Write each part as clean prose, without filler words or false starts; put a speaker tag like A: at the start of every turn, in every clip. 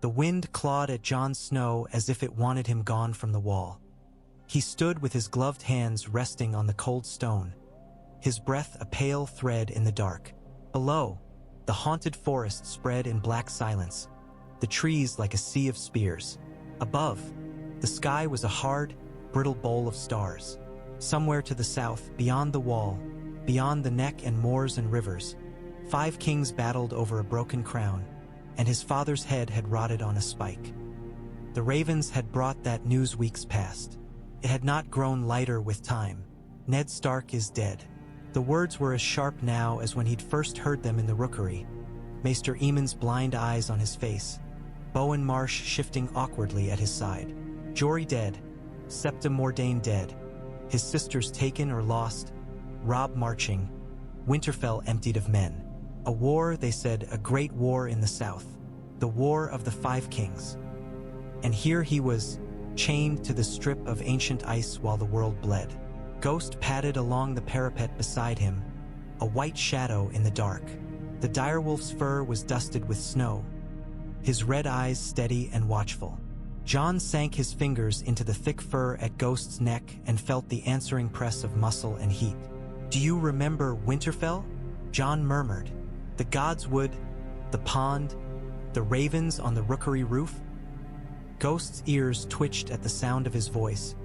A: The wind clawed at Jon Snow as if it wanted him gone from the wall. He stood with his gloved hands resting on the cold stone, his breath a pale thread in the dark. Below, the haunted forest spread in black silence, the trees like a sea of spears. Above, the sky was a hard, brittle bowl of stars. Somewhere to the south, beyond the wall, beyond the neck and moors and rivers, 5 kings battled over a broken crown, and his father's head had rotted on a spike. The ravens had brought that news weeks past. It had not grown lighter with time. Ned Stark is dead. The words were as sharp now as when he'd first heard them in the rookery. Maester Aemon's blind eyes on his face, Bowen Marsh shifting awkwardly at his side. Jory dead, Septa Mordane dead, his sisters taken or lost, Robb marching, Winterfell emptied of men. A war, they said, a great war in the south, the war of the 5 kings. And here he was, chained to the strip of ancient ice while the world bled. Ghost padded along the parapet beside him, a white shadow in the dark. The direwolf's fur was dusted with snow, his red eyes steady and watchful. Jon sank his fingers into the thick fur at Ghost's neck and felt the answering press of muscle and heat. "Do you remember Winterfell?" Jon murmured. "The gods' wood, the pond, the ravens on the rookery roof?" Ghost's ears twitched at the sound of his voice,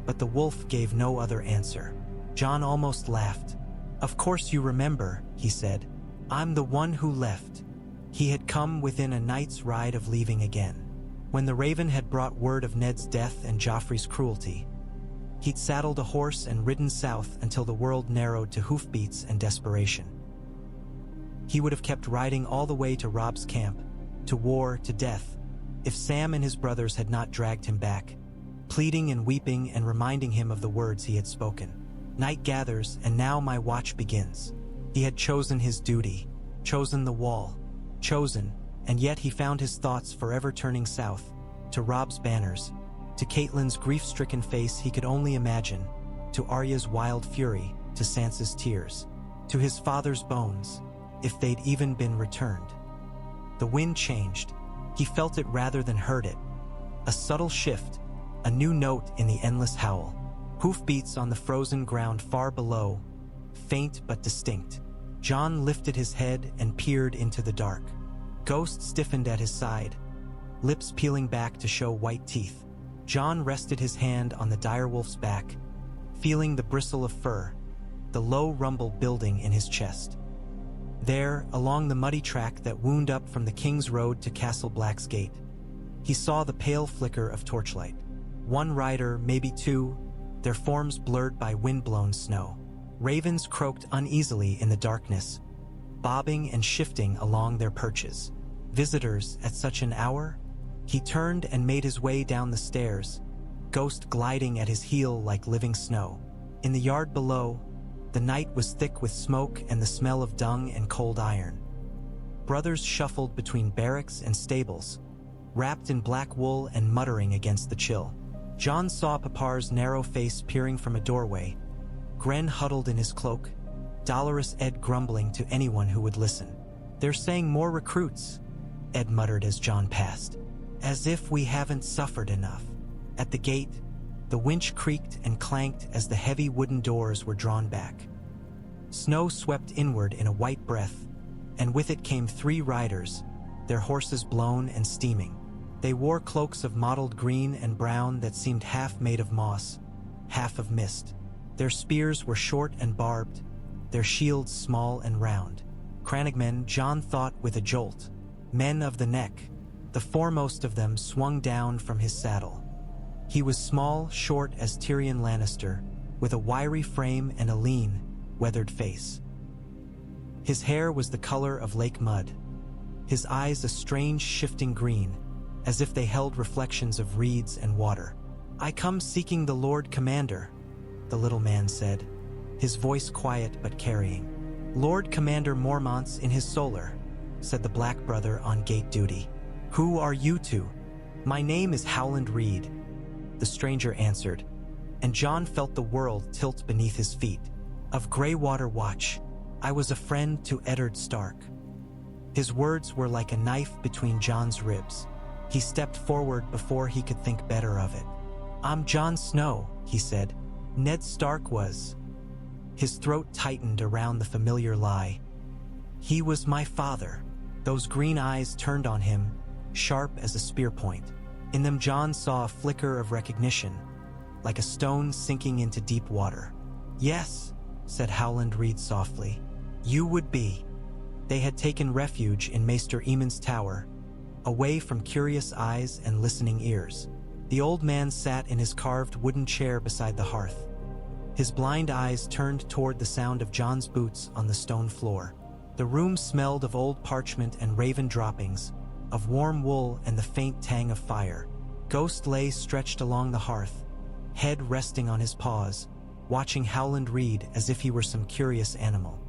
A: but the wolf gave no other answer. Jon almost laughed. "Of course you remember," he said. "I'm the one who left." He had come within a night's ride of leaving again. When the raven had brought word of Ned's death and Joffrey's cruelty, he'd saddled a horse and ridden south until the world narrowed to hoofbeats and desperation. He would have kept riding all the way to Robb's camp, to war, to death, if Sam and his brothers had not dragged him back, pleading and weeping and reminding him of the words he had spoken. "Night gathers, and now my watch begins." He had chosen his duty, chosen the wall, chosen, and yet he found his thoughts forever turning south, to Robb's banners, to Catelyn's grief-stricken face he could only imagine, to Arya's wild fury, to Sansa's tears, to his father's bones, if they'd even been returned. The wind changed. He felt it rather than heard it. A subtle shift, a new note in the endless howl. Hoofbeats on the frozen ground far below, faint but distinct. Jon lifted his head and peered into the dark. Ghost stiffened at his side, lips peeling back to show white teeth. Jon rested his hand on the direwolf's back, feeling the bristle of fur, the low rumble building in his chest. There, along the muddy track that wound up from the King's Road to Castle Black's Gate, he saw the pale flicker of torchlight. One rider, maybe 2, their forms blurred by wind-blown snow. Ravens croaked uneasily in the darkness, bobbing and shifting along their perches. Visitors at such an hour? He turned and made his way down the stairs, Ghost gliding at his heel like living snow. In the yard below, the night was thick with smoke and the smell of dung and cold iron. Brothers shuffled between barracks and stables, wrapped in black wool and muttering against the chill. Jon saw Papar's narrow face peering from a doorway, Gren huddled in his cloak, Dolorous Ed grumbling to anyone who would listen. "They're saying more recruits," Ed muttered as Jon passed. "As if we haven't suffered enough." At the gate, the winch creaked and clanked as the heavy wooden doors were drawn back. Snow swept inward in a white breath, and with it came 3 riders, their horses blown and steaming. They wore cloaks of mottled green and brown that seemed half made of moss, half of mist. Their spears were short and barbed, their shields small and round. Crannogmen, Jon thought with a jolt. Men of the neck. The foremost of them swung down from his saddle. He was small, short as Tyrion Lannister, with a wiry frame and a lean, weathered face. His hair was the color of lake mud, his eyes a strange shifting green, as if they held reflections of reeds and water. "I come seeking the Lord Commander," the little man said, his voice quiet but carrying. "Lord Commander Mormont's in his solar," said the black brother on gate duty. "Who are you two?" "My name is Howland Reed," the stranger answered, and Jon felt the world tilt beneath his feet. "Of Greywater Watch. I was a friend to Eddard Stark." His words were like a knife between Jon's ribs. He stepped forward before he could think better of it. "I'm Jon Snow," he said. "Ned Stark was." His throat tightened around the familiar lie. "He was my father." Those green eyes turned on him, sharp as a spear point. In them Jon saw a flicker of recognition, like a stone sinking into deep water. "Yes," said Howland Reed softly. "You would be." They had taken refuge in Maester Aemon's tower, away from curious eyes and listening ears. The old man sat in his carved wooden chair beside the hearth, his blind eyes turned toward the sound of Jon's boots on the stone floor. The room smelled of old parchment and raven droppings, of warm wool and the faint tang of fire. Ghost lay stretched along the hearth, head resting on his paws, watching Howland Reed as if he were some curious animal.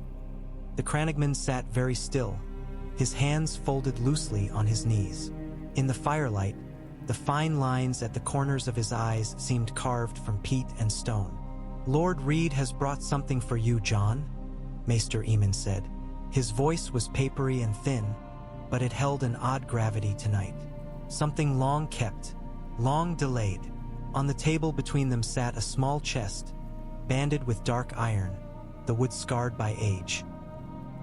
A: The crannogman sat very still, his hands folded loosely on his knees. In the firelight, the fine lines at the corners of his eyes seemed carved from peat and stone. "Lord Reed has brought something for you, Jon," Maester Aemon said. His voice was papery and thin, but it held an odd gravity tonight. Something long kept, long delayed. On the table between them sat a small chest, banded with dark iron, the wood scarred by age.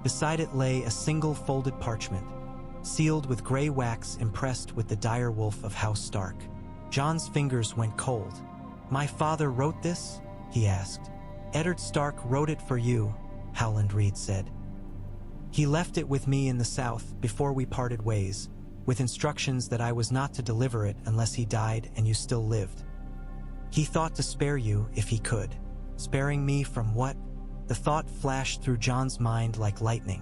A: Beside it lay a single folded parchment, sealed with gray wax impressed with the dire wolf of House Stark. Jon's fingers went cold. "My father wrote this?" he asked. "Eddard Stark wrote it for you," Howland Reed said. "He left it with me in the south before we parted ways, with instructions that I was not to deliver it unless he died and you still lived. He thought to spare you if he could." Sparing me from what? The thought flashed through Jon's mind like lightning.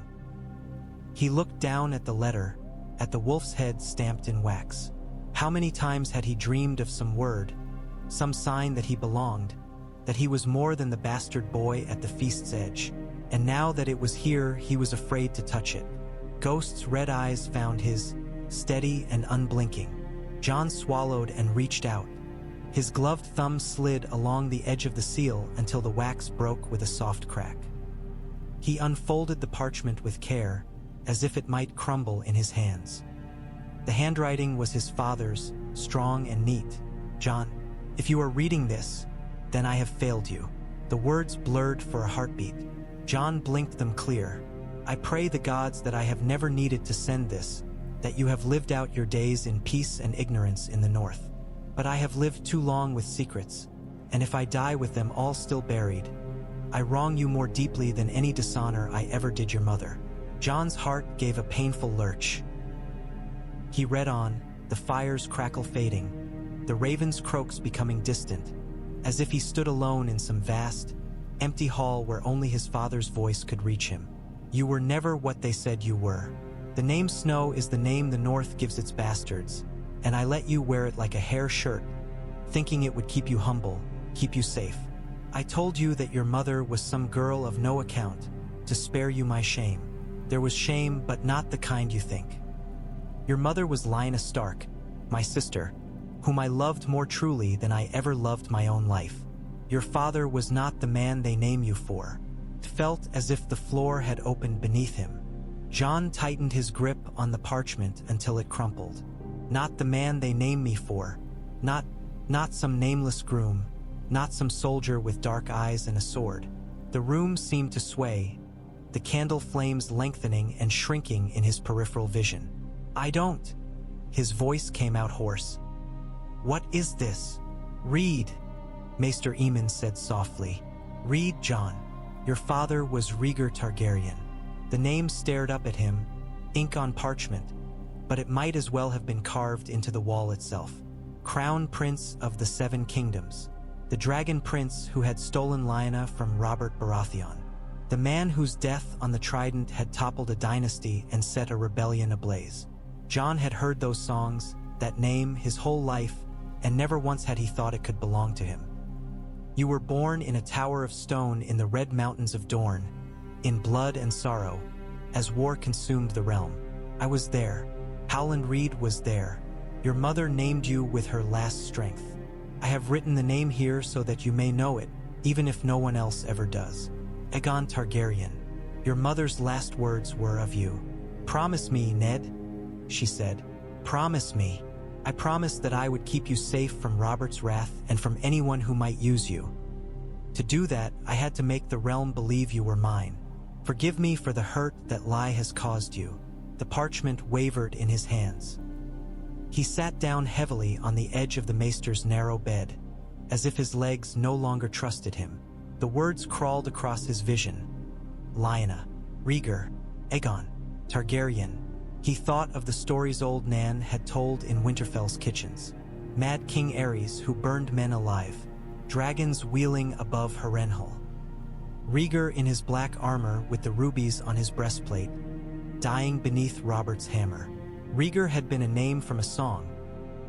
A: He looked down at the letter, at the wolf's head stamped in wax. How many times had he dreamed of some word, some sign that he belonged, that he was more than the bastard boy at the feast's edge. And now that it was here, he was afraid to touch it. Ghost's red eyes found his, steady and unblinking. Jon swallowed and reached out. His gloved thumb slid along the edge of the seal until the wax broke with a soft crack. He unfolded the parchment with care, as if it might crumble in his hands. The handwriting was his father's, strong and neat. "Jon, if you are reading this, then I have failed you." The words blurred for a heartbeat. Jon blinked them clear. "I pray the gods that I have never needed to send this, that you have lived out your days in peace and ignorance in the north. But I have lived too long with secrets, and if I die with them all still buried, I wrong you more deeply than any dishonor I ever did your mother." Jon's heart gave a painful lurch. He read on, the fire's crackle fading, the raven's croaks becoming distant, as if he stood alone in some vast, empty hall where only his father's voice could reach him. "You were never what they said you were. The name Snow is the name the North gives its bastards, and I let you wear it like a hair shirt, thinking it would keep you humble, keep you safe. I told you that your mother was some girl of no account, to spare you my shame. There was shame, but not the kind you think. Your mother was Lyanna Stark, my sister, whom I loved more truly than I ever loved my own life. Your father was not the man they name you for." It felt as if the floor had opened beneath him. Jon tightened his grip on the parchment until it crumpled. "Not the man they name me for. Not some nameless groom. Not some soldier with dark eyes and a sword." The room seemed to sway, the candle flames lengthening and shrinking in his peripheral vision. "I don't." His voice came out hoarse. "What is this?" "Read," Maester Aemon said softly. "Read, Jon. Your father was Rhaegar Targaryen." The name stared up at him, ink on parchment, but it might as well have been carved into the wall itself. Crown Prince of the Seven Kingdoms. The Dragon Prince who had stolen Lyanna from Robert Baratheon. The man whose death on the Trident had toppled a dynasty and set a rebellion ablaze. Jon had heard those songs, that name, his whole life, and never once had he thought it could belong to him. "You were born in a tower of stone in the Red Mountains of Dorne, in blood and sorrow, as war consumed the realm. I was there. Howland Reed was there. Your mother named you with her last strength. I have written the name here so that you may know it, even if no one else ever does. Aegon Targaryen. Your mother's last words were of you. Promise me, Ned," she said. "Promise me." I promised that I would keep you safe from Robert's wrath and from anyone who might use you. To do that, I had to make the realm believe you were mine. Forgive me for the hurt that lie has caused you." The parchment wavered in his hands. He sat down heavily on the edge of the maester's narrow bed, as if his legs no longer trusted him. The words crawled across his vision. Lyanna, Rhaegar, Aegon, Targaryen. He thought of the stories old Nan had told in Winterfell's kitchens. Mad King Aerys who burned men alive. Dragons wheeling above Harrenhal. Rhaegar in his black armor with the rubies on his breastplate, dying beneath Robert's hammer. Rhaegar had been a name from a song,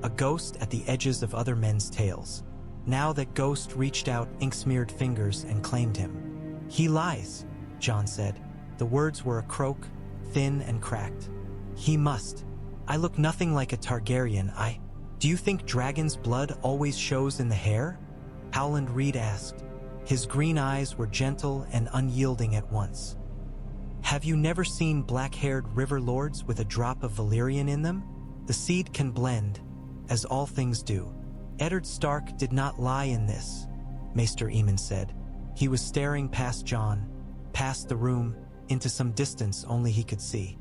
A: a ghost at the edges of other men's tales. Now that ghost reached out ink-smeared fingers and claimed him. "He lies," Jon said. The words were a croak, thin and cracked. "He must. I look nothing like a Targaryen. Do you think dragon's blood always shows in the hair?" Howland Reed asked. His green eyes were gentle and unyielding at once. "Have you never seen black-haired river lords with a drop of Valyrian in them? The seed can blend, as all things do. Eddard Stark did not lie in this," Maester Aemon said. He was staring past Jon, past the room, into some distance only he could see.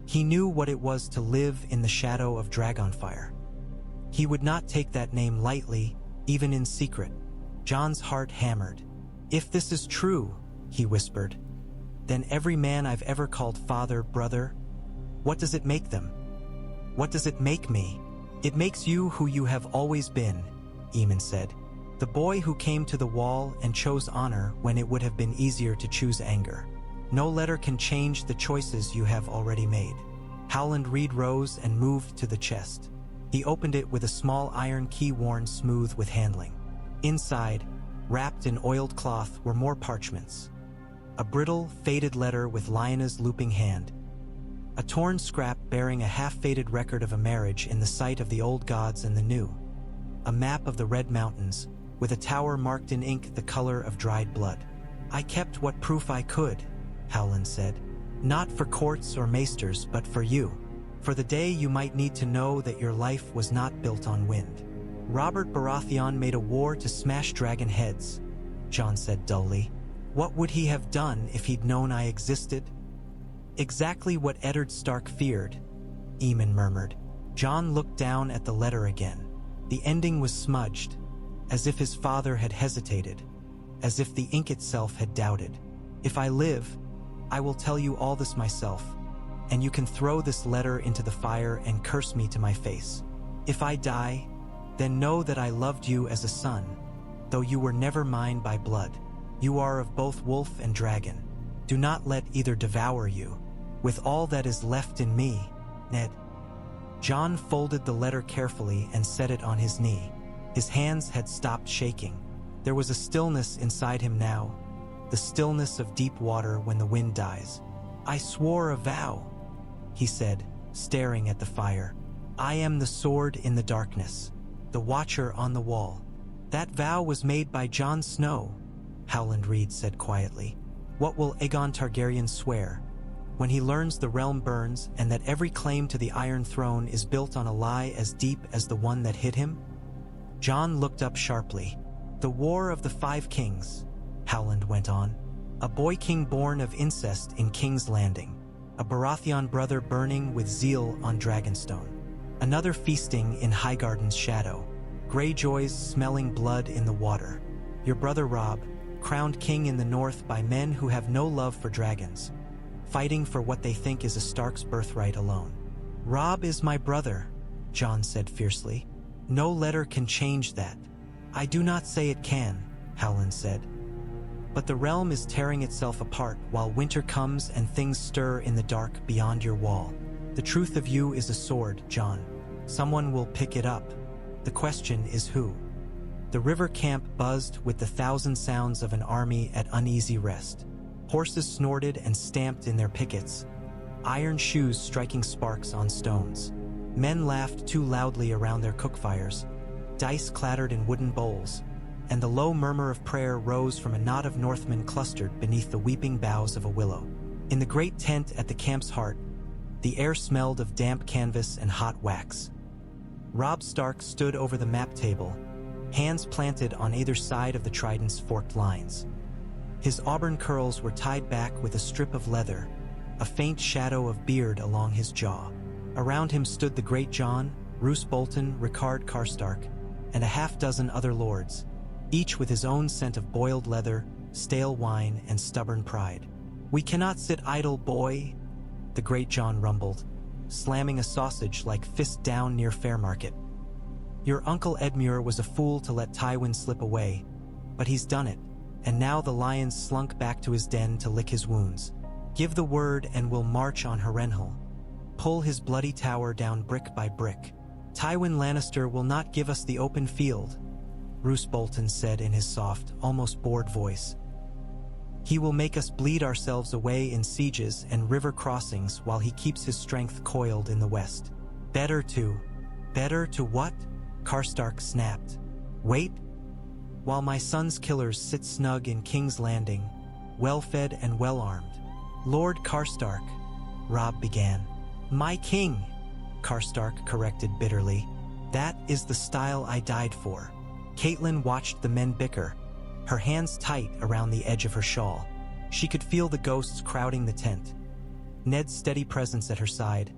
A: He knew what it was to live in the shadow of Dragonfire. He would not take that name lightly, even in secret. Jon's heart hammered. "If this is true," he whispered, "then every man I've ever called father, brother, what does it make them? What does it make me?" "It makes you who you have always been," Aemon said. "The boy who came to the wall and chose honor when it would have been easier to choose anger. No letter can change the choices you have already made." Howland Reed rose and moved to the chest. He opened it with a small iron key worn smooth with handling. Inside, wrapped in oiled cloth, were more parchments. A brittle, faded letter with Lyanna's looping hand. A torn scrap bearing a half-faded record of a marriage in the sight of the old gods and the new. A map of the Red Mountains, with a tower marked in ink the color of dried blood. "I kept what proof I could," Howland said. "Not for courts or maesters, but for you. For the day you might need to know that your life was not built on wind." "Robert Baratheon made a war to smash dragon heads," Jon said dully. "What would he have done if he'd known I existed?" "Exactly what Eddard Stark feared," Aemon murmured. Jon looked down at the letter again. The ending was smudged, as if his father had hesitated, as if the ink itself had doubted. "If I live, I will tell you all this myself, and you can throw this letter into the fire and curse me to my face. If I die, then know that I loved you as a son, though you were never mine by blood. You are of both wolf and dragon. Do not let either devour you. With all that is left in me, Ned." Jon folded the letter carefully and set it on his knee. His hands had stopped shaking. There was a stillness inside him now, the stillness of deep water when the wind dies. "I swore a vow," he said, staring at the fire. "I am the sword in the darkness, the watcher on the wall." "That vow was made by Jon Snow," Howland Reed said quietly. "What will Aegon Targaryen swear when he learns the realm burns and that every claim to the Iron Throne is built on a lie as deep as the one that hit him?" Jon looked up sharply. "The War of the Five Kings," Howland went on. "A boy king born of incest in King's Landing. A Baratheon brother burning with zeal on Dragonstone. Another feasting in Highgarden's shadow. Greyjoys smelling blood in the water. Your brother Robb, crowned king in the north by men who have no love for dragons, fighting for what they think is a Stark's birthright alone." "Robb is my brother," Jon said fiercely. "No letter can change that." "I do not say it can," Howland said. "But the realm is tearing itself apart while winter comes and things stir in the dark beyond your wall. The truth of you is a sword, Jon. Someone will pick it up. The question is who." The river camp buzzed with the thousand sounds of an army at uneasy rest. Horses snorted and stamped in their pickets, iron shoes striking sparks on stones. Men laughed too loudly around their cookfires. Dice clattered in wooden bowls, and the low murmur of prayer rose from a knot of Northmen clustered beneath the weeping boughs of a willow. In the great tent at the camp's heart, the air smelled of damp canvas and hot wax. Robb Stark stood over the map table, hands planted on either side of the trident's forked lines. His auburn curls were tied back with a strip of leather, a faint shadow of beard along his jaw. Around him stood the great Jon, Roose Bolton, Rickard Karstark, and a half-dozen other lords, each with his own scent of boiled leather, stale wine, and stubborn pride. "We cannot sit idle, boy," the great Jon rumbled, slamming a sausage like fist down near Fairmarket. "Your Uncle Edmure was a fool to let Tywin slip away, but he's done it, and now the lion slunk back to his den to lick his wounds. Give the word and we'll march on Harrenhal, pull his bloody tower down brick by brick. Tywin Lannister will not give us the open field," Roose Bolton said in his soft, almost bored voice. "He will make us bleed ourselves away in sieges and river crossings while he keeps his strength coiled in the west. Better to what?" Karstark snapped. "Wait? While my son's killers sit snug in King's Landing, well-fed and well-armed." "Lord Karstark," Robb began. "My king," Karstark corrected bitterly. "That is the style I died for." Catelyn watched the men bicker, her hands tight around the edge of her shawl. She could feel the ghosts crowding the tent. Ned's steady presence at her side,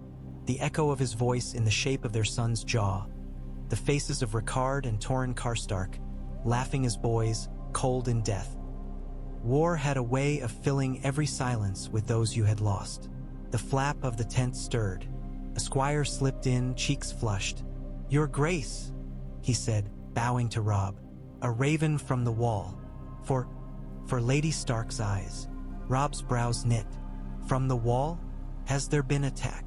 A: the echo of his voice in the shape of their son's jaw, the faces of Rickard and Torrhen Karstark, laughing as boys, cold in death. War had a way of filling every silence with those you had lost. The flap of the tent stirred. A squire slipped in, cheeks flushed. "Your Grace," he said, bowing to Robb. "A raven from the wall. For Lady Stark's eyes." Robb's brows knit. "From the wall? Has there been attack?"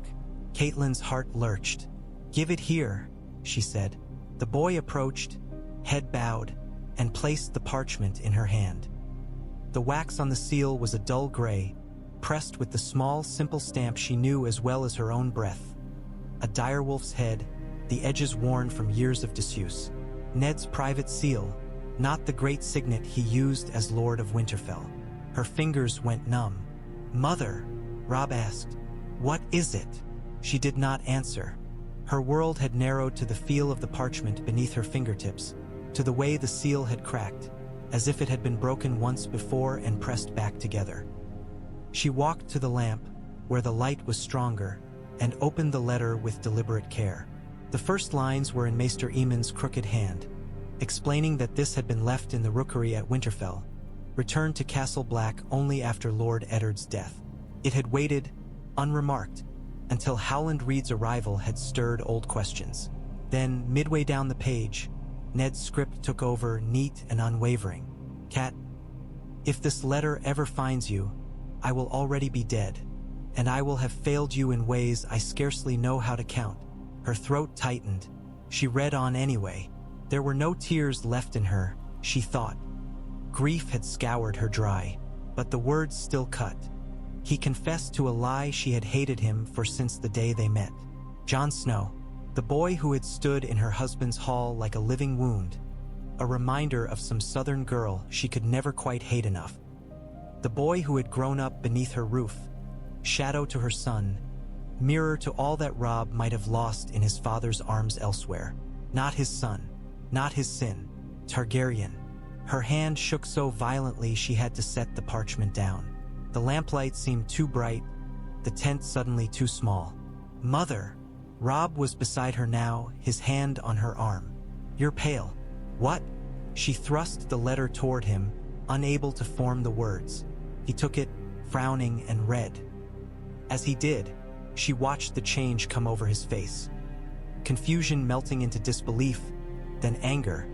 A: Catelyn's heart lurched. "Give it here," she said. The boy approached, head bowed, and placed the parchment in her hand. The wax on the seal was a dull gray, pressed with the small, simple stamp she knew as well as her own breath. A direwolf's head, the edges worn from years of disuse. Ned's private seal, not the great signet he used as Lord of Winterfell. Her fingers went numb. "Mother," Robb asked, "what is it?" She did not answer. Her world had narrowed to the feel of the parchment beneath her fingertips, to the way the seal had cracked, as if it had been broken once before and pressed back together. She walked to the lamp, where the light was stronger, and opened the letter with deliberate care. The first lines were in Maester Aemon's crooked hand, explaining that this had been left in the rookery at Winterfell, returned to Castle Black only after Lord Eddard's death. It had waited, unremarked, until Howland Reed's arrival had stirred old questions. Then, midway down the page, Ned's script took over, neat and unwavering. "Cat, if this letter ever finds you, I will already be dead, and I will have failed you in ways I scarcely know how to count." Her throat tightened. She read on anyway. There were no tears left in her, she thought. Grief had scoured her dry, but the words still cut. He confessed to a lie she had hated him for since the day they met. Jon Snow, the boy who had stood in her husband's hall like a living wound, a reminder of some southern girl she could never quite hate enough. The boy who had grown up beneath her roof, shadow to her son, mirror to all that Robb might have lost in his father's arms elsewhere. Not his son, not his sin, Targaryen. Her hand shook so violently she had to set the parchment down. The lamplight seemed too bright, the tent suddenly too small. "Mother!" Robb was beside her now, his hand on her arm. "You're pale." "What?" She thrust the letter toward him, unable to form the words. He took it, frowning, and read. As he did, she watched the change come over his face. Confusion melting into disbelief, then anger,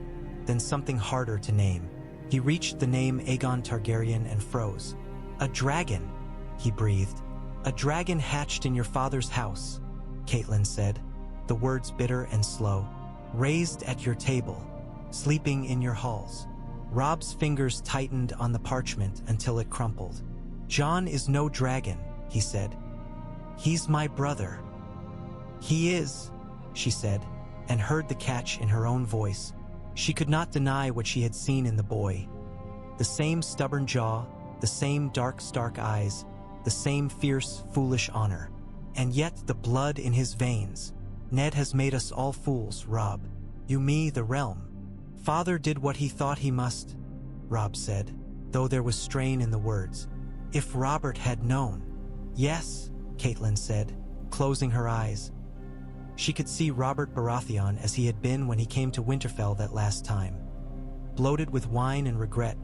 A: then something harder to name. He reached the name Aegon Targaryen and froze. "A dragon," he breathed. "A dragon hatched in your father's house," Catelyn said, the words bitter and slow. "Raised at your table, sleeping in your halls." Robb's fingers tightened on the parchment until it crumpled. "Jon is no dragon," he said. "He's my brother." "He is," she said, and heard the catch in her own voice. She could not deny what she had seen in the boy. The same stubborn jaw, the same dark, stark eyes, the same fierce, foolish honor. And yet the blood in his veins, Ned has made us all fools, Robb. You, me, the realm. Father did what he thought he must, Robb said, though there was strain in the words. If Robert had known. Yes, Catelyn said, closing her eyes. She could see Robert Baratheon as he had been when he came to Winterfell that last time. Bloated with wine and regret,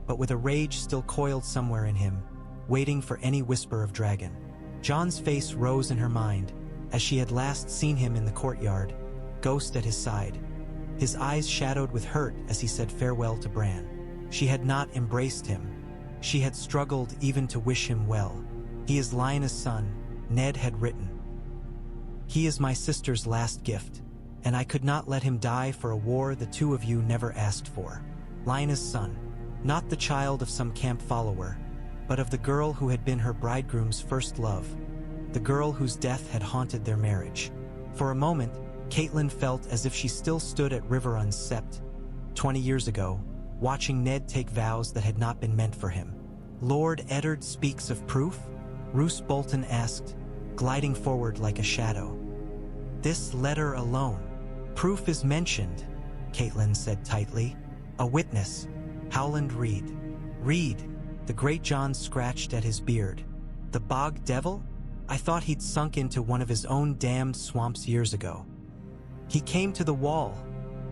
A: but with a rage still coiled somewhere in him, waiting for any whisper of dragon. Jon's face rose in her mind, as she had last seen him in the courtyard, ghost at his side. His eyes shadowed with hurt as he said farewell to Bran. She had not embraced him. She had struggled even to wish him well. He is Lyanna's son, Ned had written. He is my sister's last gift, and I could not let him die for a war the two of you never asked for. Lyanna's son, not the child of some camp follower, but of the girl who had been her bridegroom's first love, the girl whose death had haunted their marriage. For a moment, Catelyn felt as if she still stood at Riverrun's sept, 20 years ago, watching Ned take vows that had not been meant for him. Lord Eddard speaks of proof? Roose Bolton asked, gliding forward like a shadow. This letter alone. Proof is mentioned, Catelyn said tightly. A witness, Howland Reed. Reed, the great Jon scratched at his beard. The bog devil? I thought he'd sunk into one of his own damned swamps years ago. He came to the wall,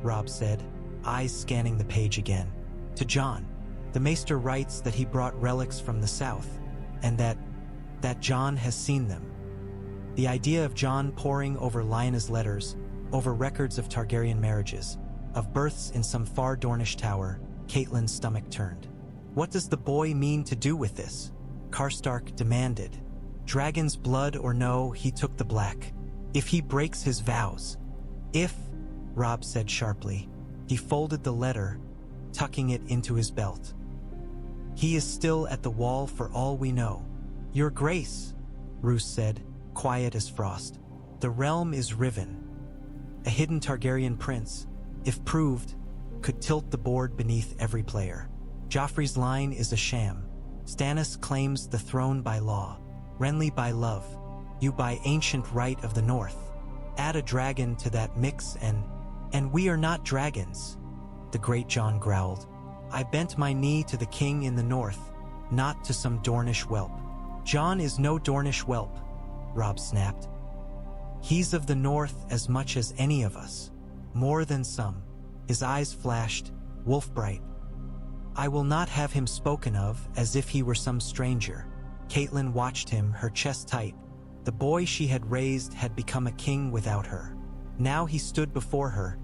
A: Robb said, eyes scanning the page again. To Jon. The Maester writes that he brought relics from the south, and that Jon has seen them. The idea of Jon poring over Lyanna's letters, over records of Targaryen marriages, of births in some far Dornish tower, Catelyn's stomach turned. What does the boy mean to do with this? Karstark demanded. Dragon's blood or no, he took the black. If he breaks his vows. If, Robb said sharply. He folded the letter, tucking it into his belt. He is still at the wall for all we know. Your Grace, Roose said, quiet as frost. The realm is riven. A hidden Targaryen prince, if proved, could tilt the board beneath every player. Joffrey's line is a sham. Stannis claims the throne by law. Renly by love. You by ancient right of the north. Add a dragon to that mix and we are not dragons, the great Jon growled. I bent my knee to the king in the north, not to some Dornish whelp. Jon is no Dornish whelp, Robb snapped. He's of the north as much as any of us. More than some. His eyes flashed, wolf-bright. I will not have him spoken of as if he were some stranger. Catelyn watched him, her chest tight. The boy she had raised had become a king without her. Now he stood before her,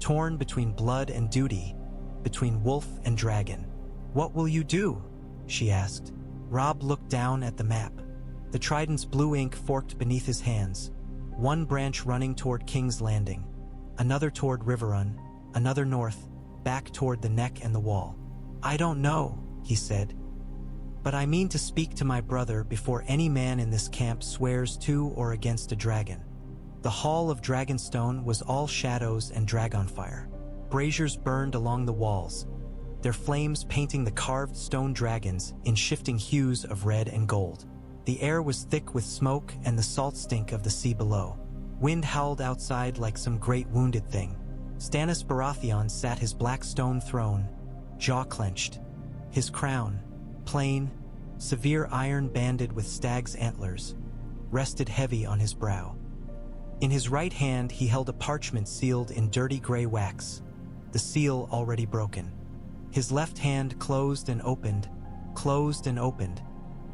A: torn between blood and duty, between wolf and dragon. What will you do? She asked. Robb looked down at the map. The trident's blue ink forked beneath his hands, one branch running toward King's Landing, another toward Riverrun, another north, back toward the neck and the wall. I don't know, he said. But I mean to speak to my brother before any man in this camp swears to or against a dragon. The hall of Dragonstone was all shadows and dragonfire. Braziers burned along the walls, their flames painting the carved stone dragons in shifting hues of red and gold. The air was thick with smoke and the salt stink of the sea below. Wind howled outside like some great wounded thing. Stannis Baratheon sat his black stone throne, jaw clenched. His crown, plain, severe iron banded with stag's antlers, rested heavy on his brow. In his right hand he held a parchment sealed in dirty gray wax, the seal already broken. His left hand closed and opened,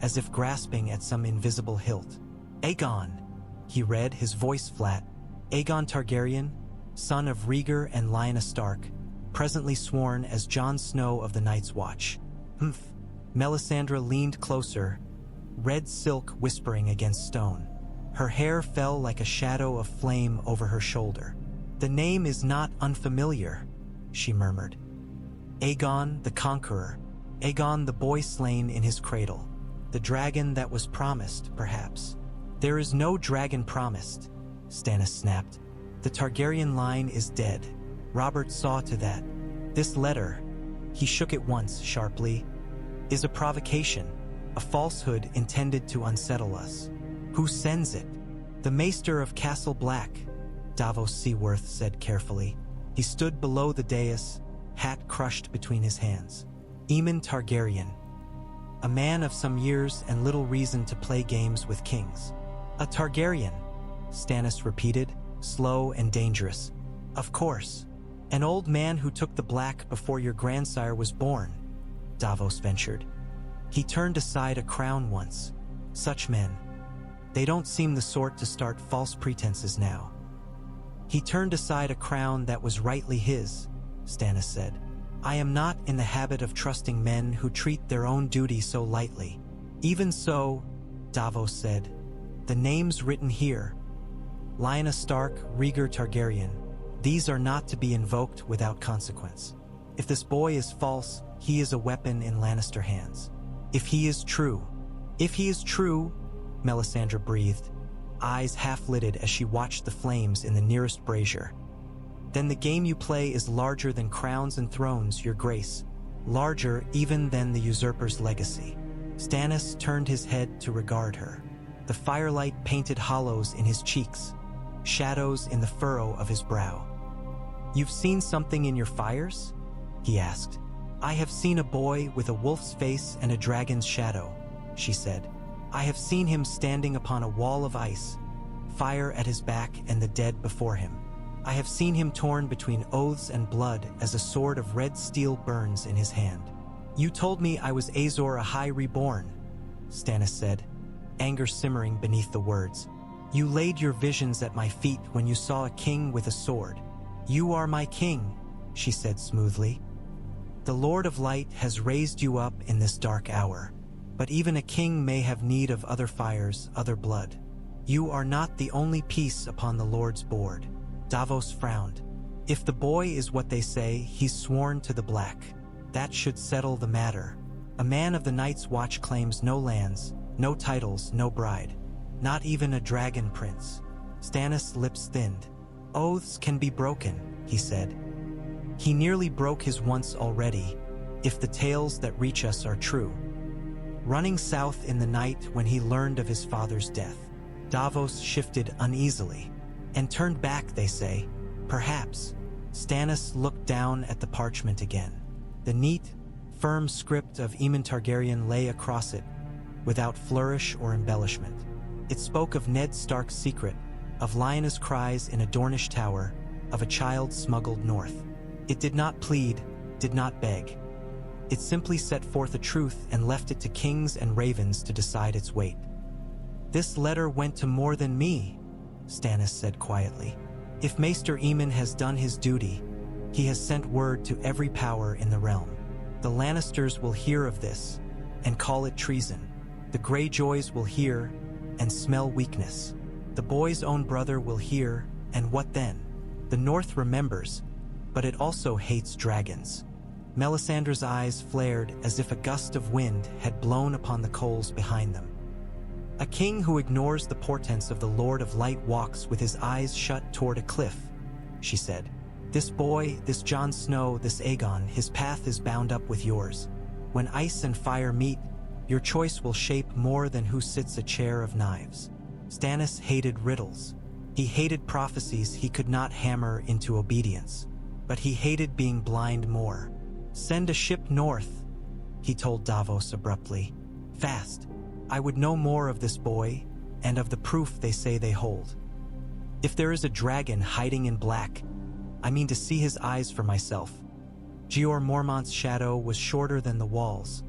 A: as if grasping at some invisible hilt. Aegon, he read, his voice flat. Aegon Targaryen, son of Rhaegar and Lyanna Stark, presently sworn as Jon Snow of the Night's Watch. Humph. Melisandre leaned closer, red silk whispering against stone. Her hair fell like a shadow of flame over her shoulder. The name is not unfamiliar, she murmured. Aegon the Conqueror, Aegon the boy slain in his cradle. The dragon that was promised, perhaps. There is no dragon promised, Stannis snapped. The Targaryen line is dead. Robert saw to that. This letter, he shook it once sharply, is a provocation, a falsehood intended to unsettle us. Who sends it? The Maester of Castle Black, Davos Seaworth said carefully. He stood below the dais, hat crushed between his hands. Aegon Targaryen. A man of some years and little reason to play games with kings. A Targaryen, Stannis repeated, slow and dangerous. Of course. An old man who took the black before your grandsire was born, Davos ventured. He turned aside a crown once. Such men. They don't seem the sort to start false pretenses now. He turned aside a crown that was rightly his, Stannis said. I am not in the habit of trusting men who treat their own duty so lightly. Even so, Davos said, the names written here, Lyanna Stark, Rhaegar Targaryen, these are not to be invoked without consequence. If this boy is false, he is a weapon in Lannister hands. If he is true, Melisandre breathed, eyes half-lidded as she watched the flames in the nearest brazier. Then the game you play is larger than crowns and thrones, your grace, larger even than the usurper's legacy. Stannis turned his head to regard her. The firelight painted hollows in his cheeks, shadows in the furrow of his brow. You've seen something in your fires? He asked. I have seen a boy with a wolf's face and a dragon's shadow, she said. I have seen him standing upon a wall of ice, fire at his back and the dead before him. I have seen him torn between oaths and blood as a sword of red steel burns in his hand. You told me I was Azor Ahai reborn, Stannis said, anger simmering beneath the words. You laid your visions at my feet when you saw a king with a sword. You are my king, she said smoothly. The Lord of Light has raised you up in this dark hour, but even a king may have need of other fires, other blood. You are not the only piece upon the Lord's board. Davos frowned. If the boy is what they say, he's sworn to the black. That should settle the matter. A man of the Night's Watch claims no lands, no titles, no bride. Not even a dragon prince. Stannis' lips thinned. Oaths can be broken, he said. He nearly broke his once already, if the tales that reach us are true. Running south in the night when he learned of his father's death, Davos shifted uneasily. And turned back, they say. Perhaps. Stannis looked down at the parchment again. The neat, firm script of Aegon Targaryen lay across it, without flourish or embellishment. It spoke of Ned Stark's secret, of Lyanna's cries in a Dornish tower, of a child smuggled north. It did not plead, did not beg. It simply set forth a truth and left it to kings and ravens to decide its weight. This letter went to more than me, Stannis said quietly. If Maester Aemon has done his duty, he has sent word to every power in the realm. The Lannisters will hear of this and call it treason. The Greyjoys will hear and smell weakness. The boy's own brother will hear, and what then? The North remembers, but it also hates dragons. Melisandre's eyes flared as if a gust of wind had blown upon the coals behind them. A king who ignores the portents of the Lord of Light walks with his eyes shut toward a cliff, she said. This boy, this Jon Snow, this Aegon, his path is bound up with yours. When ice and fire meet, your choice will shape more than who sits a chair of knives. Stannis hated riddles. He hated prophecies he could not hammer into obedience. But he hated being blind more. Send a ship north, he told Davos abruptly. Fast. I would know more of this boy, and of the proof they say they hold. If there is a dragon hiding in black, I mean to see his eyes for myself. Jeor Mormont's shadow was shorter than the walls,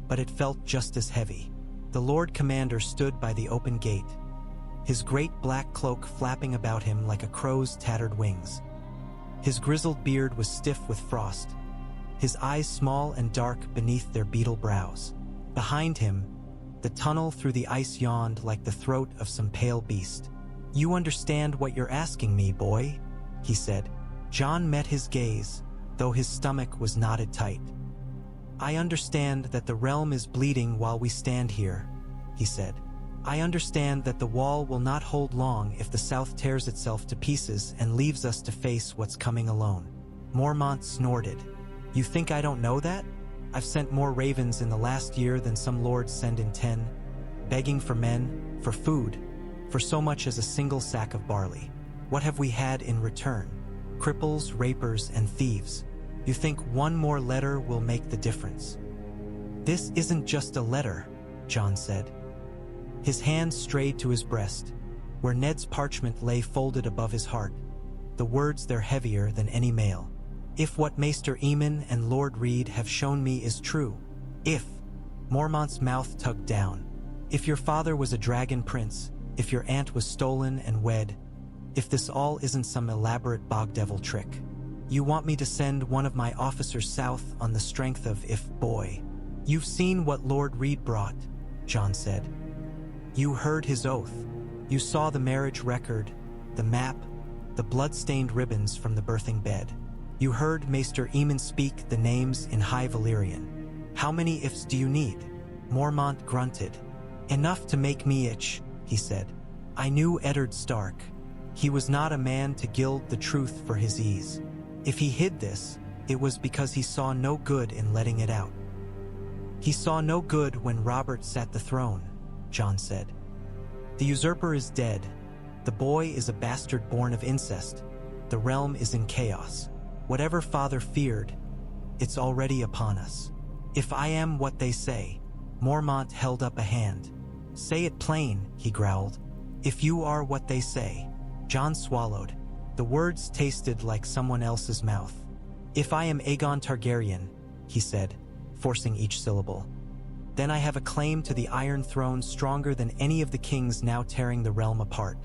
A: but it felt just as heavy. The Lord Commander stood by the open gate, his great black cloak flapping about him like a crow's tattered wings. His grizzled beard was stiff with frost, his eyes small and dark beneath their beetle brows. Behind him, the tunnel through the ice yawned like the throat of some pale beast. You understand what you're asking me, boy, he said. Jon met his gaze, though his stomach was knotted tight. I understand that the realm is bleeding while we stand here, he said. I understand that the wall will not hold long if the south tears itself to pieces and leaves us to face what's coming alone. Mormont snorted. You think I don't know that? I've sent more ravens in the last year than some lords send in 10, begging for men, for food, for so much as a single sack of barley. What have we had in return? Cripples, rapers, and thieves. You think one more letter will make the difference? This isn't just a letter, Jon said. His hand strayed to his breast, where Ned's parchment lay folded above his heart. The words they're heavier than any mail. If what Maester Aemon and Lord Reed have shown me is true, if, Mormont's mouth tugged down, if your father was a dragon prince, if your aunt was stolen and wed, if this all isn't some elaborate bog devil trick, you want me to send one of my officers south on the strength of if, boy. You've seen what Lord Reed brought, Jon said. You heard his oath. You saw the marriage record, the map, the blood-stained ribbons from the birthing bed. You heard Maester Aemon speak the names in High Valyrian. How many ifs do you need? Mormont grunted. Enough to make me itch, he said. I knew Eddard Stark. He was not a man to gild the truth for his ease. If he hid this, it was because he saw no good in letting it out. He saw no good when Robert sat the throne, Jon said. The usurper is dead. The boy is a bastard born of incest. The realm is in chaos. Whatever father feared, it's already upon us. If I am what they say, Mormont held up a hand. Say it plain, he growled. If you are what they say. Jon swallowed. The words tasted like someone else's mouth. If I am Aegon Targaryen, he said, forcing each syllable, then I have a claim to the Iron Throne stronger than any of the kings now tearing the realm apart.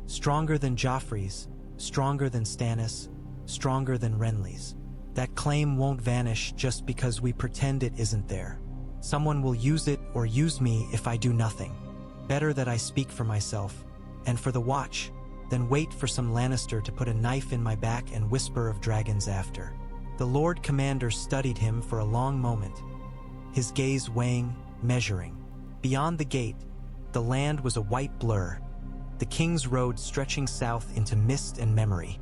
A: Stronger than Joffrey's, stronger than Stannis, stronger than Renly's. That claim won't vanish just because we pretend it isn't there. Someone will use it or use me if I do nothing. Better that I speak for myself, and for the Watch, than wait for some Lannister to put a knife in my back and whisper of dragons after. The Lord Commander studied him for a long moment, his gaze weighing, measuring. Beyond the gate, the land was a white blur, the King's Road stretching south into mist and memory.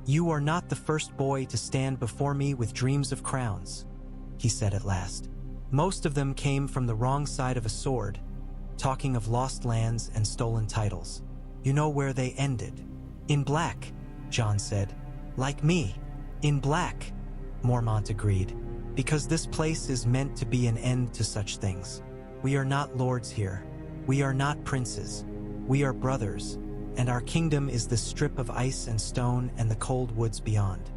A: You are not the first boy to stand before me with dreams of crowns, he said at last. Most of them came from the wrong side of a sword, talking of lost lands and stolen titles. You know where they ended? In black, Jon said. Like me. In black, Mormont agreed. Because this place is meant to be an end to such things. We are not lords here. We are not princes. We are brothers, and our kingdom is the strip of ice and stone and the cold woods beyond.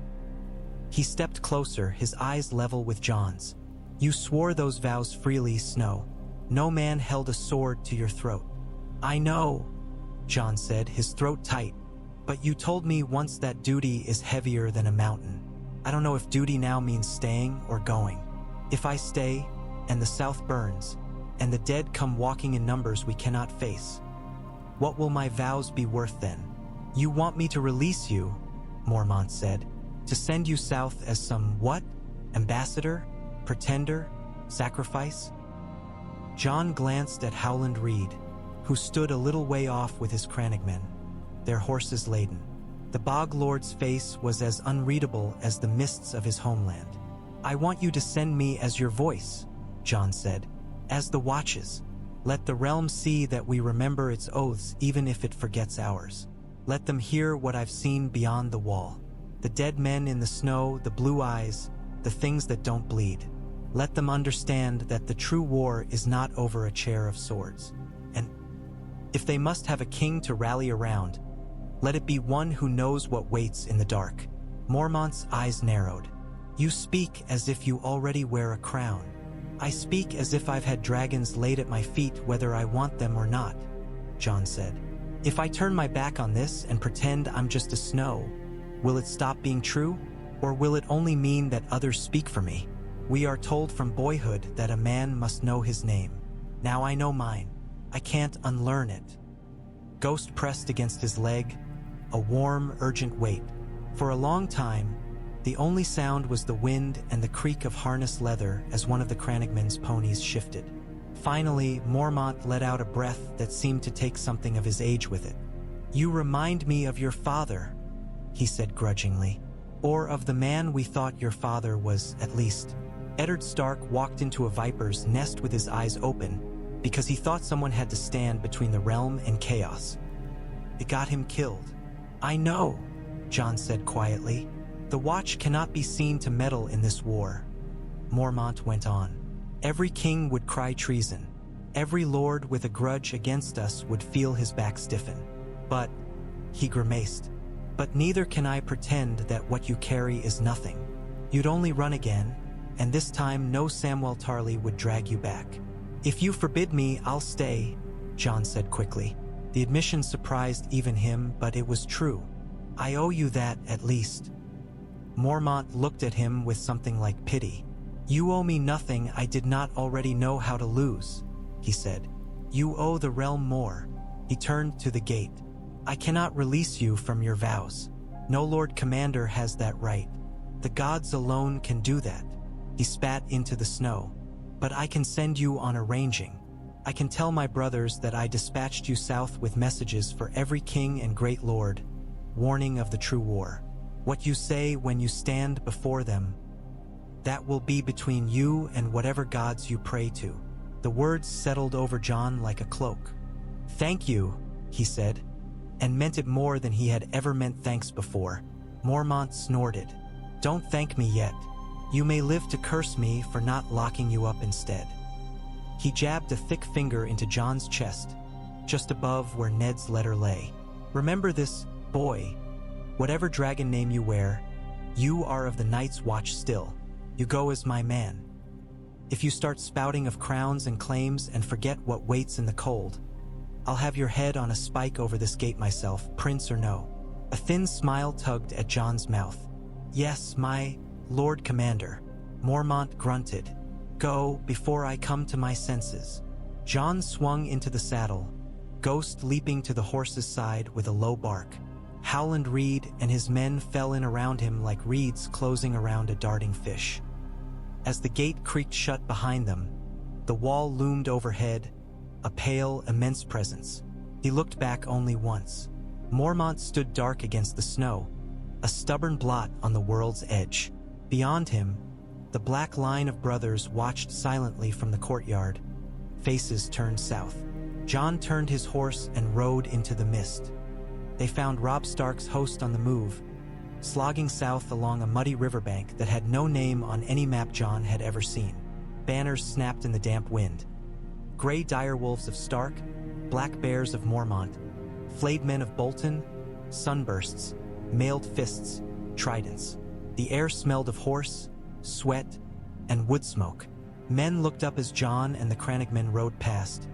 A: He stepped closer, his eyes level with Jon's. You swore those vows freely, Snow. No man held a sword to your throat. I know, Jon said, his throat tight. But you told me once that duty is heavier than a mountain. I don't know if duty now means staying or going. If I stay, and the south burns, and the dead come walking in numbers we cannot face, what will my vows be worth then? You want me to release you, Mormont said, to send you south as some what? Ambassador? Pretender? Sacrifice? Jon glanced at Howland Reed, who stood a little way off with his crannogmen, their horses laden. The Bog Lord's face was as unreadable as the mists of his homeland. I want you to send me as your voice, Jon said, as the Watches. Let the realm see that we remember its oaths even if it forgets ours. Let them hear what I've seen beyond the wall. The dead men in the snow, the blue eyes, the things that don't bleed. Let them understand that the true war is not over a chair of swords. And if they must have a king to rally around, let it be one who knows what waits in the dark. Mormont's eyes narrowed. You speak as if you already wear a crown. I speak as if I've had dragons laid at my feet whether I want them or not, Jon said. If I turn my back on this and pretend I'm just a Snow, will it stop being true? Or will it only mean that others speak for me? We are told from boyhood that a man must know his name. Now I know mine. I can't unlearn it. Ghost pressed against his leg, a warm, urgent weight. For a long time, the only sound was the wind and the creak of harness leather as one of the crannogmen's ponies shifted. Finally, Mormont let out a breath that seemed to take something of his age with it. You remind me of your father, he said grudgingly. Or of the man we thought your father was, at least. Eddard Stark walked into a viper's nest with his eyes open because he thought someone had to stand between the realm and chaos. It got him killed. I know, Jon said quietly. The Watch cannot be seen to meddle in this war. Mormont went on. Every king would cry treason. Every lord with a grudge against us would feel his back stiffen. But, he grimaced, but neither can I pretend that what you carry is nothing. You'd only run again, and this time no Samwell Tarly would drag you back. If you forbid me, I'll stay, Jon said quickly. The admission surprised even him, but it was true. I owe you that, at least. Mormont looked at him with something like pity. You owe me nothing I did not already know how to lose, he said. You owe the realm more. He turned to the gate. I cannot release you from your vows. No Lord Commander has that right. The gods alone can do that. He spat into the snow. But I can send you on a ranging. I can tell my brothers that I dispatched you south with messages for every king and great lord, warning of the true war. What you say when you stand before them, that will be between you and whatever gods you pray to. The words settled over Jon like a cloak. Thank you, he said, and meant it more than he had ever meant thanks before. Mormont snorted. Don't thank me yet. You may live to curse me for not locking you up instead. He jabbed a thick finger into Jon's chest, just above where Ned's letter lay. Remember this, boy. Whatever dragon name you wear, you are of the Night's Watch still. You go as my man. If you start spouting of crowns and claims and forget what waits in the cold, I'll have your head on a spike over this gate myself, prince or no. A thin smile tugged at Jon's mouth. Yes, my Lord Commander. Mormont grunted. Go, before I come to my senses. Jon swung into the saddle, Ghost leaping to the horse's side with a low bark. Howland Reed and his men fell in around him like reeds closing around a darting fish. As the gate creaked shut behind them, the wall loomed overhead, a pale, immense presence. He looked back only once. Mormont stood dark against the snow, a stubborn blot on the world's edge. Beyond him, the black line of brothers watched silently from the courtyard, faces turned south. Jon turned his horse and rode into the mist. They found Robb Stark's host on the move, slogging south along a muddy riverbank that had no name on any map Jon had ever seen. Banners snapped in the damp wind. Gray direwolves of Stark, black bears of Mormont, flayed men of Bolton, sunbursts, mailed fists, tridents. The air smelled of horse, sweat, and wood smoke. Men looked up as Jon and the Crannogmen rode past,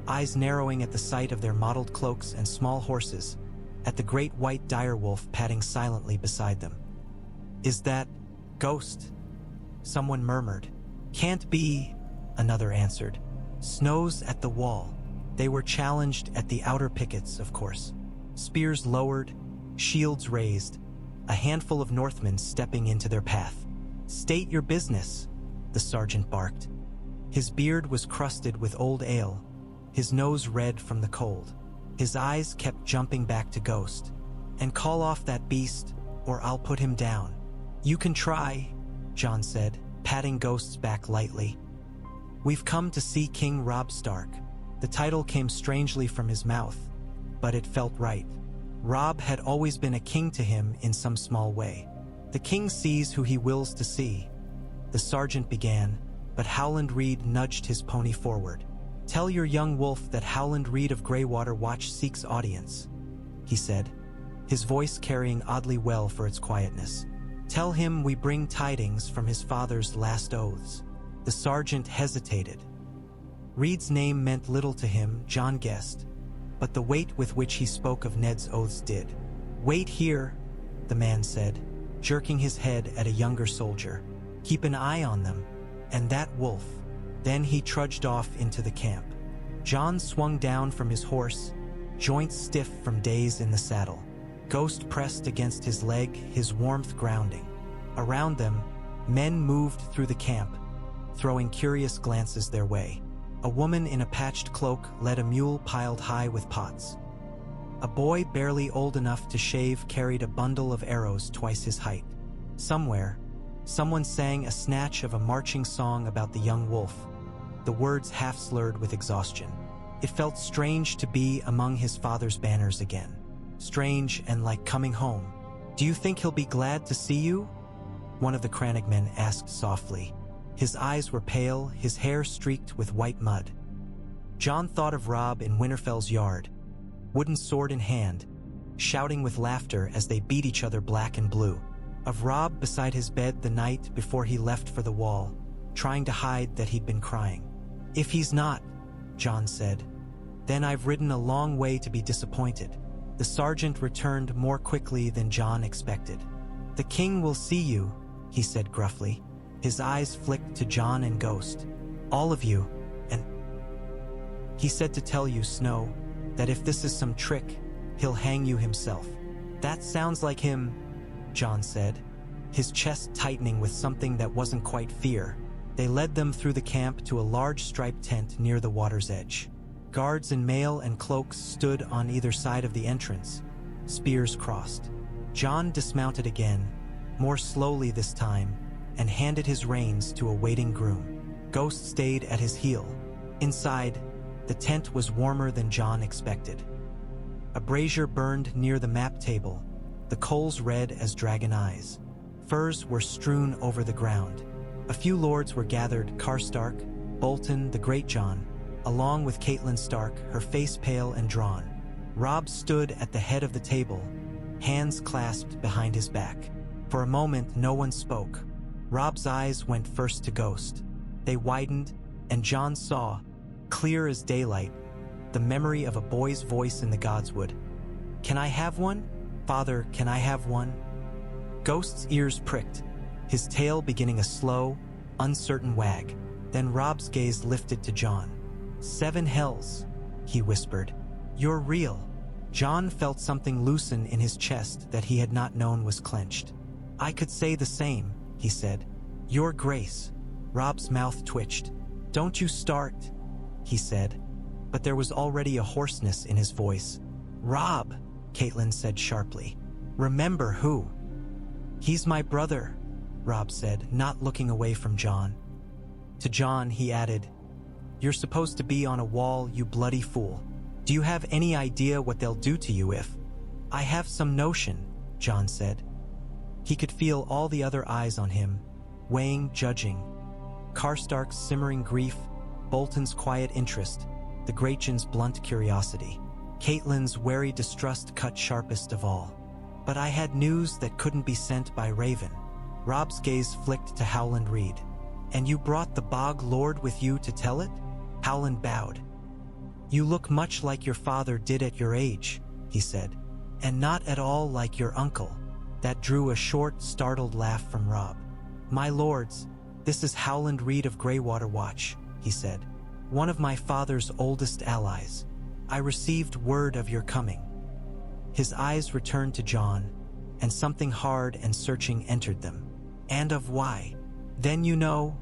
A: eyes narrowing at the sight of their mottled cloaks and small horses, at the great white direwolf padding silently beside them. Is that Ghost? Someone murmured. Can't be, another answered. Snow's at the wall. They were challenged at the outer pickets, of course. Spears lowered, shields raised, a handful of Northmen stepping into their path. State your business, the sergeant barked. His beard was crusted with old ale, his nose red from the cold. His eyes kept jumping back to Ghost. And call off that beast, or I'll put him down. You can try, Jon said, patting Ghost's back lightly. We've come to see King Robb Stark. The title came strangely from his mouth, but it felt right. Robb had always been a king to him in some small way. The king sees who he wills to see. The sergeant began, but Howland Reed nudged his pony forward. Tell your young wolf that Howland Reed of Greywater Watch seeks audience, he said, his voice carrying oddly well for its quietness. Tell him we bring tidings from his father's last oaths. The sergeant hesitated. Reed's name meant little to him, Jon guessed, but the weight with which he spoke of Ned's oaths did. Wait here, the man said, jerking his head at a younger soldier. Keep an eye on them, and that wolf. Then he trudged off into the camp. Jon swung down from his horse, joints stiff from days in the saddle. Ghost pressed against his leg, his warmth grounding. Around them, men moved through the camp, throwing curious glances their way. A woman in a patched cloak led a mule piled high with pots. A boy barely old enough to shave carried a bundle of arrows twice his height. Somewhere, someone sang a snatch of a marching song about the young wolf, the words half slurred with exhaustion. It felt strange to be among his father's banners again. strange and like coming home. Do you think he'll be glad to see you? One of the crannogmen asked softly. His eyes were pale, his hair streaked with white mud. Jon thought of Robb in Winterfell's yard, wooden sword in hand, shouting with laughter as they beat each other black and blue. Of Robb beside his bed the night before he left for the wall, trying to hide that he'd been crying. If he's not, Jon said, then I've ridden a long way to be disappointed. The sergeant returned more quickly than Jon expected. The king will see you, he said gruffly. His eyes flicked to Jon and Ghost. All of you, and he said to tell you, Snow, that if this is some trick, he'll hang you himself. That sounds like him, Jon said, his chest tightening with something that wasn't quite fear. They led them through the camp to a large striped tent near the water's edge. Guards in mail and cloaks stood on either side of the entrance, spears crossed. Jon dismounted again, more slowly this time, and handed his reins to a waiting groom. Ghost stayed at his heel. Inside, the tent was warmer than Jon expected. A brazier burned near the map table, the coals red as dragon eyes. Furs were strewn over the ground. A few lords were gathered, Karstark, Bolton, the Great Jon, along with Catelyn Stark, her face pale and drawn. Robb stood at the head of the table, hands clasped behind his back. For a moment, no one spoke. Robb's eyes went first to Ghost. They widened, and Jon saw, clear as daylight, the memory of a boy's voice in the Godswood. Can I have one? Father, can I have one? Ghost's ears pricked, his tail beginning a slow, uncertain wag. Then Robb's gaze lifted to Jon. 7 hells, he whispered. You're real. Jon felt something loosen in his chest that he had not known was clenched. I could say the same, he said. Your Grace. Robb's mouth twitched. Don't you start, he said, but there was already a hoarseness in his voice. Robb, Catelyn said sharply. Remember who? He's my brother, Robb said, not looking away from Jon. To Jon, he added, You're supposed to be on a wall, you bloody fool. Do you have any idea what they'll do to you if? I have some notion, Jon said. He could feel all the other eyes on him, weighing, judging. Karstark's simmering grief, Bolton's quiet interest, the Greatjon's blunt curiosity. Catelyn's wary distrust cut sharpest of all. But I had news that couldn't be sent by Raven. Robb's gaze flicked to Howland Reed. And you brought the Bog Lord with you to tell it? Howland bowed. You look much like your father did at your age, he said, and not at all like your uncle. That drew a short, startled laugh from Robb. My lords, this is Howland Reed of Greywater Watch, he said, one of my father's oldest allies. I received word of your coming. His eyes returned to Jon, and something hard and searching entered them. And of why? Then you know,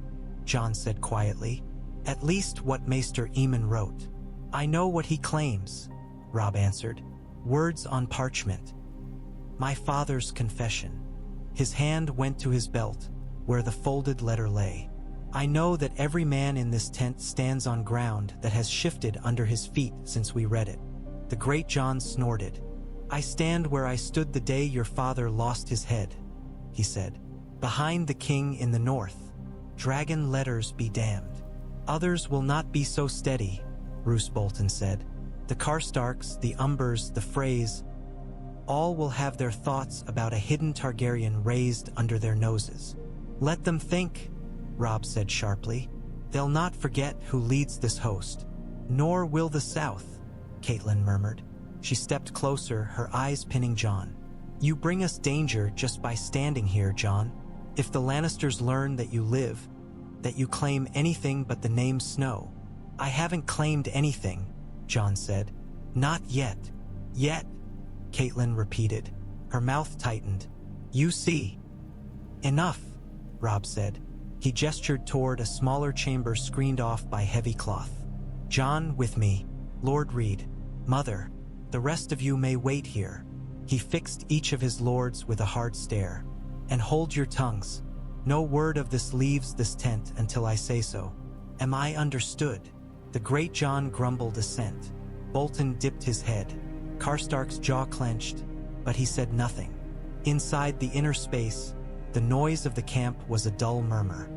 A: Jon said quietly, at least what Maester Aemon wrote. I know what he claims, Robb answered. Words on parchment. My father's confession. His hand went to his belt, where the folded letter lay. I know that every man in this tent stands on ground that has shifted under his feet since we read it. The Great Jon snorted. I stand where I stood the day your father lost his head, he said. Behind the king in the north. Dragon letters be damned. Others will not be so steady, Roose Bolton said. The Karstarks, the Umbers, the Freys, all will have their thoughts about a hidden Targaryen raised under their noses. Let them think, Robb said sharply. They'll not forget who leads this host. Nor will the South, Catelyn murmured. She stepped closer, her eyes pinning Jon. You bring us danger just by standing here, Jon. If the Lannisters learn that you live, that you claim anything but the name Snow. I haven't claimed anything, Jon said. Not yet. Yet, Catelyn repeated. Her mouth tightened. You see. Enough, Robb said. He gestured toward a smaller chamber screened off by heavy cloth. Jon, with me. Lord Reed. Mother. The rest of you may wait here. He fixed each of his lords with a hard stare. And hold your tongues. No word of this leaves this tent until I say so. Am I understood? The Great Jon grumbled assent. Bolton dipped his head. Karstark's jaw clenched, but he said nothing. Inside the inner space, the noise of the camp was a dull murmur.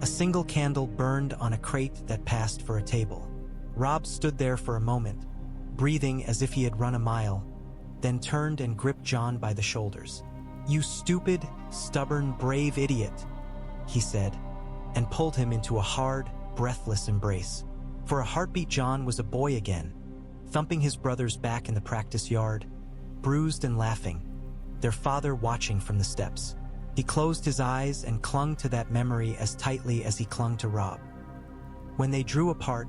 A: A single candle burned on a crate that passed for a table. Robb stood there for a moment, breathing as if he had run a mile, then turned and gripped Jon by the shoulders. "You stupid, stubborn, brave idiot," he said, and pulled him into a hard, breathless embrace. For a heartbeat, Jon was a boy again, thumping his brother's back in the practice yard, bruised and laughing, their father watching from the steps. He closed his eyes and clung to that memory as tightly as he clung to Robb. When they drew apart,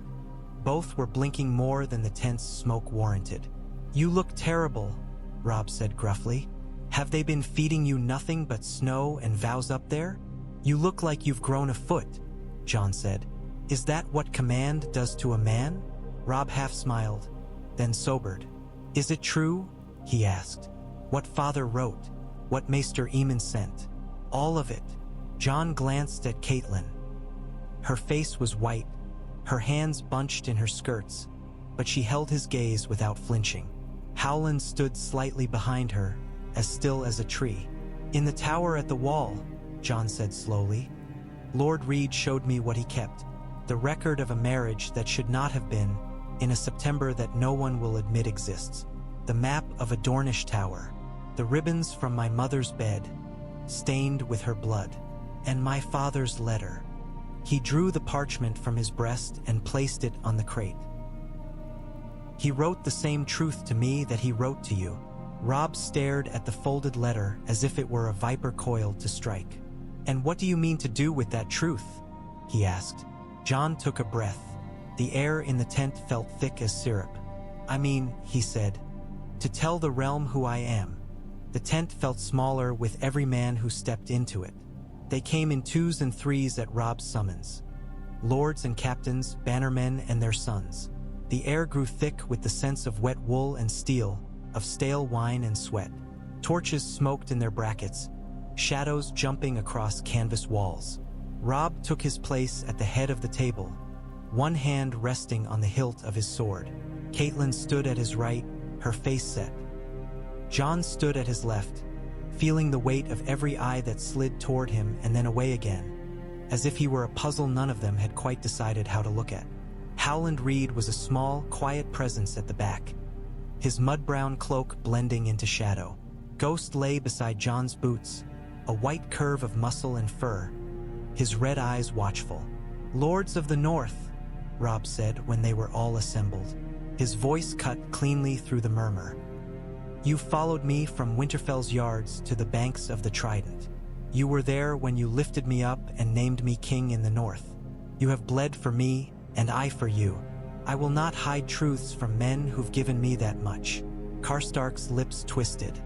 A: both were blinking more than the tense smoke warranted. "You look terrible," Robb said gruffly. "Have they been feeding you nothing but snow and vows up there? You look like you've grown a foot," Jon said. "Is that what command does to a man?" Robb half smiled, then sobered. "Is it true?" he asked. "What father wrote, what Maester Aemon sent, all of it?" Jon glanced at Catelyn. Her face was white, her hands bunched in her skirts, but she held his gaze without flinching. Howland stood slightly behind her, as still as a tree. "In the tower at the wall," Jon said slowly, "Lord Reed showed me what he kept, the record of a marriage that should not have been, in a September that no one will admit exists. The map of a Dornish tower, the ribbons from my mother's bed, stained with her blood, and my father's letter." He drew the parchment from his breast and placed it on the crate. "He wrote the same truth to me that he wrote to you." Robb stared at the folded letter as if it were a viper coiled to strike. "And what do you mean to do with that truth?" he asked. Jon took a breath. The air in the tent felt thick as syrup. "I mean," he said, "to tell the realm who I am." The tent felt smaller with every man who stepped into it. They came in twos and threes at Robb's summons. Lords and captains, bannermen and their sons. The air grew thick with the sense of wet wool and steel, of stale wine and sweat. Torches smoked in their brackets, shadows jumping across canvas walls. Robb took his place at the head of the table, one hand resting on the hilt of his sword. Catelyn stood at his right, her face set. Jon stood at his left, feeling the weight of every eye that slid toward him and then away again, as if he were a puzzle none of them had quite decided how to look at. Howland Reed was a small, quiet presence at the back, his mud-brown cloak blending into shadow. Ghost lay beside Jon's boots, a white curve of muscle and fur, his red eyes watchful. "Lords of the North," Robb said when they were all assembled. His voice cut cleanly through the murmur. "You followed me from Winterfell's yards to the banks of the Trident. You were there when you lifted me up and named me king in the North. You have bled for me, and I for you. I will not hide truths from men who've given me that much." Karstark's lips twisted.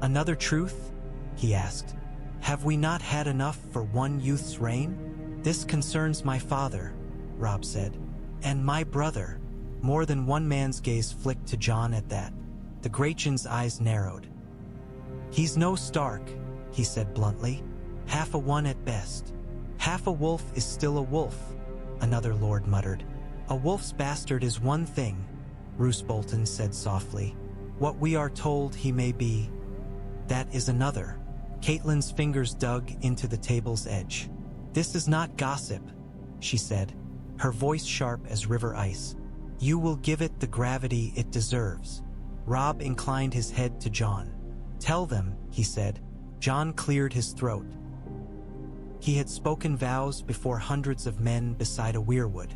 A: "Another truth?" he asked. "Have we not had enough for one youth's reign?" "This concerns my father," Robb said, "and my brother." More than one man's gaze flicked to Jon at that. The Grachan's eyes narrowed. "He's no Stark," he said bluntly. "Half a one at best." "Half a wolf is still a wolf," another lord muttered. "A wolf's bastard is one thing," Roose Bolton said softly. "What we are told he may be, that is another." Catelyn's fingers dug into the table's edge. "This is not gossip," she said, her voice sharp as river ice. "You will give it the gravity it deserves." Robb inclined his head to Jon. "Tell them," he said. Jon cleared his throat. He had spoken vows before hundreds of men beside a weirwood.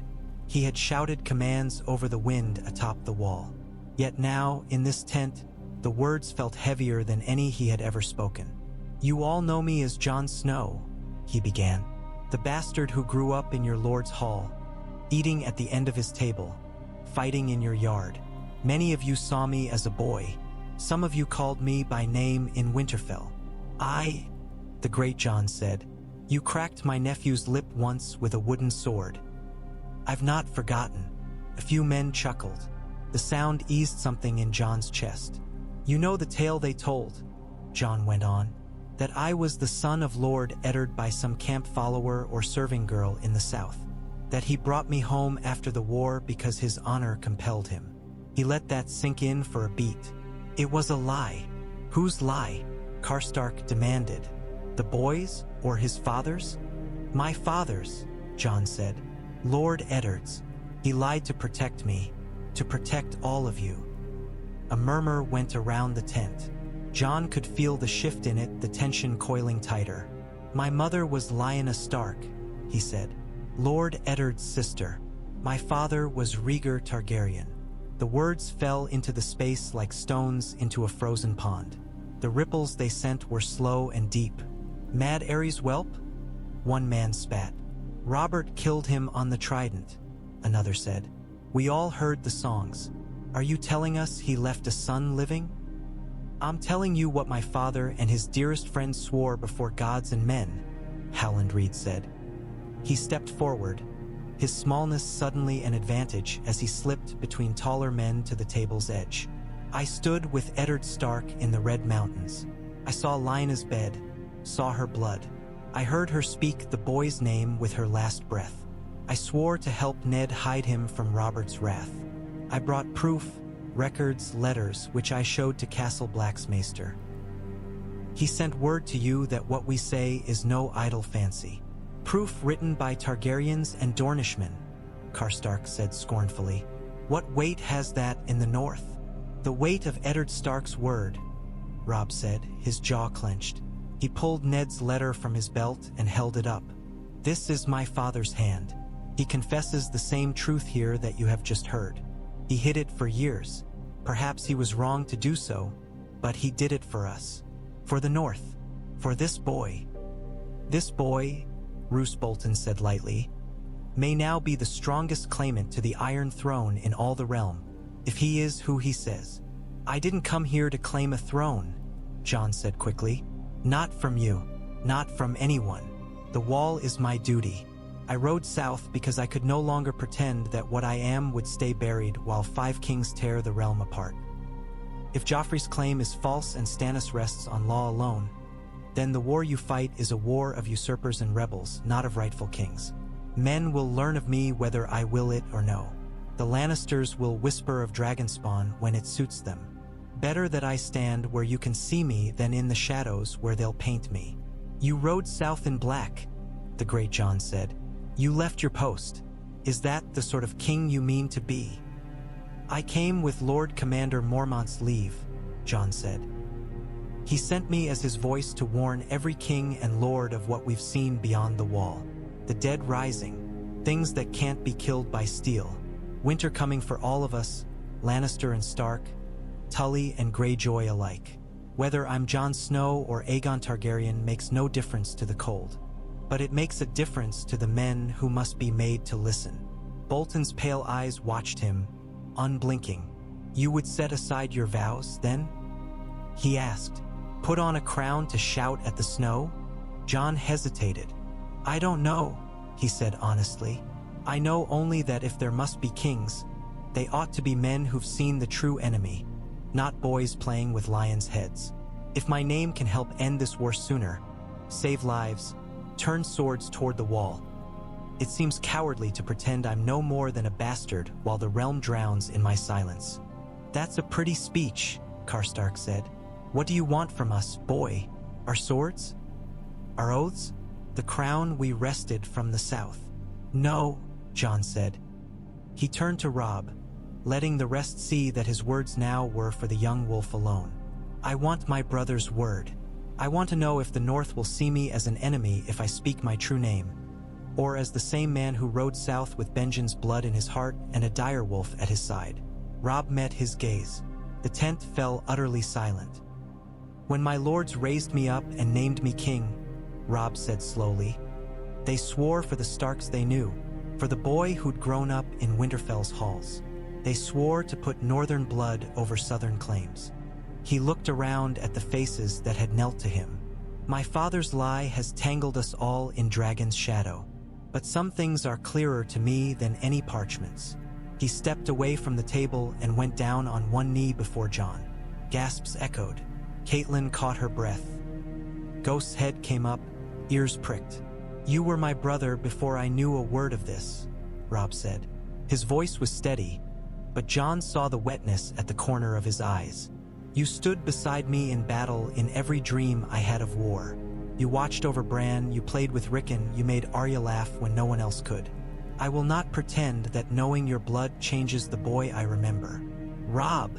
A: He had shouted commands over the wind atop the wall. Yet now, in this tent, the words felt heavier than any he had ever spoken. "You all know me as Jon Snow," he began. "The bastard who grew up in your lord's hall, eating at the end of his table, fighting in your yard. Many of you saw me as a boy. Some of you called me by name in Winterfell. The great Jon said, "You cracked my nephew's lip once with a wooden sword. I've not forgotten." A few men chuckled. The sound eased something in Jon's chest. "You know the tale they told," Jon went on, "that I was the son of Lord Eddard by some camp follower or serving girl in the south. That he brought me home after the war because his honor compelled him. He let that sink in for a beat. It was a lie. Whose lie? Karstark demanded. The boy's or his father's? My father's, Jon said. Lord Eddard's. He lied to protect me, to protect all of you. A murmur went around the tent. Jon could feel the shift in it, the tension coiling tighter. My mother was Lyanna Stark, he said. Lord Eddard's sister. My father was Rhaegar Targaryen. The words fell into the space like stones into a frozen pond. The ripples they sent were slow and deep. Mad Ares' whelp? One man spat. Robert killed him on the trident, another said. We all heard the songs. Are you telling us he left a son living? I'm telling you what my father and his dearest friend swore before gods and men, Howland Reed said. He stepped forward, his smallness suddenly an advantage as he slipped between taller men to the table's edge. I stood with Eddard Stark in the Red Mountains. I saw Lyanna's bed, saw her blood. I heard her speak the boy's name with her last breath. I swore to help Ned hide him from Robert's wrath. I brought proof, records, letters, which I showed to Castle Blacksmaester. He sent word to you that what we say is no idle fancy. Proof written by Targaryens and Dornishmen, Karstark said scornfully. What weight has that in the north? The weight of Eddard Stark's word, Robb said, his jaw clenched. He pulled Ned's letter from his belt and held it up. This is my father's hand. He confesses the same truth here that you have just heard. He hid it for years. Perhaps he was wrong to do so, but he did it for us. For the North. For this boy. This boy, Roose Bolton said lightly, may now be the strongest claimant to the Iron Throne in all the realm, if he is who he says. I didn't come here to claim a throne, Jon said quickly. Not from you. Not from anyone. The wall is my duty. I rode south because I could no longer pretend that what I am would stay buried while 5 kings tear the realm apart. If Joffrey's claim is false and Stannis rests on law alone, then the war you fight is a war of usurpers and rebels, not of rightful kings. Men will learn of me whether I will it or no. The Lannisters will whisper of Dragonspawn when it suits them. Better that I stand where you can see me than in the shadows where they'll paint me. You rode south in black, the great Jon said. You left your post. Is that the sort of king you mean to be? I came with Lord Commander Mormont's leave, Jon said. He sent me as his voice to warn every king and lord of what we've seen beyond the wall. The dead rising, things that can't be killed by steel. Winter coming for all of us, Lannister and Stark, Tully and Greyjoy alike. Whether I'm Jon Snow or Aegon Targaryen makes no difference to the cold. But it makes a difference to the men who must be made to listen. Bolton's pale eyes watched him, unblinking. You would set aside your vows, then? He asked. Put on a crown to shout at the snow? Jon hesitated. I don't know, he said honestly. I know only that if there must be kings, they ought to be men who've seen the true enemy, not boys playing with lions' heads. If my name can help end this war sooner, save lives, turn swords toward the wall. It seems cowardly to pretend I'm no more than a bastard while the realm drowns in my silence. That's a pretty speech, Karstark said. What do you want from us, boy? Our swords? Our oaths? The crown we wrested from the south? No, Jon said. He turned to Robb, letting the rest see that his words now were for the young wolf alone. I want my brother's word. I want to know if the North will see me as an enemy if I speak my true name, or as the same man who rode south with Benjen's blood in his heart and a dire wolf at his side. Robb met his gaze. The tent fell utterly silent. When my lords raised me up and named me king, Robb said slowly, they swore for the Starks they knew, for the boy who'd grown up in Winterfell's halls. They swore to put northern blood over southern claims. He looked around at the faces that had knelt to him. My father's lie has tangled us all in Dragon's shadow, but some things are clearer to me than any parchments. He stepped away from the table and went down on one knee before Jon. Gasps echoed. Catelyn caught her breath. Ghost's head came up, ears pricked. You were my brother before I knew a word of this, Robb said. His voice was steady, but Jon saw the wetness at the corner of his eyes. "You stood beside me in battle in every dream I had of war. You watched over Bran, you played with Rickon, you made Arya laugh when no one else could. I will not pretend that knowing your blood changes the boy I remember." "Robb,"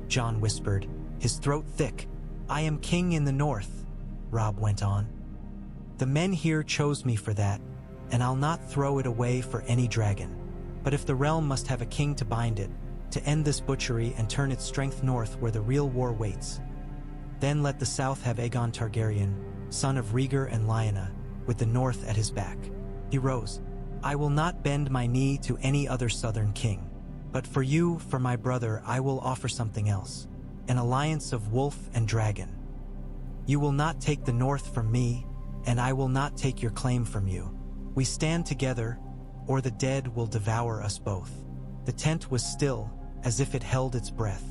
A: Jon whispered, his throat thick. "I am king in the north," Robb went on. "The men here chose me for that, and I'll not throw it away for any dragon. But if the realm must have a king to bind it, to end this butchery and turn its strength north where the real war waits, then let the south have Aegon Targaryen, son of Rhaegar and Lyanna, with the north at his back." He rose. "I will not bend my knee to any other southern king. But for you, for my brother, I will offer something else. An alliance of wolf and dragon. You will not take the north from me, and I will not take your claim from you. We stand together, or the dead will devour us both." The tent was still, as if it held its breath.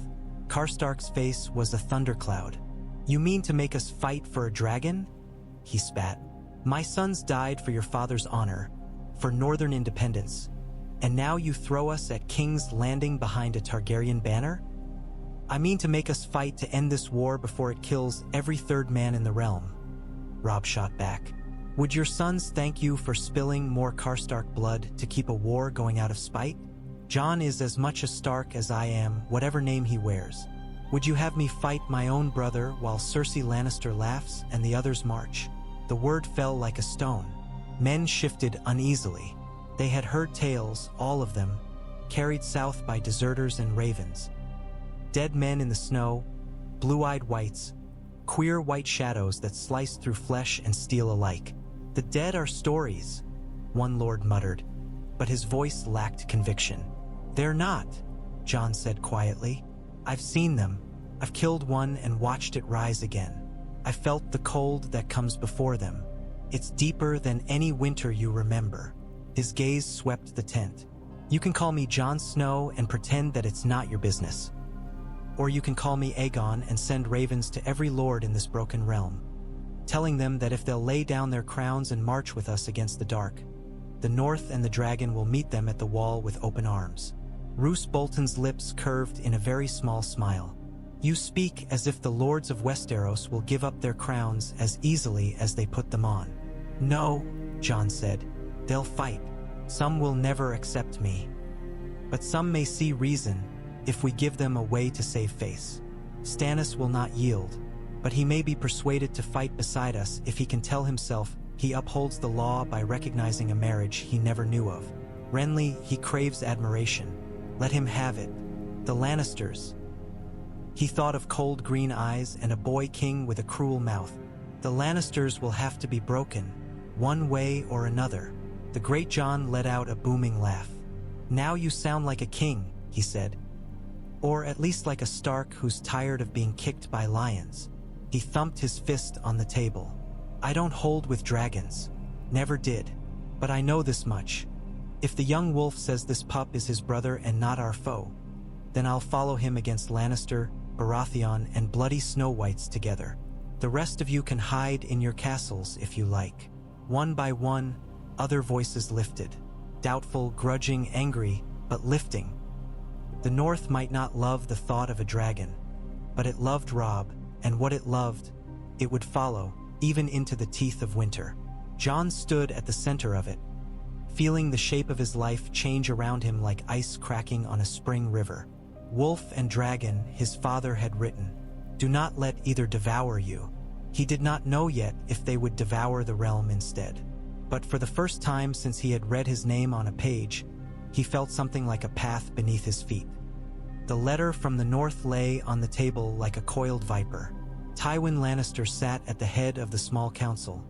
A: Karstark's face was a thundercloud. "You mean to make us fight for a dragon?" he spat. "My sons died for your father's honor, for northern independence, and now you throw us at King's Landing behind a Targaryen banner?" "I mean to make us fight to end this war before it kills every third man in the realm," Robb shot back. "Would your sons thank you for spilling more Karstark blood to keep a war going out of spite? Jon is as much a Stark as I am, whatever name he wears. Would you have me fight my own brother while Cersei Lannister laughs and the others march?" The word fell like a stone. Men shifted uneasily. They had heard tales, all of them, carried south by deserters and ravens. Dead men in the snow, blue-eyed whites, queer white shadows that sliced through flesh and steel alike. "The dead are stories," one lord muttered, but his voice lacked conviction. "They're not," Jon said quietly. "I've seen them. I've killed one and watched it rise again. I felt the cold that comes before them. It's deeper than any winter you remember." His gaze swept the tent. "You can call me Jon Snow and pretend that it's not your business. Or you can call me Aegon and send ravens to every lord in this broken realm, telling them that if they'll lay down their crowns and march with us against the dark, the North and the dragon will meet them at the wall with open arms." Roose Bolton's lips curved in a very small smile. "You speak as if the lords of Westeros will give up their crowns as easily as they put them on." "No," Jon said. "They'll fight. Some will never accept me. But some may see reason if we give them a way to save face. Stannis will not yield, but he may be persuaded to fight beside us if he can tell himself he upholds the law by recognizing a marriage he never knew of. Renly, he craves admiration. Let him have it. The Lannisters." He thought of cold green eyes and a boy king with a cruel mouth. "The Lannisters will have to be broken, one way or another." The great Jon let out a booming laugh. "Now you sound like a king," he said. "Or at least like a Stark who's tired of being kicked by lions." He thumped his fist on the table. "I don't hold with dragons. Never did. But I know this much. If the young wolf says this pup is his brother and not our foe, then I'll follow him against Lannister, Baratheon, and bloody Snow Whites together. The rest of you can hide in your castles if you like." One by one, other voices lifted. Doubtful, grudging, angry, but lifting. The North might not love the thought of a dragon, but it loved Robb, and what it loved, it would follow, even into the teeth of winter. Jon stood at the center of it, feeling the shape of his life change around him like ice cracking on a spring river. Wolf and dragon, his father had written, do not let either devour you. He did not know yet if they would devour the realm instead. But for the first time since he had read his name on a page, he felt something like a path beneath his feet. The letter from the north lay on the table like a coiled viper. Tywin Lannister sat at the head of the small council,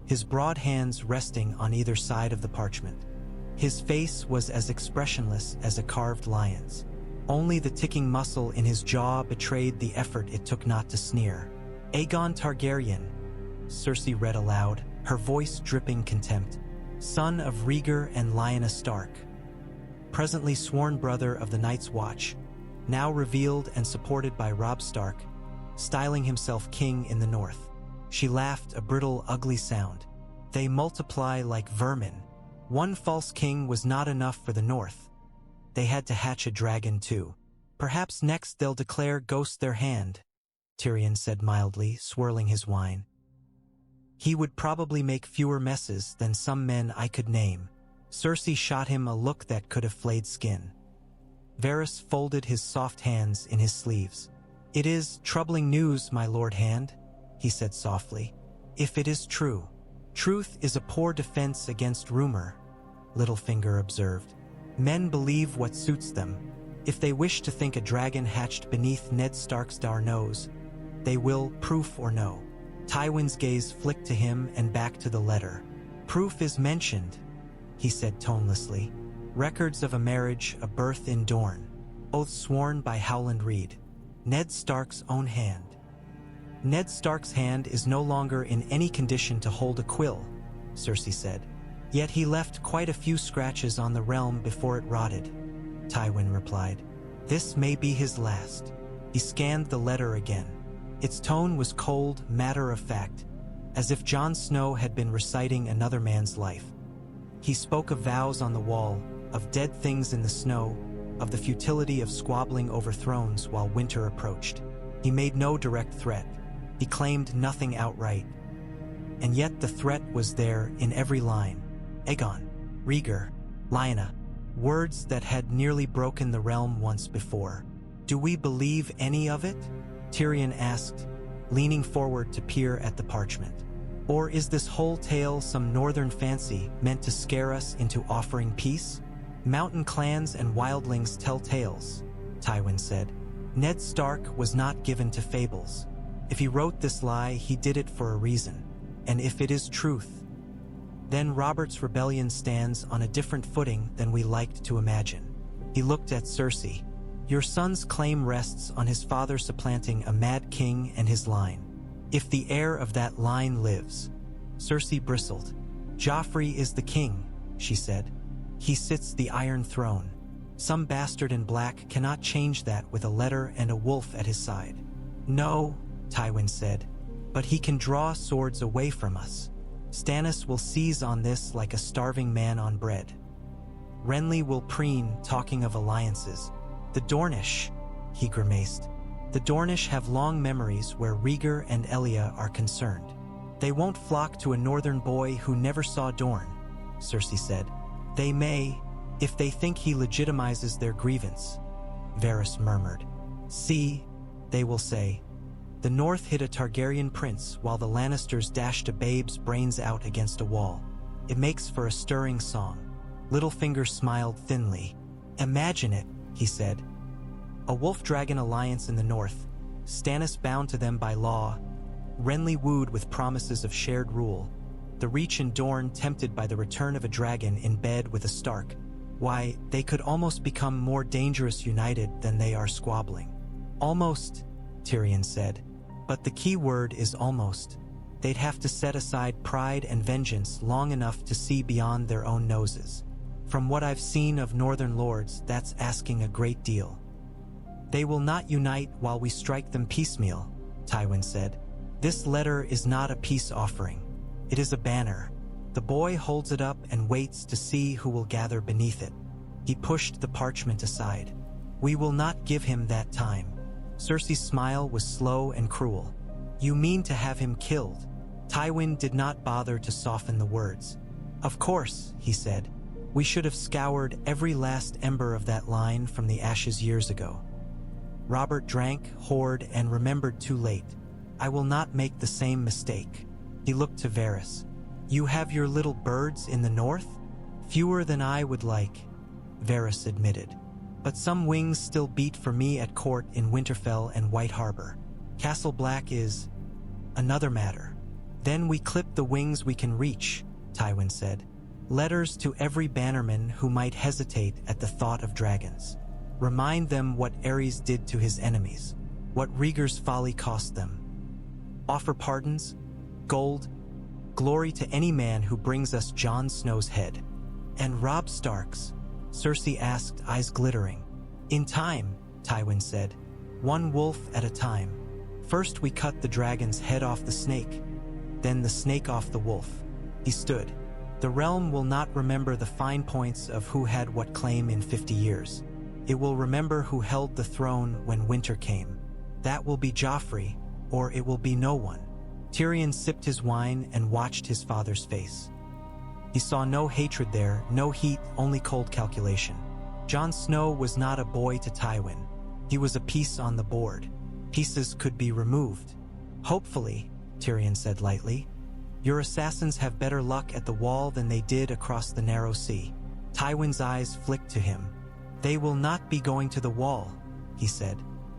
A: his broad hands resting on either side of the parchment. His face was as expressionless as a carved lion's. Only the ticking muscle in his jaw betrayed the effort it took not to sneer. Aegon Targaryen, Cersei read aloud, her voice dripping contempt, son of Rhaegar and Lyanna Stark, presently sworn brother of the Night's Watch, now revealed and supported by Robb Stark, styling himself king in the north. She laughed, a brittle, ugly sound. They multiply like vermin. One false king was not enough for the north. They had to hatch a dragon too. Perhaps next they'll declare ghost their hand, Tyrion said mildly, swirling his wine. He would probably make fewer messes than some men I could name. Cersei shot him a look that could have flayed skin. Varys folded his soft hands in his sleeves. It is troubling news, my lord Hand, he said softly. If it is true. Truth is a poor defense against rumor, Littlefinger observed. Men believe what suits them. If they wish to think a dragon hatched beneath Ned Stark's dar nose, they will, proof or no. Tywin's gaze flicked to him and back to the letter. Proof is mentioned, he said tonelessly. Records of a marriage, a birth in Dorne. Oaths sworn by Howland Reed. Ned Stark's own hand. Ned Stark's hand is no longer in any condition to hold a quill, Cersei said. Yet he left quite a few scratches on the realm before it rotted, Tywin replied. This may be his last. He scanned the letter again. Its tone was cold, matter-of-fact, as if Jon Snow had been reciting another man's life. He spoke of vows on the wall, of dead things in the snow, of the futility of squabbling over thrones while winter approached. He made no direct threat. He claimed nothing outright. And yet the threat was there in every line. Aegon, Rhaegar, Lyanna, words that had nearly broken the realm once before. Do we believe any of it? Tyrion asked, leaning forward to peer at the parchment. Or is this whole tale some northern fancy meant to scare us into offering peace? Mountain clans and wildlings tell tales, Tywin said. Ned Stark was not given to fables. If he wrote this lie, he did it for a reason. And if it is truth, then Robert's rebellion stands on a different footing than we liked to imagine. He looked at Cersei. Your son's claim rests on his father supplanting a mad king and his line. If the heir of that line lives. Cersei bristled. Joffrey is the king, she said. He sits the Iron Throne. Some bastard in black cannot change that with a letter and a wolf at his side. No, Tywin said, but he can draw swords away from us. Stannis will seize on this like a starving man on bread. Renly will preen, talking of alliances. The Dornish, he grimaced. The Dornish have long memories where Rhaegar and Elia are concerned. They won't flock to a northern boy who never saw Dorne, Cersei said. They may, if they think he legitimizes their grievance, Varys murmured. See, they will say. The North hid a Targaryen prince while the Lannisters dashed a babe's brains out against a wall. It makes for a stirring song. Littlefinger smiled thinly. Imagine it, he said. A wolf-dragon alliance in the north, Stannis bound to them by law, Renly wooed with promises of shared rule, the Reach in Dorne tempted by the return of a dragon in bed with a Stark. Why, they could almost become more dangerous united than they are squabbling. Almost, Tyrion said. But the key word is almost. They'd have to set aside pride and vengeance long enough to see beyond their own noses. From what I've seen of northern lords, that's asking a great deal. They will not unite while we strike them piecemeal, Tywin said. This letter is not a peace offering. It is a banner. The boy holds it up and waits to see who will gather beneath it. He pushed the parchment aside. We will not give him that time. Cersei's smile was slow and cruel. You mean to have him killed? Tywin did not bother to soften the words. Of course, he said. We should have scoured every last ember of that line from the ashes years ago. Robert drank, whored, and remembered too late. I will not make the same mistake. He looked to Varys. You have your little birds in the north? Fewer than I would like, Varys admitted. But some wings still beat for me at court in Winterfell and White Harbor. Castle Black is another matter. Then we clip the wings we can reach, Tywin said. Letters to every bannerman who might hesitate at the thought of dragons. Remind them what Aerys did to his enemies, what Rhaegar's folly cost them. Offer pardons, gold, glory to any man who brings us Jon Snow's head. And Robb Stark's, Cersei asked, eyes glittering. In time, Tywin said. One wolf at a time. First we cut the dragon's head off the snake, then the snake off the wolf. He stood. The realm will not remember the fine points of who had what claim in 50 years. It will remember who held the throne when winter came. That will be Joffrey, or it will be no one. Tyrion sipped his wine and watched his father's face. He saw no hatred there, no heat, only cold calculation. Jon Snow was not a boy to Tywin. He was a piece on the board. Pieces could be removed. Hopefully, Tyrion said lightly. Your assassins have better luck at the wall than they did across the narrow sea. Tywin's eyes flicked to him. They will not be going to the wall, he said.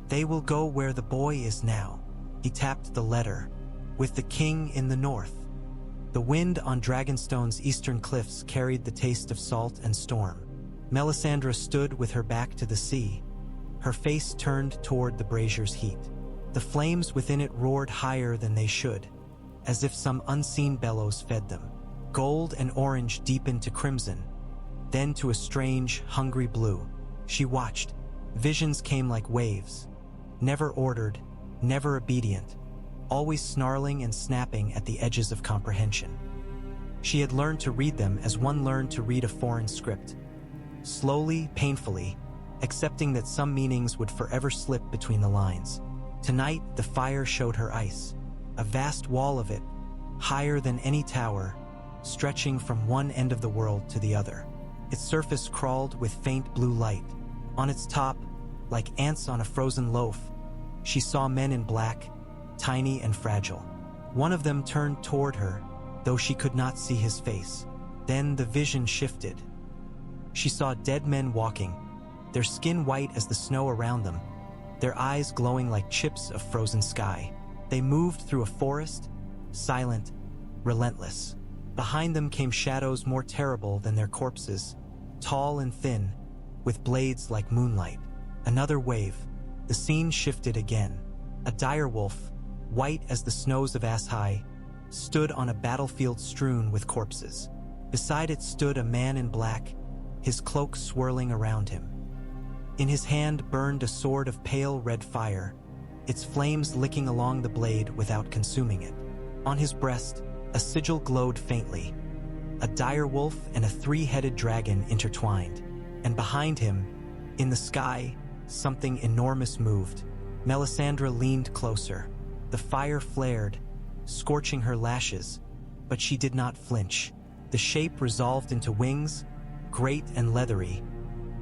A: They will go where the boy is now. He tapped the letter. With the king in the north. The wind on Dragonstone's eastern cliffs carried the taste of salt and storm. Melisandre stood with her back to the sea, her face turned toward the brazier's heat. The flames within it roared higher than they should, as if some unseen bellows fed them. Gold and orange deepened to crimson, then to a strange, hungry blue. She watched. Visions came like waves, never ordered, never obedient, always snarling and snapping at the edges of comprehension. She had learned to read them as one learned to read a foreign script. Slowly, painfully, accepting that some meanings would forever slip between the lines. Tonight, the fire showed her ice, a vast wall of it, higher than any tower, stretching from one end of the world to the other. Its surface crawled with faint blue light. On its top, like ants on a frozen loaf, she saw men in black, tiny and fragile. One of them turned toward her, though she could not see his face. Then the vision shifted. She saw dead men walking, their skin white as the snow around them, their eyes glowing like chips of frozen sky. They moved through a forest, silent, relentless. Behind them came shadows more terrible than their corpses, tall and thin, with blades like moonlight. Another wave. The scene shifted again. A direwolf, white as the snows of Ashai, stood on a battlefield strewn with corpses. Beside it stood a man in black, his cloak swirling around him. In his hand burned a sword of pale red fire, its flames licking along the blade without consuming it. On his breast, a sigil glowed faintly, a dire wolf and a three-headed dragon intertwined. And behind him, in the sky, something enormous moved. Melisandre leaned closer. The fire flared, scorching her lashes, but she did not flinch. The shape resolved into wings, great and leathery,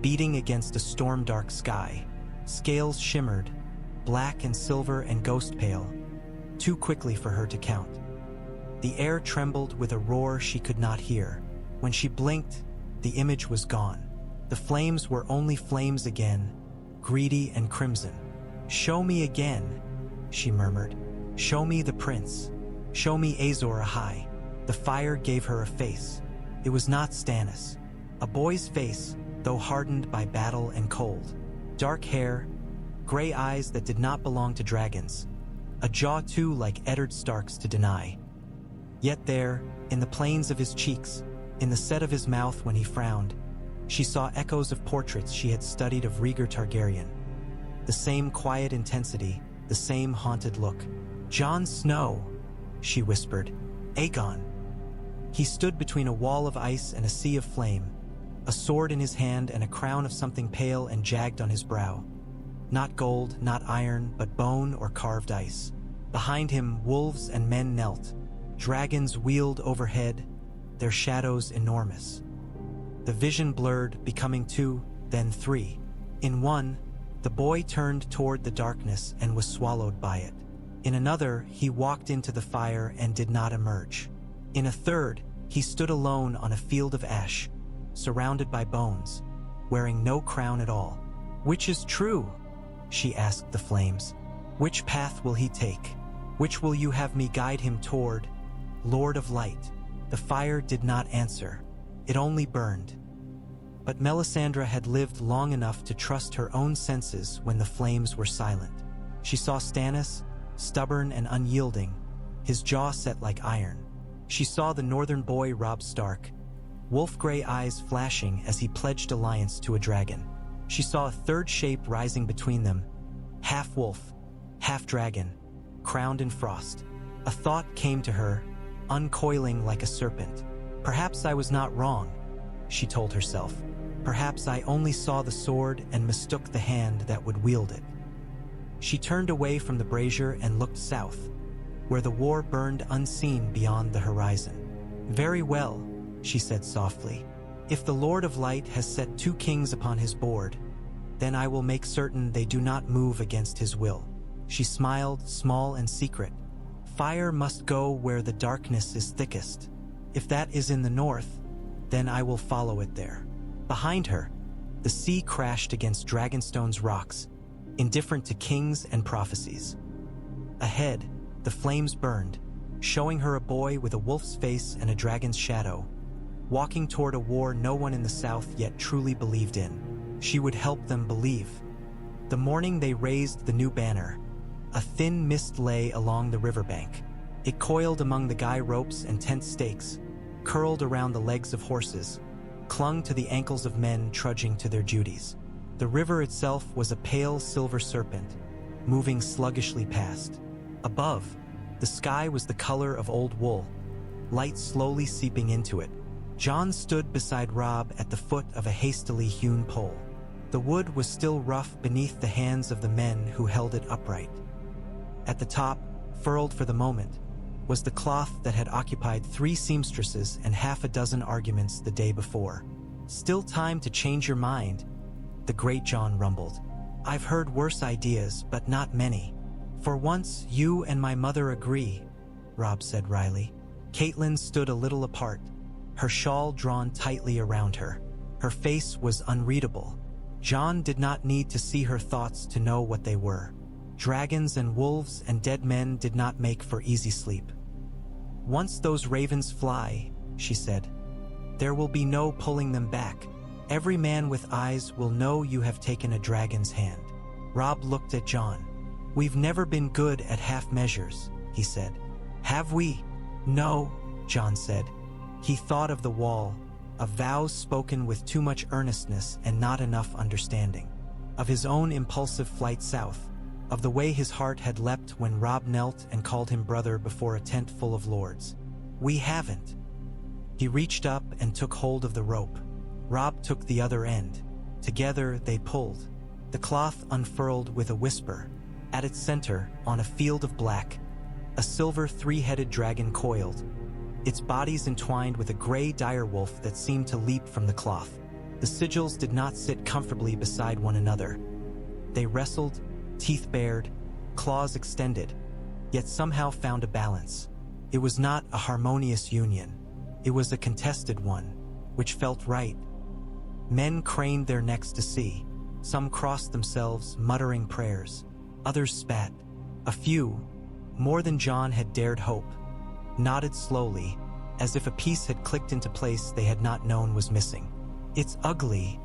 A: beating against a storm-dark sky. Scales shimmered, black and silver and ghost-pale, too quickly for her to count. The air trembled with a roar she could not hear. When she blinked, the image was gone. The flames were only flames again, greedy and crimson. "Show me again," she murmured. "Show me the prince. Show me Azor Ahai." The fire gave her a face. It was not Stannis. A boy's face, though hardened by battle and cold. Dark hair, gray eyes that did not belong to dragons. A jaw too like Eddard Stark's to deny. Yet there, in the planes of his cheeks, in the set of his mouth when he frowned, she saw echoes of portraits she had studied of Rhaegar Targaryen. The same quiet intensity, the same haunted look. "Jon Snow," she whispered. "Aegon." He stood between a wall of ice and a sea of flame, a sword in his hand and a crown of something pale and jagged on his brow. Not gold, not iron, but bone or carved ice. Behind him, wolves and men knelt. Dragons wheeled overhead, their shadows enormous. The vision blurred, becoming two, then three. In one, the boy turned toward the darkness and was swallowed by it. In another, he walked into the fire and did not emerge. In a third, he stood alone on a field of ash, surrounded by bones, wearing no crown at all. "Which is true?" she asked the flames. "Which path will he take? Which will you have me guide him toward, Lord of Light?" The fire did not answer. It only burned. But Melisandre had lived long enough to trust her own senses when the flames were silent. She saw Stannis, stubborn and unyielding, his jaw set like iron. She saw the northern boy Robb Stark, wolf-gray eyes flashing as he pledged alliance to a dragon. She saw a third shape rising between them, half wolf, half dragon, crowned in frost. A thought came to her, uncoiling like a serpent. Perhaps I was not wrong, she told herself. Perhaps I only saw the sword and mistook the hand that would wield it. She turned away from the brazier and looked south, where the war burned unseen beyond the horizon. Very well, she said softly. If the Lord of Light has set 2 kings upon his board, then I will make certain they do not move against his will. She smiled, small and secret. Fire must go where the darkness is thickest. If that is in the north, then I will follow it there. Behind her, the sea crashed against Dragonstone's rocks, indifferent to kings and prophecies. Ahead, the flames burned, showing her a boy with a wolf's face and a dragon's shadow, walking toward a war no one in the south yet truly believed in. She would help them believe. The morning they raised the new banner, a thin mist lay along the riverbank. It coiled among the guy ropes and tent stakes, curled around the legs of horses, clung to the ankles of men trudging to their duties. The river itself was a pale silver serpent, moving sluggishly past. Above, the sky was the color of old wool, light slowly seeping into it. Jon stood beside Robb at the foot of a hastily hewn pole. The wood was still rough beneath the hands of the men who held it upright. At the top, furled for the moment, was the cloth that had occupied 3 seamstresses and half a dozen arguments the day before. Still time to change your mind, the great Jon rumbled. I've heard worse ideas, but not many. For once, you and my mother agree, Robb said wryly. Catelyn stood a little apart, her shawl drawn tightly around her. Her face was unreadable. Jon did not need to see her thoughts to know what they were. Dragons and wolves and dead men did not make for easy sleep. Once those ravens fly, she said, there will be no pulling them back. Every man with eyes will know you have taken a dragon's hand. Robb looked at Jon. We've never been good at half measures, he said. Have we? No, Jon said. He thought of the wall, of vows spoken with too much earnestness and not enough understanding, of his own impulsive flight south, of the way his heart had leapt when Robb knelt and called him brother before a tent full of lords. We haven't. He reached up and took hold of the rope. Robb took the other end. Together they pulled. The cloth unfurled with a whisper. At its center, on a field of black, a silver 3-headed dragon coiled, its bodies entwined with a gray direwolf that seemed to leap from the cloth. The sigils did not sit comfortably beside one another. They wrestled, teeth bared, claws extended, yet somehow found a balance. It was not a harmonious union. It was a contested one, which felt right. Men craned their necks to see. Some crossed themselves, muttering prayers. Others spat. A few, more than Jon had dared hope, nodded slowly, as if a piece had clicked into place they had not known was missing. It's ugly,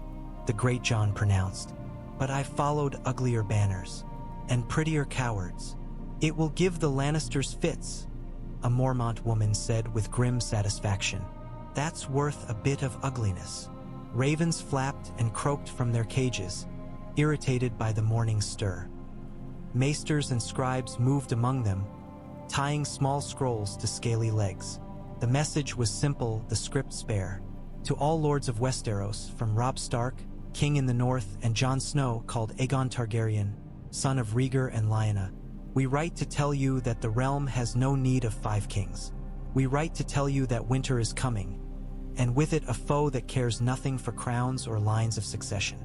A: the great Jon pronounced, but I've followed uglier banners, and prettier cowards. It will give the Lannisters fits, a Mormont woman said with grim satisfaction. That's worth a bit of ugliness. Ravens flapped and croaked from their cages, irritated by the morning's stir. Maesters and scribes moved among them, tying small scrolls to scaly legs. The message was simple, the script spare. To all lords of Westeros, from Robb Stark, king in the north, and Jon Snow, called Aegon Targaryen, son of Rhaegar and Lyanna, we write to tell you that the realm has no need of 5 kings. We write to tell you that winter is coming, and with it a foe that cares nothing for crowns or lines of succession.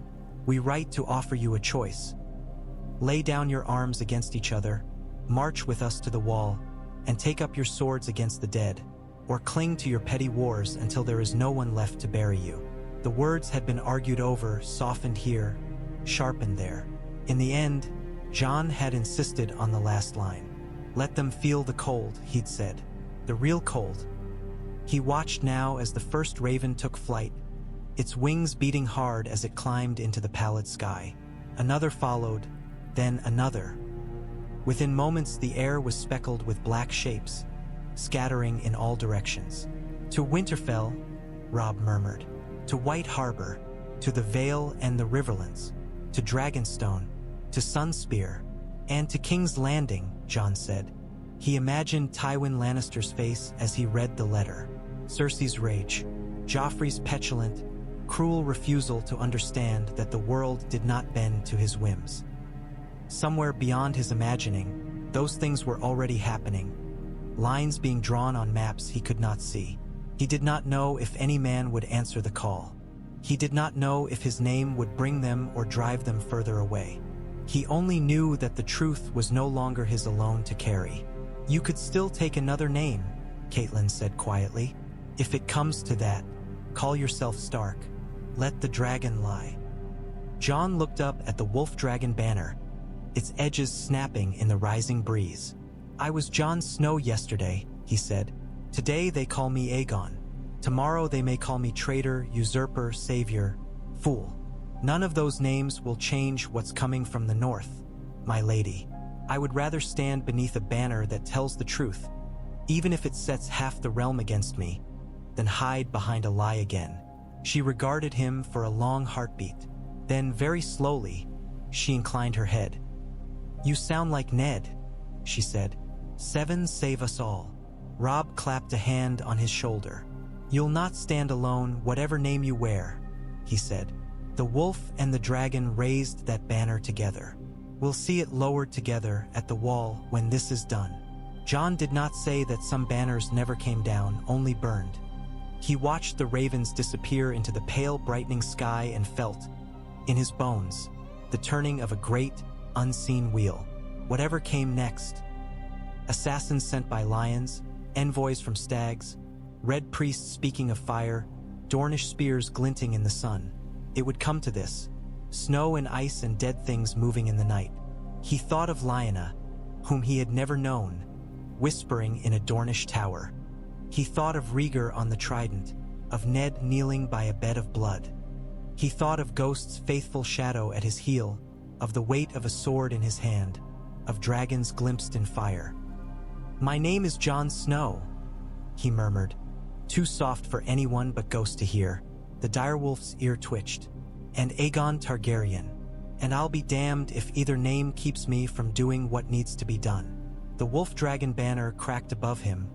A: We write to offer you a choice. Lay down your arms against each other, march with us to the wall, and take up your swords against the dead, or cling to your petty wars until there is no one left to bury you. The words had been argued over, softened here, sharpened there. In the end, Jon had insisted on the last line. Let them feel the cold, he'd said. The real cold. He watched now as the first raven took flight, its wings beating hard as it climbed into the pallid sky. Another followed, then another. Within moments, the air was speckled with black shapes, scattering in all directions. To Winterfell, Robb murmured. To White Harbor, to the Vale and the Riverlands, to Dragonstone, to Sunspear, and to King's Landing, Jon said. He imagined Tywin Lannister's face as he read the letter. Cersei's rage, Joffrey's petulant, cruel refusal to understand that the world did not bend to his whims. Somewhere beyond his imagining, those things were already happening, lines being drawn on maps he could not see. He did not know if any man would answer the call. He did not know if his name would bring them or drive them further away. He only knew that the truth was no longer his alone to carry. "You could still take another name," Catelyn said quietly. "If it comes to that, call yourself Stark. Let the dragon lie." Jon looked up at the wolf dragon banner, its edges snapping in the rising breeze. "I was Jon Snow yesterday," he said. "Today they call me Aegon. Tomorrow they may call me traitor, usurper, savior, fool. None of those names will change what's coming from the north, my lady. I would rather stand beneath a banner that tells the truth, even if it sets half the realm against me, than hide behind a lie again." She regarded him for a long heartbeat. Then, very slowly, she inclined her head. "You sound like Ned," she said. "Seven save us all." Robb clapped a hand on his shoulder. "You'll not stand alone, whatever name you wear," he said. "The wolf and the dragon raised that banner together. We'll see it lowered together at the wall when this is done." Jon did not say that some banners never came down, only burned. He watched the ravens disappear into the pale, brightening sky and felt, in his bones, the turning of a great, unseen wheel. Whatever came next. Assassins sent by lions, envoys from stags, red priests speaking of fire, Dornish spears glinting in the sun. It would come to this. Snow and ice and dead things moving in the night. He thought of Lyanna, whom he had never known, whispering in a Dornish tower. He thought of Rhaegar on the trident, of Ned kneeling by a bed of blood. He thought of Ghost's faithful shadow at his heel, of the weight of a sword in his hand, of dragons glimpsed in fire. "My name is Jon Snow," he murmured, too soft for anyone but Ghost to hear. The direwolf's ear twitched. "And Aegon Targaryen. And I'll be damned if either name keeps me from doing what needs to be done." The wolf dragon banner cracked above him,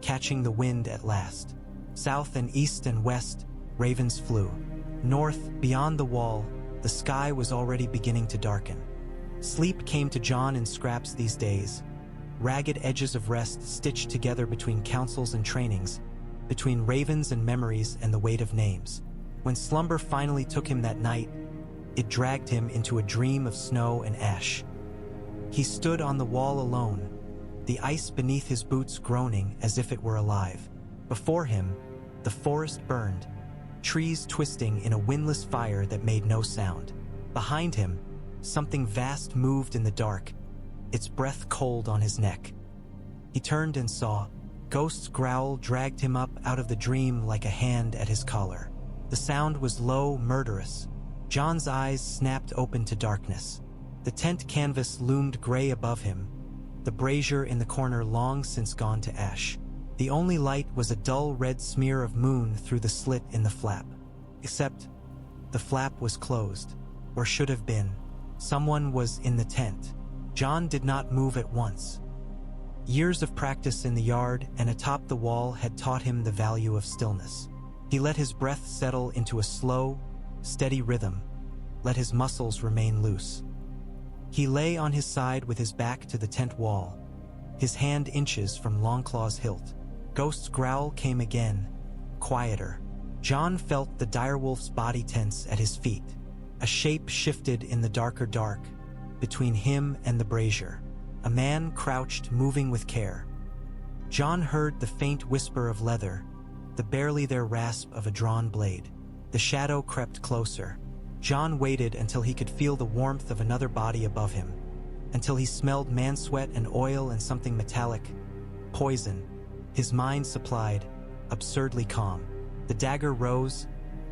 A: catching the wind at last. South and east and west, ravens flew. North, beyond the wall, the sky was already beginning to darken. Sleep came to Jon in scraps these days, ragged edges of rest stitched together between councils and trainings, between ravens and memories and the weight of names. When slumber finally took him that night, it dragged him into a dream of snow and ash. He stood on the wall alone, the ice beneath his boots groaning as if it were alive. Before him, the forest burned, trees twisting in a windless fire that made no sound. Behind him, something vast moved in the dark, its breath cold on his neck. He turned and saw. Ghost's growl dragged him up out of the dream like a hand at his collar. The sound was low, murderous. Jon's eyes snapped open to darkness. The tent canvas loomed gray above him, the brazier in the corner long since gone to ash. The only light was a dull red smear of moon through the slit in the flap. Except, the flap was closed, or should have been. Someone was in the tent. Jon did not move at once. Years of practice in the yard and atop the wall had taught him the value of stillness. He let his breath settle into a slow, steady rhythm, let his muscles remain loose. He lay on his side with his back to the tent wall, his hand inches from Longclaw's hilt. Ghost's growl came again, quieter. Jon felt the direwolf's body tense at his feet. A shape shifted in the darker dark, between him and the brazier. A man crouched, moving with care. Jon heard the faint whisper of leather, the barely there rasp of a drawn blade. The shadow crept closer. Jon waited until he could feel the warmth of another body above him, until he smelled man sweat and oil and something metallic, poison. His mind supplied, absurdly calm. The dagger rose,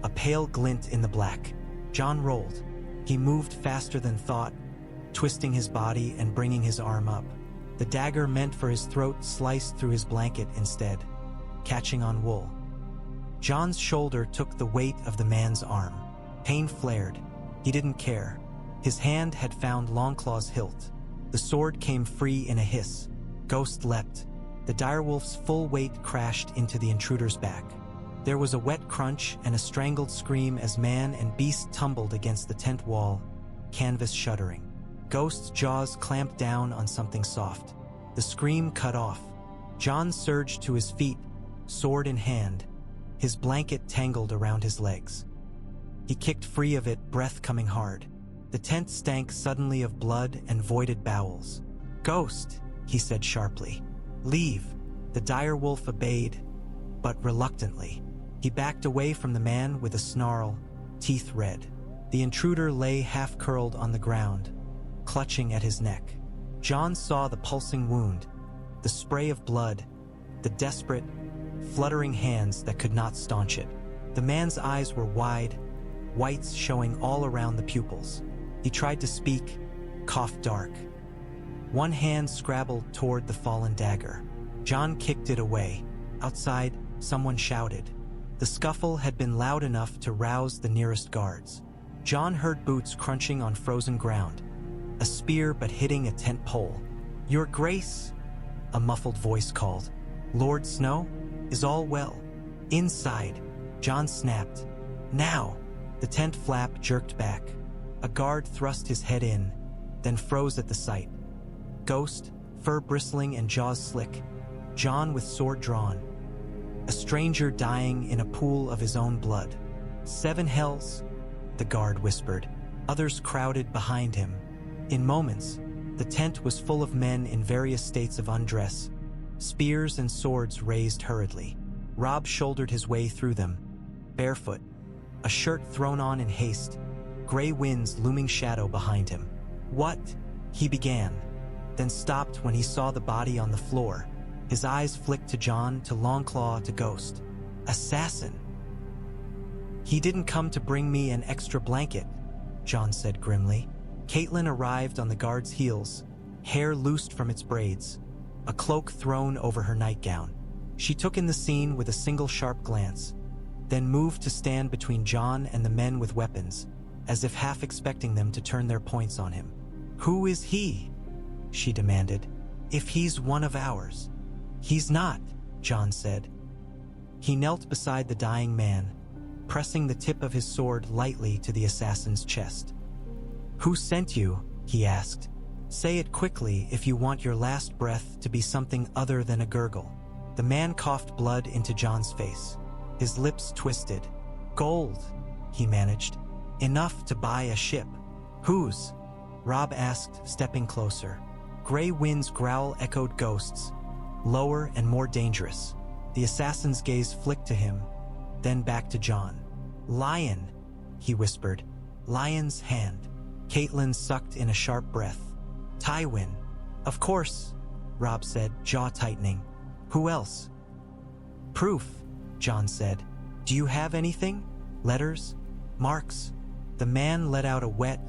A: a pale glint in the black. Jon rolled. He moved faster than thought, twisting his body and bringing his arm up. The dagger meant for his throat sliced through his blanket instead, catching on wool. Jon's shoulder took the weight of the man's arm. Pain flared. He didn't care. His hand had found Longclaw's hilt. The sword came free in a hiss. Ghost leapt. The direwolf's full weight crashed into the intruder's back. There was a wet crunch and a strangled scream as man and beast tumbled against the tent wall, canvas shuddering. Ghost's jaws clamped down on something soft. The scream cut off. Jon surged to his feet, sword in hand, his blanket tangled around his legs. He kicked free of it, breath coming hard. The tent stank suddenly of blood and voided bowels. "Ghost," he said sharply. "Leave." The direwolf obeyed, but reluctantly. He backed away from the man with a snarl, teeth red. The intruder lay half-curled on the ground, clutching at his neck. Jon saw the pulsing wound, the spray of blood, the desperate, fluttering hands that could not staunch it. The man's eyes were wide, whites showing all around the pupils. He tried to speak, coughed dark. One hand scrabbled toward the fallen dagger. Jon kicked it away. Outside, someone shouted. The scuffle had been loud enough to rouse the nearest guards. Jon heard boots crunching on frozen ground, a spear but hitting a tent pole. "Your Grace," a muffled voice called. "Lord Snow? Is all well?" "Inside," Jon snapped. "Now!" The tent flap jerked back. A guard thrust his head in, then froze at the sight. Ghost, fur bristling and jaws slick. Jon with sword drawn. A stranger dying in a pool of his own blood. "7 hells," the guard whispered. Others crowded behind him. In moments, the tent was full of men in various states of undress, spears and swords raised hurriedly. Robb shouldered his way through them, barefoot, a shirt thrown on in haste, gray winds looming shadow behind him. "What?" he began, then stopped when he saw the body on the floor. His eyes flicked to Jon, to Longclaw, to Ghost. "Assassin!" "He didn't come to bring me an extra blanket," Jon said grimly. Caitlin arrived on the guard's heels, hair loosed from its braids, a cloak thrown over her nightgown. She took in the scene with a single sharp glance, then moved to stand between Jon and the men with weapons, as if half expecting them to turn their points on him. "Who is he?" she demanded. "If he's one of ours." "He's not," Jon said. He knelt beside the dying man, pressing the tip of his sword lightly to the assassin's chest. "Who sent you?" he asked. "Say it quickly if you want your last breath to be something other than a gurgle." The man coughed blood into Jon's face. His lips twisted. "Gold," he managed. "Enough to buy a ship." "Whose?" Robb asked, stepping closer. Gray wind's growl echoed Ghost's, lower and more dangerous. The assassin's gaze flicked to him, then back to Jon. "Lion," he whispered. "Lion's hand." Caitlin sucked in a sharp breath. "Tywin." "Of course," Robb said, jaw tightening. "Who else?" "Proof," Jon said. "Do you have anything? Letters? Marks?" The man let out a wet,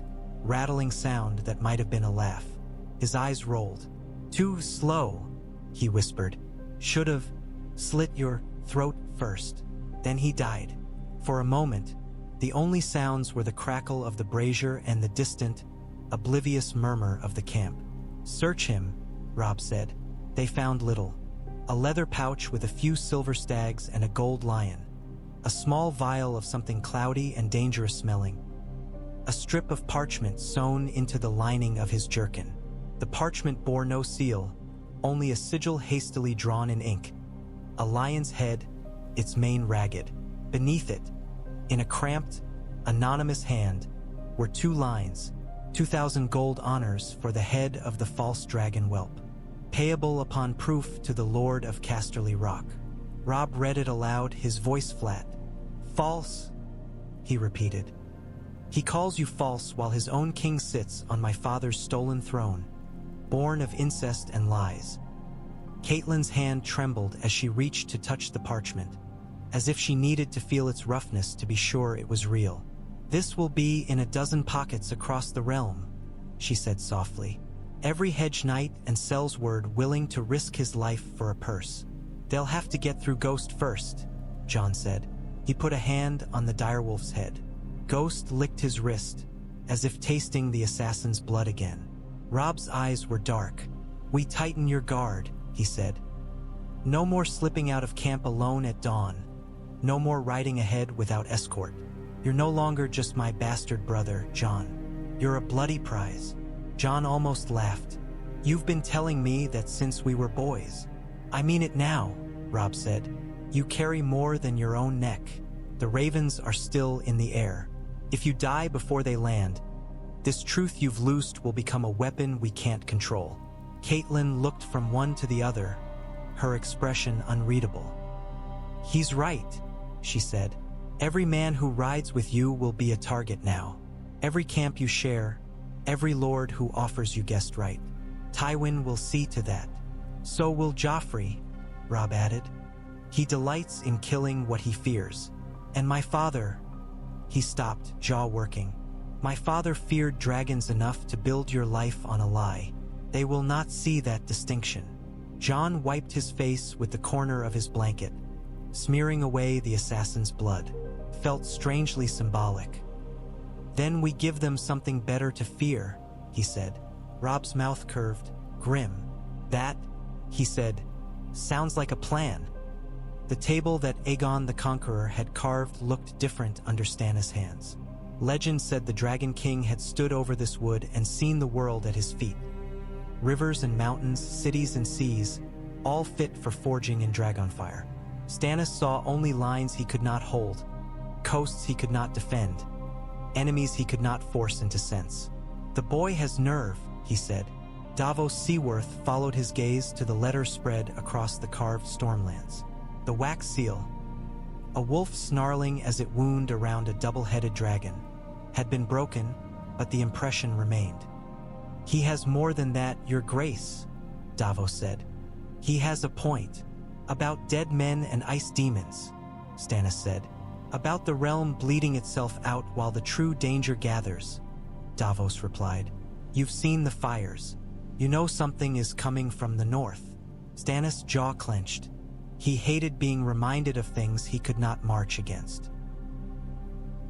A: rattling sound that might have been a laugh. His eyes rolled. "Too slow," he whispered. "Should've slit your throat first." Then he died. For a moment, the only sounds were the crackle of the brazier and the distant, oblivious murmur of the camp. "Search him," Robb said. They found little. A leather pouch with a few silver stags and a gold lion. A small vial of something cloudy and dangerous smelling. A strip of parchment sewn into the lining of his jerkin. The parchment bore no seal, only a sigil hastily drawn in ink. A lion's head, its mane ragged. Beneath it, in a cramped, anonymous hand, were 2 lines, 2,000 gold honors for the head of the false dragon whelp. Payable upon proof to the Lord of Casterly Rock. Robb read it aloud, his voice flat. "False," he repeated. "He calls you false while his own king sits on my father's stolen throne, born of incest and lies." Caitlin's hand trembled as she reached to touch the parchment, as if she needed to feel its roughness to be sure it was real. "This will be in a dozen pockets across the realm," she said softly. "Every hedge knight and sellsword willing to risk his life for a purse. They'll have to get through Ghost first," Jon said. He put a hand on the direwolf's head. Ghost licked his wrist, as if tasting the assassin's blood again. Robb's eyes were dark. "We tighten your guard," he said. No more slipping out of camp alone at dawn. No more riding ahead without escort. You're no longer just my bastard brother, Jon. You're a bloody prize." Jon almost laughed. "You've been telling me that since we were boys." "I mean it now," Robb said. "You carry more than your own neck. The ravens are still in the air. If you die before they land, this truth you've loosed will become a weapon we can't control." Catelyn looked from one to the other, her expression unreadable. "He's right," she said. "Every man who rides with you will be a target now. Every camp you share, every lord who offers you guest right. Tywin will see to that. So will Joffrey," Robb added. "He delights in killing what he fears. And my father—" He stopped, jaw working. "My father feared dragons enough to build your life on a lie. They will not see that distinction." Jon wiped his face with the corner of his blanket, smearing away the assassin's blood. Felt strangely symbolic. "Then we give them something better to fear," he said. Robb's mouth curved, grim. "That," he said, "sounds like a plan." The table that Aegon the Conqueror had carved looked different under Stannis' hands. Legend said the Dragon King had stood over this wood and seen the world at his feet. Rivers and mountains, cities and seas, all fit for forging in dragonfire. Stannis saw only lines he could not hold, coasts he could not defend, enemies he could not force into sense. "The boy has nerve," he said. Davos Seaworth followed his gaze to the letter spread across the carved stormlands. The wax seal, a wolf snarling as it wound around a double-headed dragon, had been broken, but the impression remained. "He has more than that, Your Grace," Davos said. "He has a point. About dead men and ice demons," Stannis said. "About the realm bleeding itself out while the true danger gathers," Davos replied. "You've seen the fires. You know something is coming from the north." Stannis' jaw clenched. He hated being reminded of things he could not march against.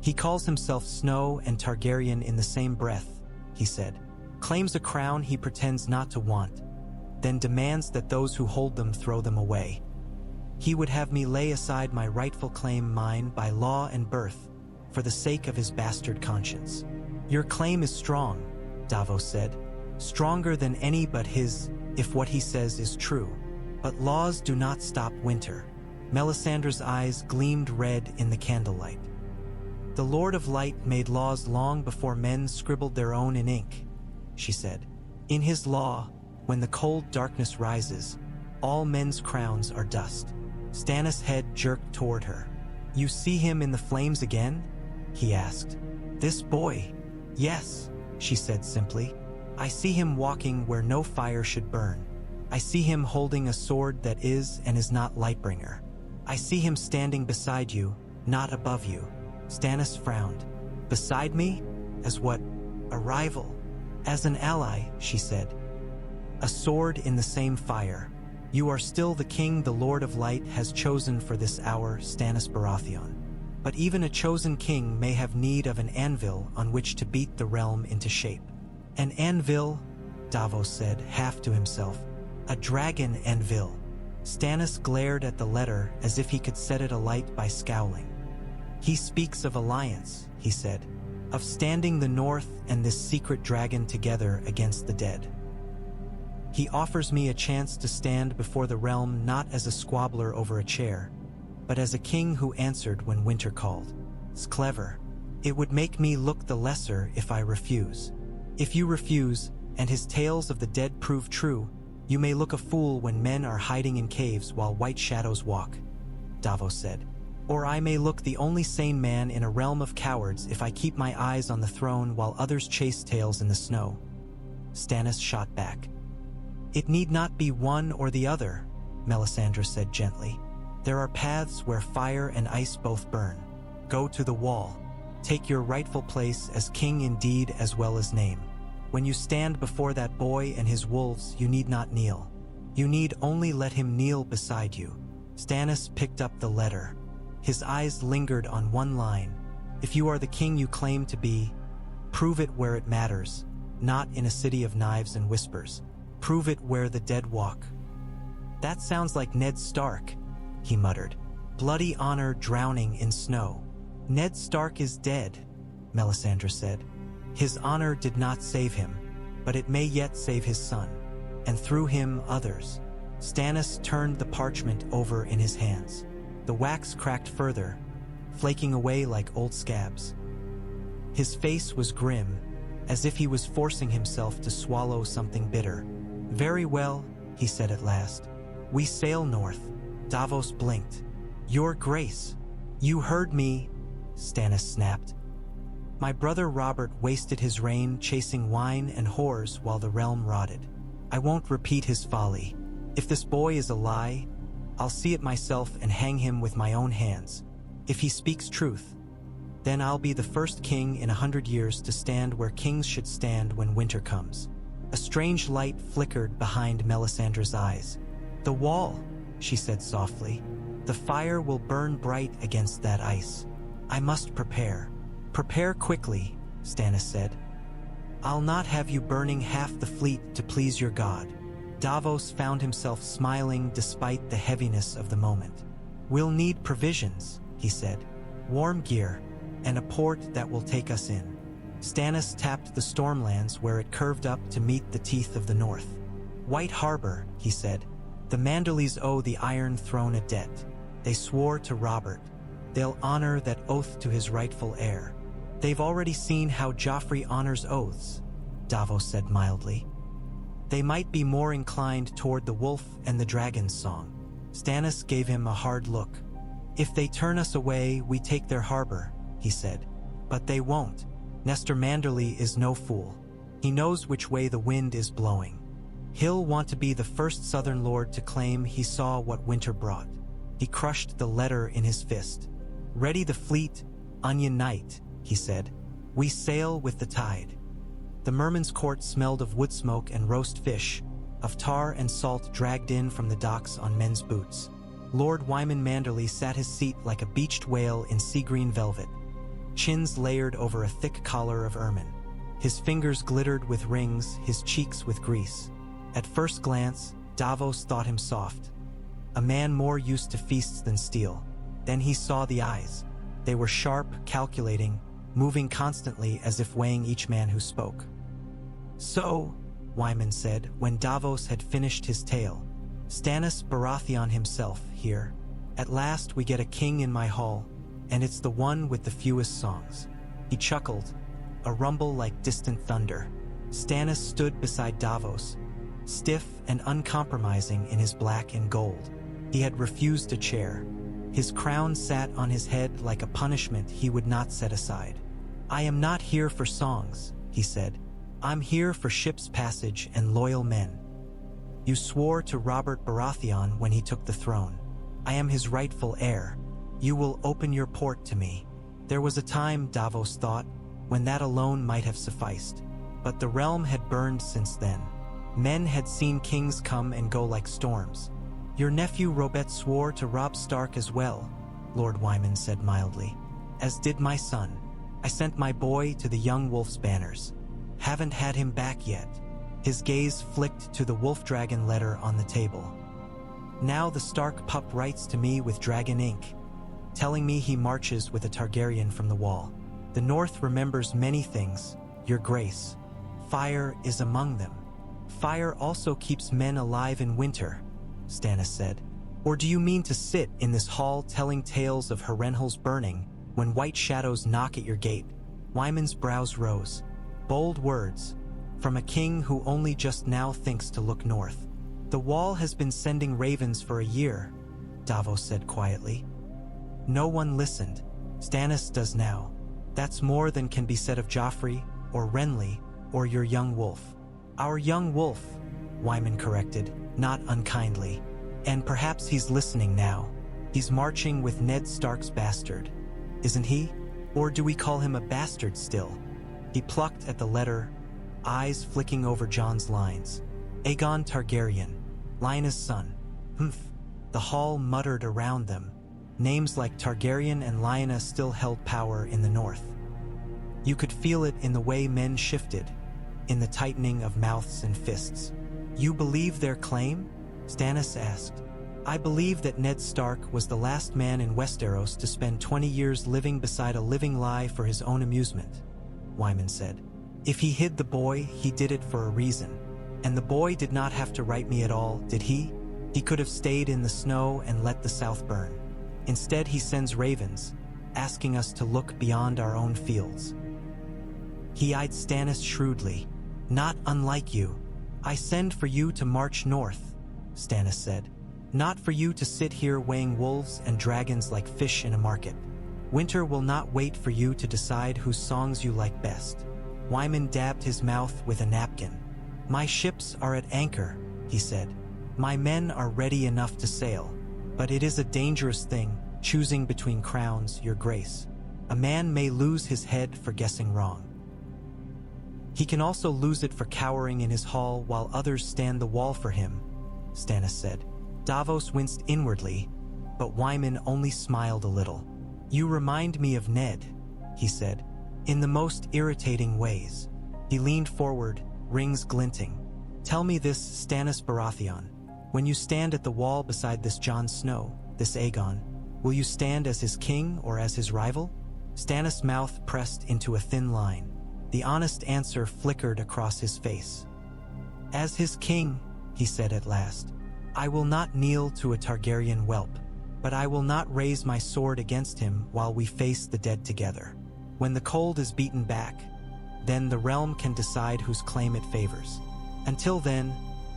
A: "He calls himself Snow and Targaryen in the same breath," he said. "Claims a crown he pretends not to want, then demands that those who hold them throw them away. He would have me lay aside my rightful claim, mine by law and birth, for the sake of his bastard conscience." "Your claim is strong," Davos said. "Stronger than any but his, if what he says is true. But laws do not stop winter." Melisandre's eyes gleamed red in the candlelight. "The Lord of Light made laws long before men scribbled their own in ink," she said. "In his law, when the cold darkness rises, all men's crowns are dust." Stannis' head jerked toward her. "You see him in the flames again?" he asked. "This boy?" "Yes," she said simply. "I see him walking where no fire should burn. I see him holding a sword that is and is not Lightbringer. I see him standing beside you, not above you." Stannis frowned. "Beside me? As what? A rival?" "As an ally," she said. "A sword in the same fire. You are still the king the Lord of Light has chosen for this hour, Stannis Baratheon. But even a chosen king may have need of an anvil on which to beat the realm into shape." "An anvil," Davos said, half to himself. "A dragon anvil." Stannis glared at the letter as if he could set it alight by scowling. "He speaks of alliance," he said, "of standing the North and this secret dragon together against the dead. He offers me a chance to stand before the realm not as a squabbler over a chair, but as a king who answered when winter called. It's clever. It would make me look the lesser if I refuse. If you refuse, and his tales of the dead prove true, you may look a fool when men are hiding in caves while white shadows walk," Davos said. "Or I may look the only sane man in a realm of cowards if I keep my eyes on the throne while others chase tales in the snow." Stannis shot back. "It need not be one or the other," Melisandre said gently. "There are paths where fire and ice both burn. Go to the wall. Take your rightful place as king in deed as well as name. When you stand before that boy and his wolves, you need not kneel. You need only let him kneel beside you." Stannis picked up the letter. His eyes lingered on one line. "If you are the king you claim to be, prove it where it matters, not in a city of knives and whispers. Prove it where the dead walk." That sounds like Ned Stark, he muttered. Bloody honor drowning in snow. Ned Stark is dead, Melisandre said. His honor did not save him, but it may yet save his son, and through him others. Stannis turned the parchment over in his hands. The wax cracked further, flaking away like old scabs. His face was grim, as if he was forcing himself to swallow something bitter. Very well, he said at last. We sail north. Davos blinked. Your Grace. You heard me, Stannis snapped. My brother Robert wasted his reign chasing wine and whores while the realm rotted. I won't repeat his folly. If this boy is a lie, I'll see it myself and hang him with my own hands. If he speaks truth, then I'll be the first king in 100 years to stand where kings should stand when winter comes. A strange light flickered behind Melisandre's eyes. The wall, she said softly. The fire will burn bright against that ice. I must prepare. Prepare quickly, Stannis said. I'll not have you burning half the fleet to please your god. Davos found himself smiling despite the heaviness of the moment. We'll need provisions, he said. Warm gear, and a port that will take us in. Stannis tapped the Stormlands where it curved up to meet the teeth of the north. White Harbor, he said. The Manderleys owe the Iron Throne a debt. They swore to Robert. They'll honor that oath to his rightful heir. They've already seen how Joffrey honors oaths, Davos said mildly. They might be more inclined toward the wolf and the dragon's song. Stannis gave him a hard look. If they turn us away, we take their harbor, he said. But they won't. Nestor Manderley is no fool. He knows which way the wind is blowing. He'll want to be the first Southern Lord to claim he saw what winter brought. He crushed the letter in his fist. Ready the fleet, Onion Knight, he said. We sail with the tide. The merman's court smelled of wood smoke and roast fish, of tar and salt dragged in from the docks on men's boots. Lord Wyman Manderley sat his seat like a beached whale in sea-green velvet, chins layered over a thick collar of ermine. His fingers glittered with rings, his cheeks with grease. At first glance, Davos thought him soft, a man more used to feasts than steel. Then he saw the eyes. They were sharp, calculating, moving constantly as if weighing each man who spoke. So, Wyman said, when Davos had finished his tale, Stannis Baratheon himself here. At last we get a king in my hall, and it's the one with the fewest songs. He chuckled, a rumble like distant thunder. Stannis stood beside Davos, stiff and uncompromising in his black and gold. He had refused a chair. His crown sat on his head like a punishment he would not set aside. I am not here for songs, he said. I'm here for ship's passage and loyal men. You swore to Robert Baratheon when he took the throne. I am his rightful heir. You will open your port to me. There was a time, Davos thought, when that alone might have sufficed. But the realm had burned since then. Men had seen kings come and go like storms. Your nephew Robert swore to Robb Stark as well, Lord Wyman said mildly. As did my son. I sent my boy to the young wolf's banners. Haven't had him back yet. His gaze flicked to the wolf dragon letter on the table. Now the Stark pup writes to me with dragon ink, telling me he marches with a Targaryen from the wall. The North remembers many things, Your Grace. Fire is among them. Fire also keeps men alive in winter, Stannis said. Or do you mean to sit in this hall telling tales of Harrenhal's burning when white shadows knock at your gate? Wyman's brows rose. Bold words, from a king who only just now thinks to look north. The wall has been sending ravens for a year, Davos said quietly. No one listened. Stannis does now. That's more than can be said of Joffrey, or Renly, or your young wolf. Our young wolf, Wyman corrected, not unkindly. And perhaps he's listening now. He's marching with Ned Stark's bastard. Isn't he? Or do we call him a bastard still? He plucked at the letter, eyes flicking over Jon's lines. Aegon Targaryen, Lyanna's son. Humph. The hall muttered around them. Names like Targaryen and Lyanna still held power in the north. You could feel it in the way men shifted, in the tightening of mouths and fists. You believe their claim? Stannis asked. I believe that Ned Stark was the last man in Westeros to spend 20 years living beside a living lie for his own amusement, Wyman said. If he hid the boy, he did it for a reason. And the boy did not have to write me at all, did he? He could have stayed in the snow and let the south burn. Instead, he sends ravens, asking us to look beyond our own fields. He eyed Stannis shrewdly. Not unlike you. I send for you to march north, Stannis said. Not for you to sit here weighing wolves and dragons like fish in a market. Winter will not wait for you to decide whose songs you like best. Wyman dabbed his mouth with a napkin. My ships are at anchor, he said. My men are ready enough to sail. But it is a dangerous thing, choosing between crowns, your grace. A man may lose his head for guessing wrong. He can also lose it for cowering in his hall while others stand the wall for him, Stannis said. Davos winced inwardly, but Wyman only smiled a little. You remind me of Ned, he said, in the most irritating ways. He leaned forward, rings glinting. Tell me this, Stannis Baratheon. When you stand at the wall beside this Jon Snow, this Aegon, will you stand as his king or as his rival? Stannis' mouth pressed into a thin line. The honest answer flickered across his face. As his king, he said at last. I will not kneel to a Targaryen whelp, but I will not raise my sword against him while we face the dead together. When the cold is beaten back, then the realm can decide whose claim it favors. Until then,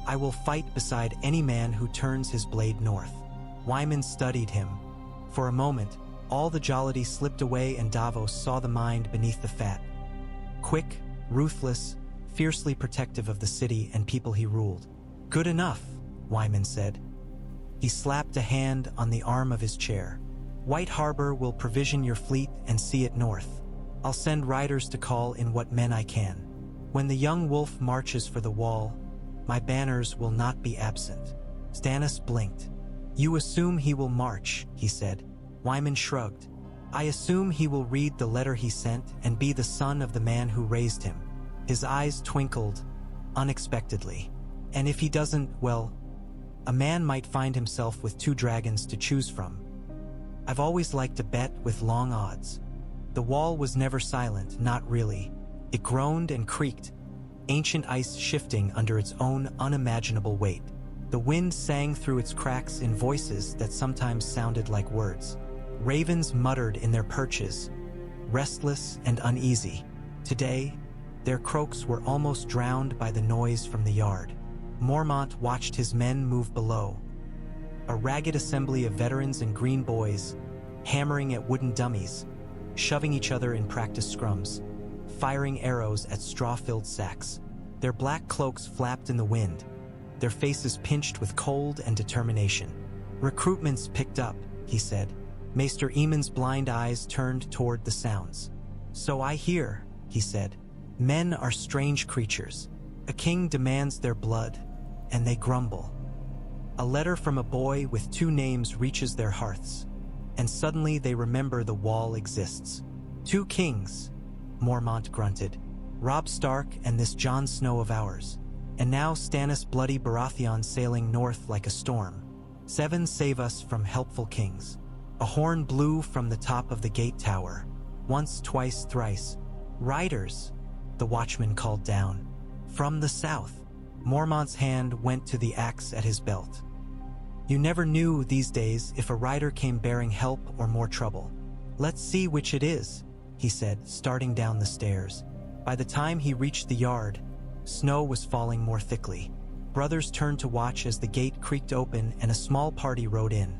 A: I will fight beside any man who turns his blade north. Wyman studied him. For a moment, all the jollity slipped away and Davos saw the mind beneath the fat. Quick, ruthless, fiercely protective of the city and people he ruled. Good enough, Wyman said. He slapped a hand on the arm of his chair. White Harbor will provision your fleet and see it north. I'll send riders to call in what men I can. When the young wolf marches for the wall, my banners will not be absent. Stannis blinked. You assume he will march, he said. Wyman shrugged. I assume he will read the letter he sent and be the son of the man who raised him. His eyes twinkled, unexpectedly. And if he doesn't, well, a man might find himself with 2 dragons to choose from. I've always liked to bet with long odds. The wall was never silent, not really. It groaned and creaked, ancient ice shifting under its own unimaginable weight. The wind sang through its cracks in voices that sometimes sounded like words. Ravens muttered in their perches, restless and uneasy. Today, their croaks were almost drowned by the noise from the yard. Mormont watched his men move below. A ragged assembly of veterans and green boys, hammering at wooden dummies, shoving each other in practice scrums, firing arrows at straw-filled sacks. Their black cloaks flapped in the wind, their faces pinched with cold and determination. Recruitment's picked up, he said. Maester Aemon's blind eyes turned toward the sounds. So I hear, he said. Men are strange creatures. A king demands their blood, and they grumble. A letter from a boy with 2 names reaches their hearths, and suddenly they remember the wall exists. 2 kings, Mormont grunted. Robb Stark and this Jon Snow of ours. And now Stannis bloody Baratheon sailing north like a storm. 7 save us from helpful kings. A horn blew from the top of the gate tower. Once, twice, thrice. Riders, the watchman called down. From the south. Mormont's hand went to the axe at his belt. You never knew these days if a rider came bearing help or more trouble. Let's see which it is, he said, starting down the stairs. By the time he reached the yard, snow was falling more thickly. Brothers turned to watch as the gate creaked open and a small party rode in.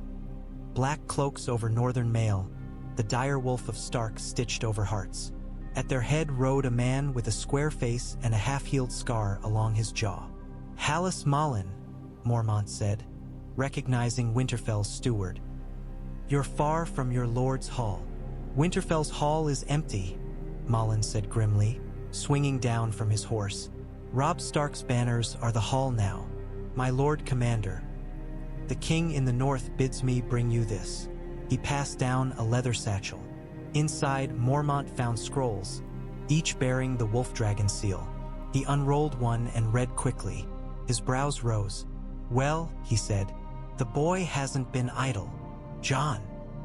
A: Black cloaks over northern mail, the dire wolf of Stark stitched over hearts. At their head rode a man with a square face and a half-healed scar along his jaw. Hallis Malin, Mormont said, recognizing Winterfell's steward. You're far from your lord's hall. Winterfell's hall is empty, Malin said grimly, swinging down from his horse. Robb Stark's banners are the hall now, my lord commander. The king in the north bids me bring you this. He passed down a leather satchel. Inside, Mormont found scrolls, each bearing the wolf dragon seal. He unrolled one and read quickly. His brows rose. Well, he said, the boy hasn't been idle. Jon.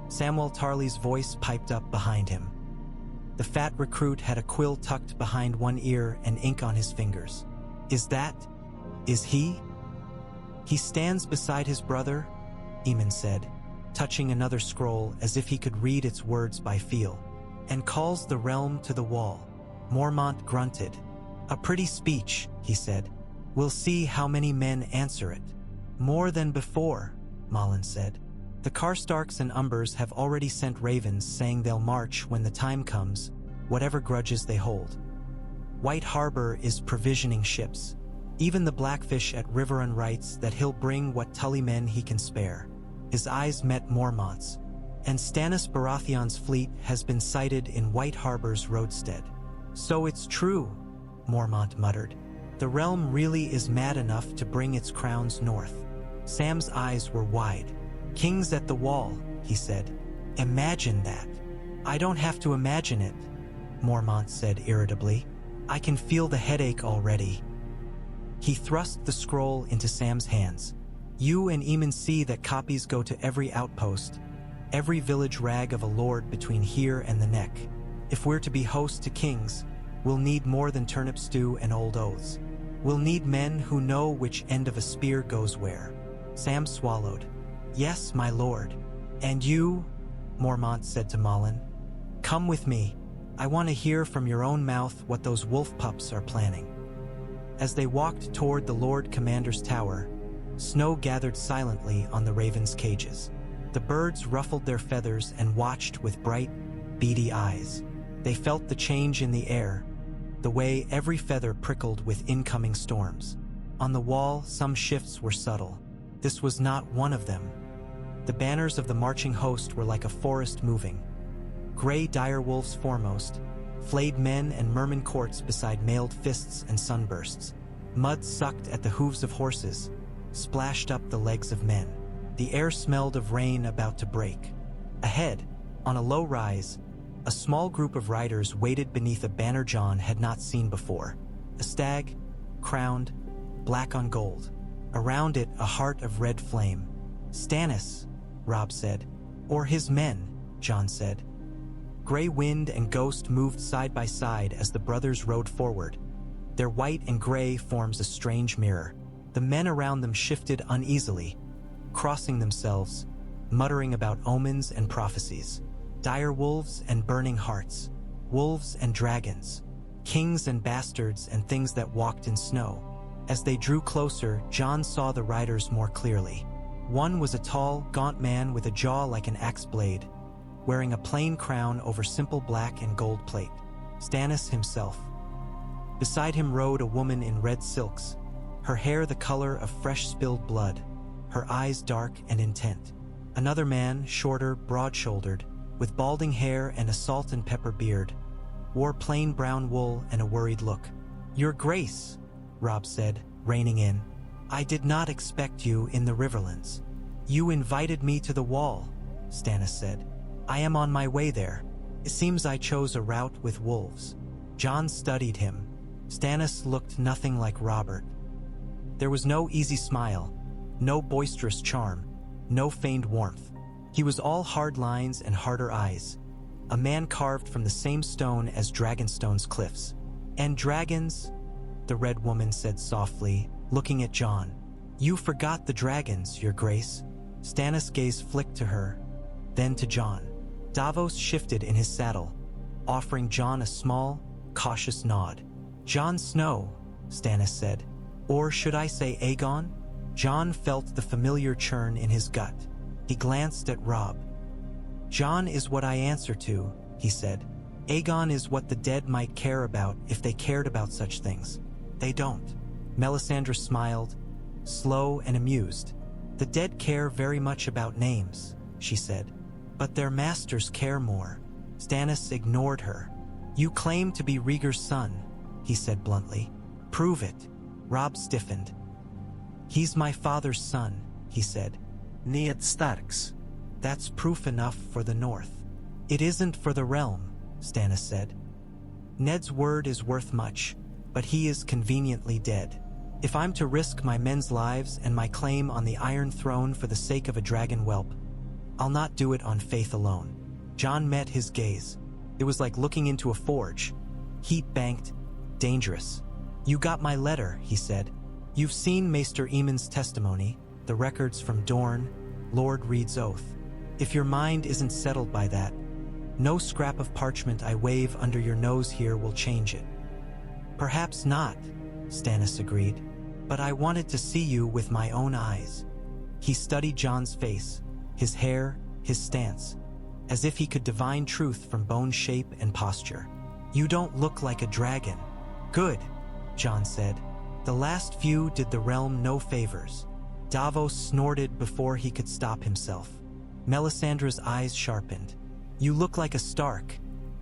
A: Samwell Tarly's voice piped up behind him. The fat recruit had a quill tucked behind one ear and ink on his fingers. Is he? He stands beside his brother, Aemon said, touching another scroll as if he could read its words by feel, and calls the realm to the wall. Mormont grunted. A pretty speech, he said. We'll see how many men answer it. More than before, Malin said. The Karstarks and Umbers have already sent ravens saying they'll march when the time comes, whatever grudges they hold. White Harbor is provisioning ships. Even the Blackfish at Riverrun writes that he'll bring what Tully men he can spare. His eyes met Mormont's, and Stannis Baratheon's fleet has been sighted in White Harbor's roadstead. So it's true, Mormont muttered. The realm really is mad enough to bring its crowns north. Sam's eyes were wide. Kings at the wall, he said. Imagine that. I don't have to imagine it, Mormont said irritably. I can feel the headache already. He thrust the scroll into Sam's hands. You and Aemon see that copies go to every outpost, every village rag of a lord between here and the neck. If we're to be host to kings, we'll need more than turnip stew and old oaths. We'll need men who know which end of a spear goes where. Sam swallowed. Yes, my lord. And you, Mormont said to Malin, come with me. I want to hear from your own mouth what those wolf pups are planning. As they walked toward the Lord Commander's tower, snow gathered silently on the ravens' cages. The birds ruffled their feathers and watched with bright, beady eyes. They felt the change in the air, the way every feather prickled with incoming storms. On the wall, some shifts were subtle. This was not one of them. The banners of the marching host were like a forest moving. Gray direwolves foremost, flayed men and merman courts beside mailed fists and sunbursts. Mud sucked at the hooves of horses, splashed up the legs of men. The air smelled of rain about to break. Ahead, on a low rise, a small group of riders waited beneath a banner Jon had not seen before. A stag, crowned, black on gold. Around it, a heart of red flame. Stannis, Robb said. Or his men, Jon said. Gray Wind and Ghost moved side by side as the brothers rode forward. Their white and gray forms a strange mirror. The men around them shifted uneasily, crossing themselves, muttering about omens and prophecies. Dire wolves and burning hearts, wolves and dragons, kings and bastards and things that walked in snow. As they drew closer, Jon saw the riders more clearly. One was a tall, gaunt man with a jaw like an axe blade, wearing a plain crown over simple black and gold plate. Stannis himself. Beside him rode a woman in red silks, her hair the color of fresh spilled blood, her eyes dark and intent. Another man, shorter, broad-shouldered, with balding hair and a salt and pepper beard, wore plain brown wool and a worried look. Your Grace, Robb said, reining in. I did not expect you in the Riverlands. You invited me to the wall, Stannis said. I am on my way there. It seems I chose a route with wolves. Jon studied him. Stannis looked nothing like Robert. There was no easy smile, no boisterous charm, no feigned warmth. He was all hard lines and harder eyes, a man carved from the same stone as Dragonstone's cliffs. And dragons, the Red Woman said softly, looking at Jon. You forgot the dragons, Your Grace. Stannis' gaze flicked to her, then to Jon. Davos shifted in his saddle, offering Jon a small, cautious nod. Jon Snow, Stannis said. Or should I say Aegon? Jon felt the familiar churn in his gut. He glanced at Robb. Jon is what I answer to, he said. Aegon is what the dead might care about if they cared about such things. They don't. Melisandre smiled, slow and amused. The dead care very much about names, she said. But their masters care more. Stannis ignored her. You claim to be Rhaegar's son, he said bluntly. Prove it. Robb stiffened. He's my father's son, he said. Ned Stark's. That's proof enough for the North. It isn't for the realm, Stannis said. Ned's word is worth much, but he is conveniently dead. If I'm to risk my men's lives and my claim on the Iron Throne for the sake of a dragon whelp, I'll not do it on faith alone. Jon met his gaze. It was like looking into a forge. Heat-banked, dangerous. You got my letter, he said. You've seen Maester Aemon's testimony, the records from Dorne, Lord Reed's oath. If your mind isn't settled by that, no scrap of parchment I wave under your nose here will change it. Perhaps not, Stannis agreed, but I wanted to see you with my own eyes. He studied Jon's face, his hair, his stance, as if he could divine truth from bone shape and posture. You don't look like a dragon. Good, Jon said. The last few did the realm no favors. Davos snorted before he could stop himself. Melisandre's eyes sharpened. You look like a Stark,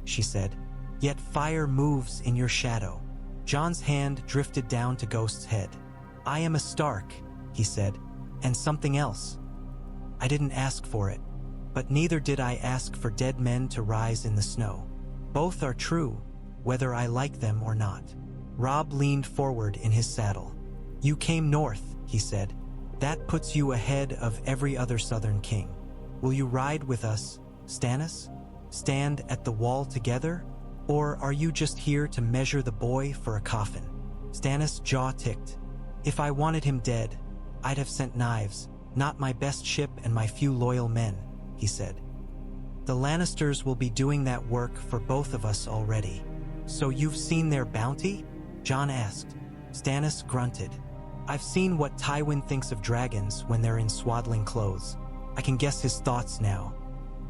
A: she said, yet fire moves in your shadow. Jon's hand drifted down to Ghost's head. I am a Stark, he said, and something else. I didn't ask for it, but neither did I ask for dead men to rise in the snow. Both are true, whether I like them or not. Robb leaned forward in his saddle. You came north, he said. That puts you ahead of every other southern king. Will you ride with us, Stannis? Stand at the wall together? Or are you just here to measure the boy for a coffin? Stannis' jaw ticked. If I wanted him dead, I'd have sent knives, not my best ship and my few loyal men, he said. The Lannisters will be doing that work for both of us already. So you've seen their bounty? Jon asked. Stannis grunted. I've seen what Tywin thinks of dragons when they're in swaddling clothes. I can guess his thoughts now.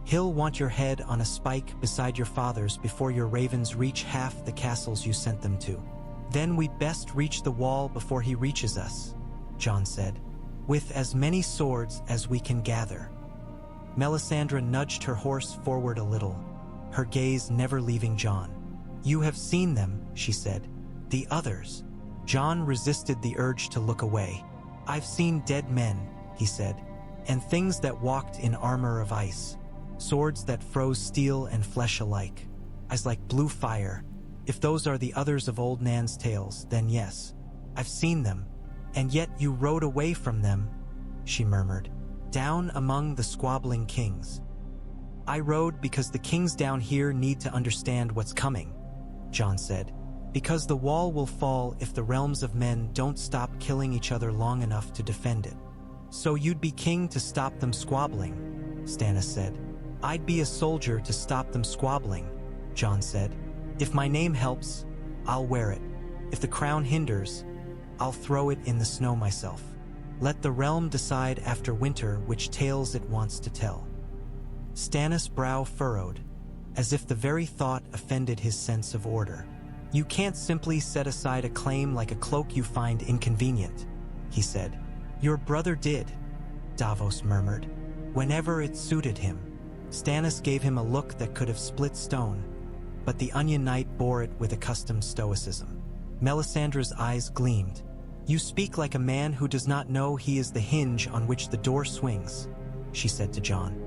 A: He'll want your head on a spike beside your father's before your ravens reach half the castles you sent them to. Then we'd best reach the wall before he reaches us, Jon said, with as many swords as we can gather. Melisandre nudged her horse forward a little, her gaze never leaving Jon. You have seen them, she said. The others. Jon resisted the urge to look away. I've seen dead men, he said, and things that walked in armor of ice. Swords that froze steel and flesh alike. Eyes like blue fire. If those are the others of old Nan's tales, then yes, I've seen them. And yet you rode away from them, she murmured, down among the squabbling kings. I rode because the kings down here need to understand what's coming, Jon said. Because the wall will fall if the realms of men don't stop killing each other long enough to defend it. So you'd be king to stop them squabbling, Stannis said. I'd be a soldier to stop them squabbling, Jon said. If my name helps, I'll wear it. If the crown hinders, I'll throw it in the snow myself. Let the realm decide after winter which tales it wants to tell. Stannis' brow furrowed, as if the very thought offended his sense of order. You can't simply set aside a claim like a cloak you find inconvenient, he said. Your brother did, Davos murmured, whenever it suited him. Stannis gave him a look that could have split stone, but the Onion Knight bore it with accustomed stoicism. Melisandre's eyes gleamed. You speak like a man who does not know he is the hinge on which the door swings, she said to Jon.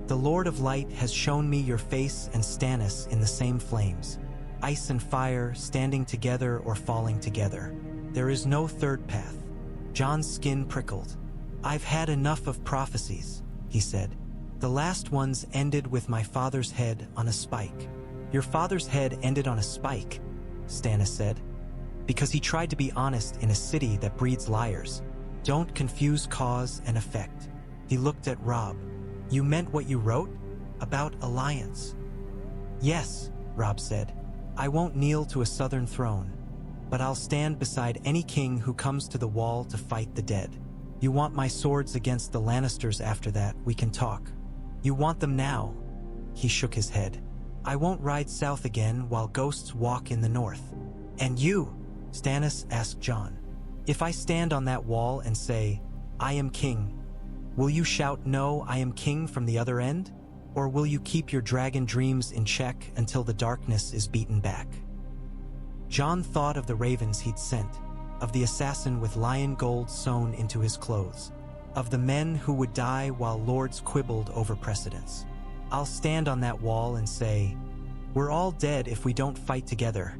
A: The Lord of Light has shown me your face and Stannis in the same flames. Ice and fire standing together or falling together. There is no third path. Jon's skin prickled. I've had enough of prophecies, he said. The last ones ended with my father's head on a spike. Your father's head ended on a spike, Stannis said, because he tried to be honest in a city that breeds liars. Don't confuse cause and effect. He looked at Robb. You meant what you wrote? About alliance? Yes, Robb said. I won't kneel to a southern throne, but I'll stand beside any king who comes to the wall to fight the dead. You want my swords against the Lannisters after that, we can talk. You want them now? He shook his head. I won't ride south again while ghosts walk in the north. And you? Stannis asked Jon. If I stand on that wall and say, I am king, will you shout no, I am king from the other end? Or will you keep your dragon dreams in check until the darkness is beaten back? Jon thought of the ravens he'd sent, of the assassin with lion gold sewn into his clothes, of the men who would die while lords quibbled over precedence. I'll stand on that wall and say, we're all dead if we don't fight together,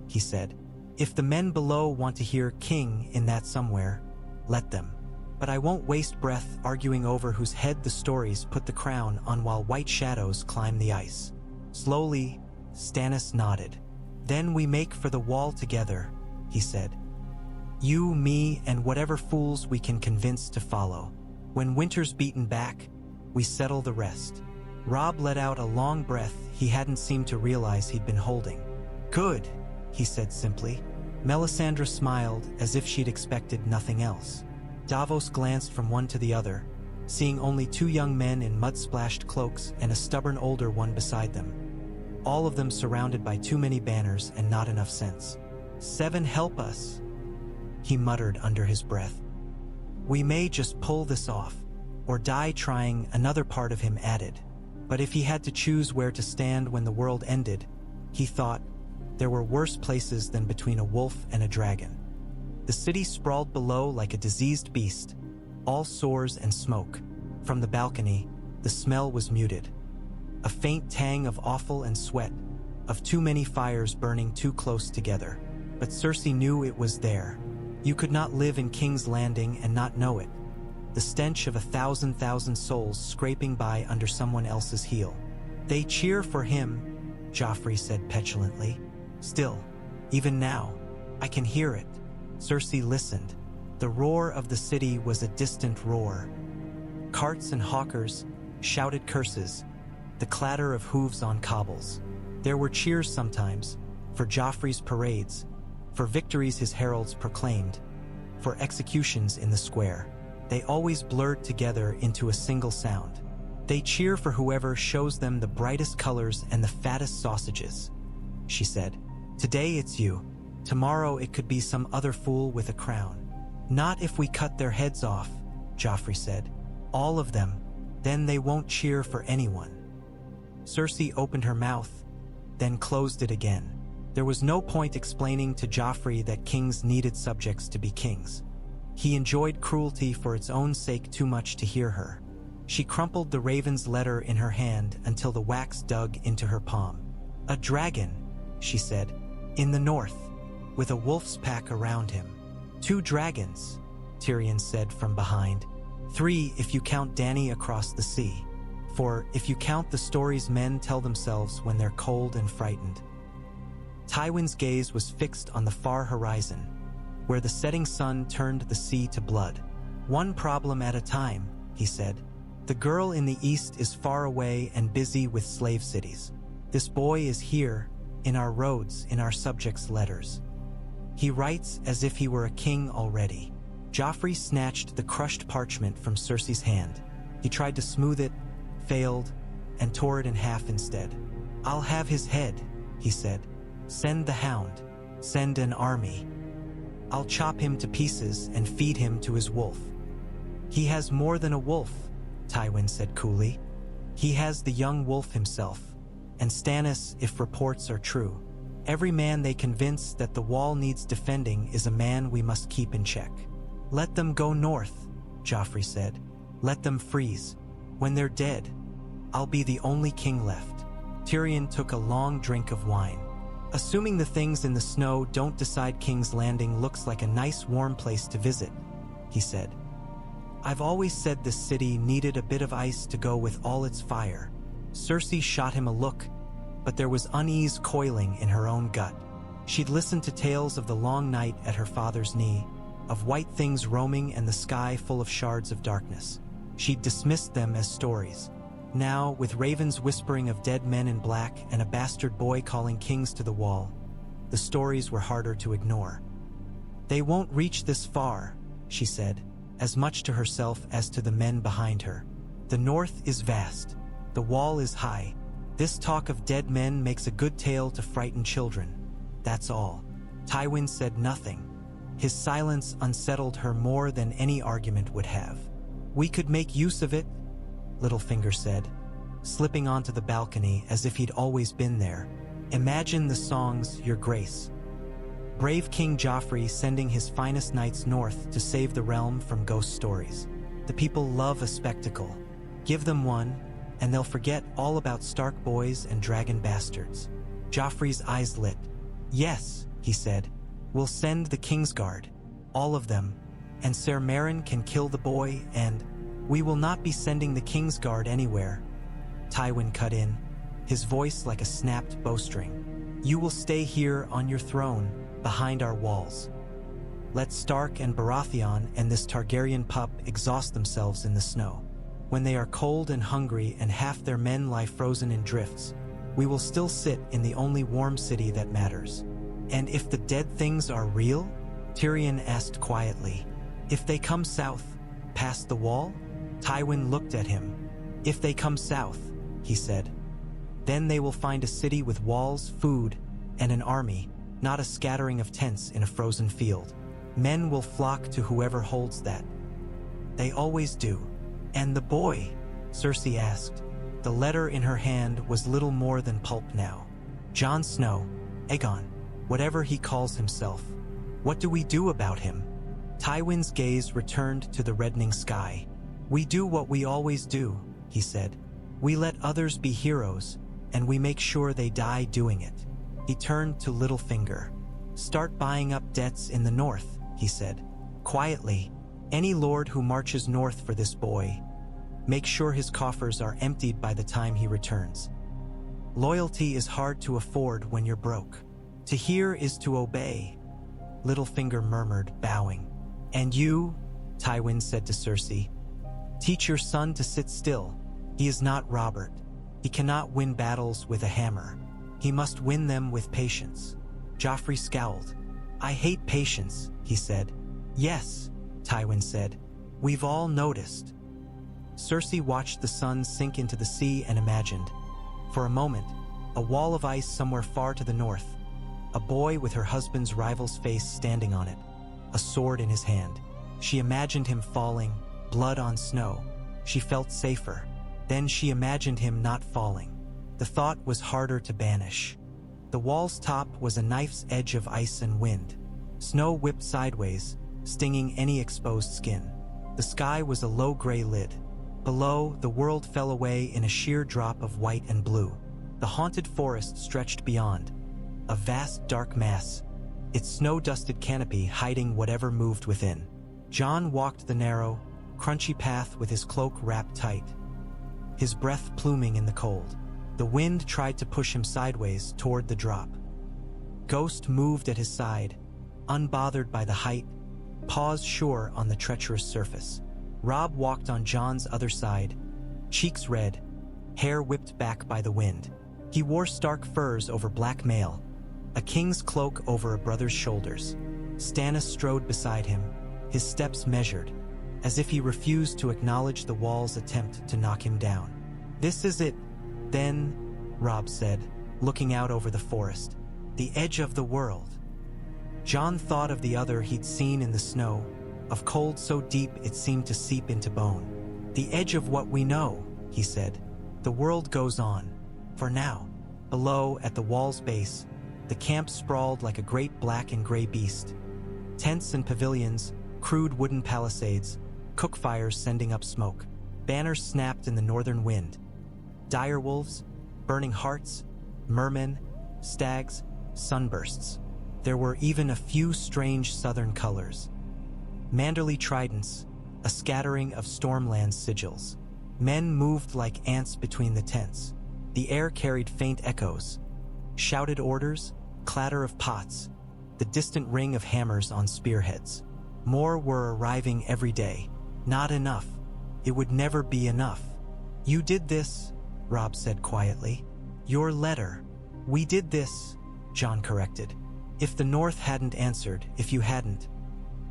A: he said. If the men below want to hear king in that somewhere, let them. But I won't waste breath arguing over whose head the stories put the crown on while white shadows climb the ice. Slowly, Stannis nodded. Then we make for the wall together, he said. You, me, and whatever fools we can convince to follow. When winter's beaten back, we settle the rest. Robb let out a long breath he hadn't seemed to realize he'd been holding. Good, he said simply. Melisandre smiled as if she'd expected nothing else. Davos glanced from one to the other, seeing only 2 young men in mud-splashed cloaks and a stubborn older one beside them. All of them surrounded by too many banners and not enough sense. 7 help us, he muttered under his breath. We may just pull this off, or die trying, another part of him added. But if he had to choose where to stand when the world ended, he thought, there were worse places than between a wolf and a dragon. The city sprawled below like a diseased beast, all sores and smoke. From the balcony, the smell was muted. A faint tang of offal and sweat, of too many fires burning too close together. But Cersei knew it was there. You could not live in King's Landing and not know it. The stench of 1,000 souls scraping by under someone else's heel. They cheer for him, Joffrey said petulantly. Still, even now, I can hear it. Cersei listened. The roar of the city was a distant roar. Carts and hawkers shouted curses, the clatter of hooves on cobbles. There were cheers sometimes, for Joffrey's parades, for victories his heralds proclaimed, for executions in the square. They always blurred together into a single sound. They cheer for whoever shows them the brightest colors and the fattest sausages, she said. Today it's you. Tomorrow it could be some other fool with a crown. Not if we cut their heads off, Joffrey said. All of them. Then they won't cheer for anyone. Cersei opened her mouth, then closed it again. There was no point explaining to Joffrey that kings needed subjects to be kings. He enjoyed cruelty for its own sake too much to hear her. She crumpled the raven's letter in her hand until the wax dug into her palm. A dragon, she said, in the north, with a wolf's pack around him. 2 dragons, Tyrion said from behind. 3 if you count Dany across the sea. 4 if you count the stories men tell themselves when they're cold and frightened. Tywin's gaze was fixed on the far horizon, where the setting sun turned the sea to blood. One problem at a time, he said. The girl in the east is far away and busy with slave cities. This boy is here, in our roads, in our subjects' letters. He writes as if he were a king already. Joffrey snatched the crushed parchment from Cersei's hand. He tried to smooth it, failed, and tore it in half instead. I'll have his head, he said. Send the hound. Send an army. I'll chop him to pieces and feed him to his wolf. He has more than a wolf, Tywin said coolly. He has the young wolf himself, and Stannis, if reports are true. Every man they convince that the wall needs defending is a man we must keep in check. Let them go north, Joffrey said. Let them freeze. When they're dead, I'll be the only king left. Tyrion took a long drink of wine. Assuming the things in the snow don't decide King's Landing looks like a nice warm place to visit, he said. I've always said this city needed a bit of ice to go with all its fire. Cersei shot him a look, but there was unease coiling in her own gut. She'd listened to tales of the long night at her father's knee, of white things roaming and the sky full of shards of darkness. She'd dismissed them as stories. Now, with ravens whispering of dead men in black and a bastard boy calling kings to the wall, the stories were harder to ignore. They won't reach this far, she said, as much to herself as to the men behind her. The north is vast. The wall is high. This talk of dead men makes a good tale to frighten children. That's all. Tywin said nothing. His silence unsettled her more than any argument would have. We could make use of it, Littlefinger said, slipping onto the balcony as if he'd always been there. Imagine the songs, Your Grace. Brave King Joffrey sending his finest knights north to save the realm from ghost stories. The people love a spectacle. Give them one, and they'll forget all about Stark boys and dragon bastards. Joffrey's eyes lit. Yes, he said. We'll send the Kingsguard, all of them, and Ser Meryn can kill the boy, and we will not be sending the Kingsguard anywhere. Tywin cut in, his voice like a snapped bowstring. You will stay here on your throne, behind our walls. Let Stark and Baratheon and this Targaryen pup exhaust themselves in the snow. When they are cold and hungry and half their men lie frozen in drifts, we will still sit in the only warm city that matters. And if the dead things are real? Tyrion asked quietly. If they come south, past the wall? Tywin looked at him. If they come south, he said. Then they will find a city with walls, food, and an army, not a scattering of tents in a frozen field. Men will flock to whoever holds that. They always do. And the boy? Cersei asked. The letter in her hand was little more than pulp now. Jon Snow, Aegon, whatever he calls himself. What do we do about him? Tywin's gaze returned to the reddening sky. We do what we always do, he said. We let others be heroes, and we make sure they die doing it. He turned to Littlefinger. Start buying up debts in the north, he said. Quietly, any lord who marches north for this boy, make sure his coffers are emptied by the time he returns. Loyalty is hard to afford when you're broke. To hear is to obey, Littlefinger murmured, bowing. And you, Tywin said to Cersei, teach your son to sit still. He is not Robert. He cannot win battles with a hammer. He must win them with patience. Joffrey scowled. I hate patience, he said. Yes, Tywin said. We've all noticed. Cersei watched the sun sink into the sea and imagined. For a moment, a wall of ice somewhere far to the north. A boy with her husband's rival's face standing on it, a sword in his hand. She imagined him falling, blood on snow. She felt safer. Then she imagined him not falling. The thought was harder to banish. The wall's top was a knife's edge of ice and wind. Snow whipped sideways, stinging any exposed skin. The sky was a low gray lid. Below, the world fell away in a sheer drop of white and blue. The haunted forest stretched beyond, a vast dark mass, its snow-dusted canopy hiding whatever moved within. Jon walked the narrow, crunchy path with his cloak wrapped tight, his breath pluming in the cold. The wind tried to push him sideways toward the drop. Ghost moved at his side, unbothered by the height, paws sure on the treacherous surface. Robb walked on Jon's other side, cheeks red, hair whipped back by the wind. He wore stark furs over black mail, a king's cloak over a brother's shoulders. Stannis strode beside him, his steps measured, as if he refused to acknowledge the wall's attempt to knock him down. This is it, then, Robb said, looking out over the forest. The edge of the world. Jon thought of the other he'd seen in the snow, of cold so deep it seemed to seep into bone. The edge of what we know, he said. The world goes on. For now. Below, at the wall's base, the camp sprawled like a great black and gray beast. Tents and pavilions, crude wooden palisades, cook fires sending up smoke. Banners snapped in the northern wind. Direwolves, burning hearts, mermen, stags, sunbursts. There were even a few strange southern colors. Manderly tridents, a scattering of Stormland sigils. Men moved like ants between the tents. The air carried faint echoes. Shouted orders, clatter of pots, the distant ring of hammers on spearheads. More were arriving every day. Not enough. It would never be enough. You did this, Robb said quietly. Your letter. We did this, Jon corrected. If the North hadn't answered, if you hadn't,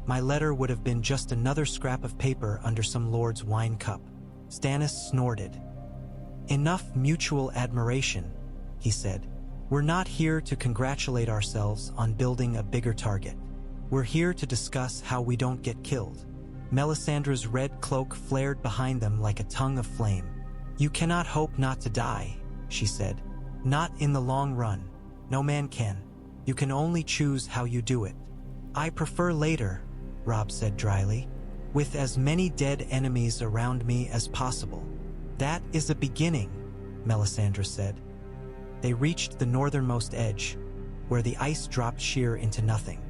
A: my letter would have been just another scrap of paper under some lord's wine cup. Stannis snorted. Enough mutual admiration, he said. We're not here to congratulate ourselves on building a bigger target. We're here to discuss how we don't get killed. Melisandre's red cloak flared behind them like a tongue of flame. You cannot hope not to die, she said. Not in the long run. No man can. You can only choose how you do it. I prefer later, Robb said dryly, with as many dead enemies around me as possible. That is a beginning, Melisandre said. They reached the northernmost edge, where the ice dropped sheer into nothing.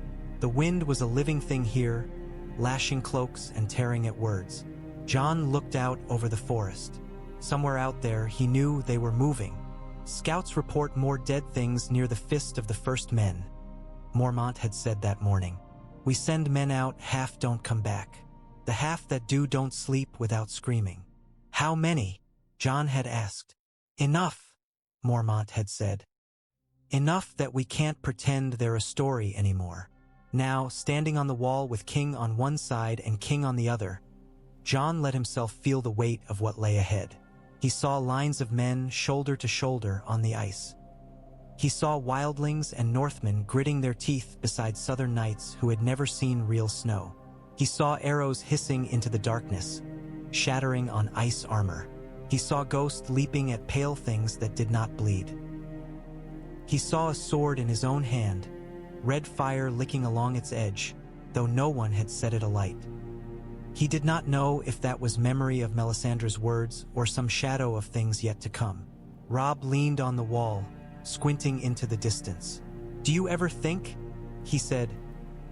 A: The wind was a living thing here, lashing cloaks and tearing at words. Jon looked out over the forest. Somewhere out there, he knew they were moving. Scouts report more dead things near the fist of the first men. Mormont had said that morning. We send men out, half don't come back. The half that do don't sleep without screaming. How many? Jon had asked. Enough, Mormont had said. Enough that we can't pretend they're a story anymore. Now, standing on the wall with King on one side and King on the other, Jon let himself feel the weight of what lay ahead. He saw lines of men shoulder to shoulder on the ice. He saw wildlings and Northmen gritting their teeth beside southern knights who had never seen real snow. He saw arrows hissing into the darkness, shattering on ice armor. He saw ghosts leaping at pale things that did not bleed. He saw a sword in his own hand, red fire licking along its edge, though no one had set it alight. He did not know if that was memory of Melisandre's words or some shadow of things yet to come. Robb leaned on the wall, squinting into the distance. "Do you ever think," he said,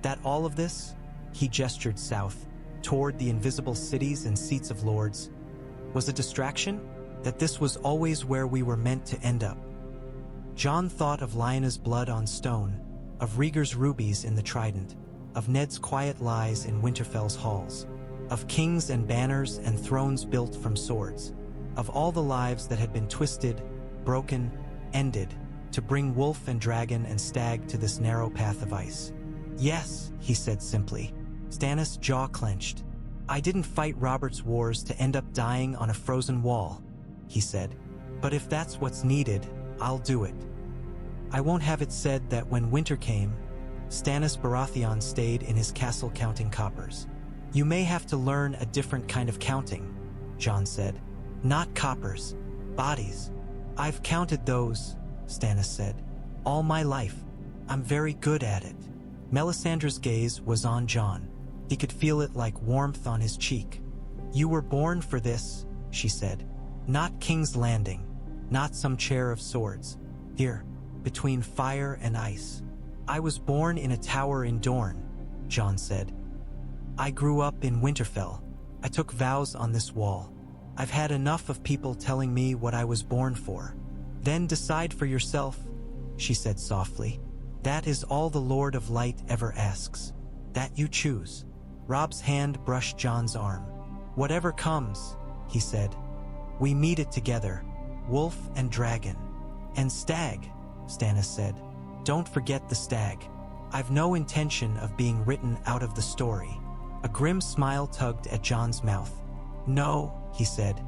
A: "that all of this," he gestured south, toward the invisible cities and seats of lords, "was a distraction? That this was always where we were meant to end up?" Jon thought of Lyanna's blood on stone, of Rhaegar's rubies in the trident, of Ned's quiet lies in Winterfell's halls, of kings and banners and thrones built from swords, of all the lives that had been twisted, broken, ended, to bring wolf and dragon and stag to this narrow path of ice. "Yes," he said simply. Stannis' jaw clenched. "I didn't fight Robert's wars to end up dying on a frozen wall," he said. "But if that's what's needed, I'll do it. I won't have it said that when winter came, Stannis Baratheon stayed in his castle counting coppers." "You may have to learn a different kind of counting," Jon said. "Not coppers, bodies." "I've counted those," Stannis said, "all my life. I'm very good at it." Melisandre's gaze was on Jon. He could feel it like warmth on his cheek. "You were born for this," she said. "Not King's Landing, not some chair of swords. Here, between fire and ice." "I was born in a tower in Dorne," Jon said. "I grew up in Winterfell. I took vows on this wall. I've had enough of people telling me what I was born for." "Then decide for yourself," she said softly. "That is all the Lord of Light ever asks. That you choose." Robb's hand brushed Jon's arm. "Whatever comes," he said, "we meet it together. Wolf and dragon. And stag," Stannis said. "Don't forget the stag. I've no intention of being written out of the story." A grim smile tugged at Jon's mouth. "No," he said.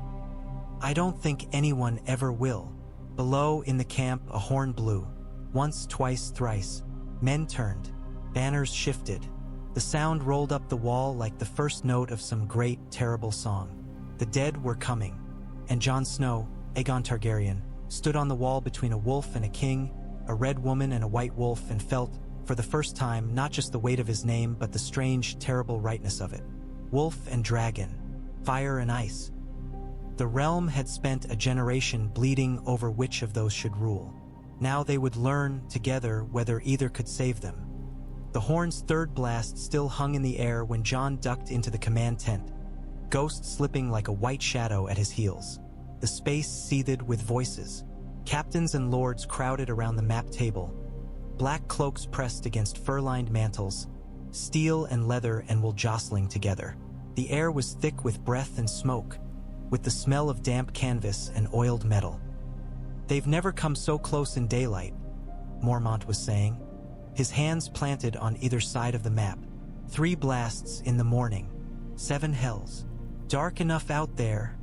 A: "I don't think anyone ever will." Below in the camp, a horn blew. Once, twice, thrice. Men turned. Banners shifted. The sound rolled up the wall like the first note of some great, terrible song. The dead were coming. And Jon Snow, Aegon Targaryen, stood on the wall between a wolf and a king, a red woman and a white wolf, and felt, for the first time, not just the weight of his name, but the strange, terrible rightness of it. Wolf and dragon. Fire and ice. The realm had spent a generation bleeding over which of those should rule. Now they would learn, together, whether either could save them. The horn's third blast still hung in the air when Jon ducked into the command tent, Ghost slipping like a white shadow at his heels. The space seethed with voices. Captains and lords crowded around the map table. Black cloaks pressed against fur-lined mantles, steel and leather and wool jostling together. The air was thick with breath and smoke, with the smell of damp canvas and oiled metal. "They've never come so close in daylight," Mormont was saying, his hands planted on either side of the map. 3 blasts in the morning, 7 hells. "Dark enough out there,"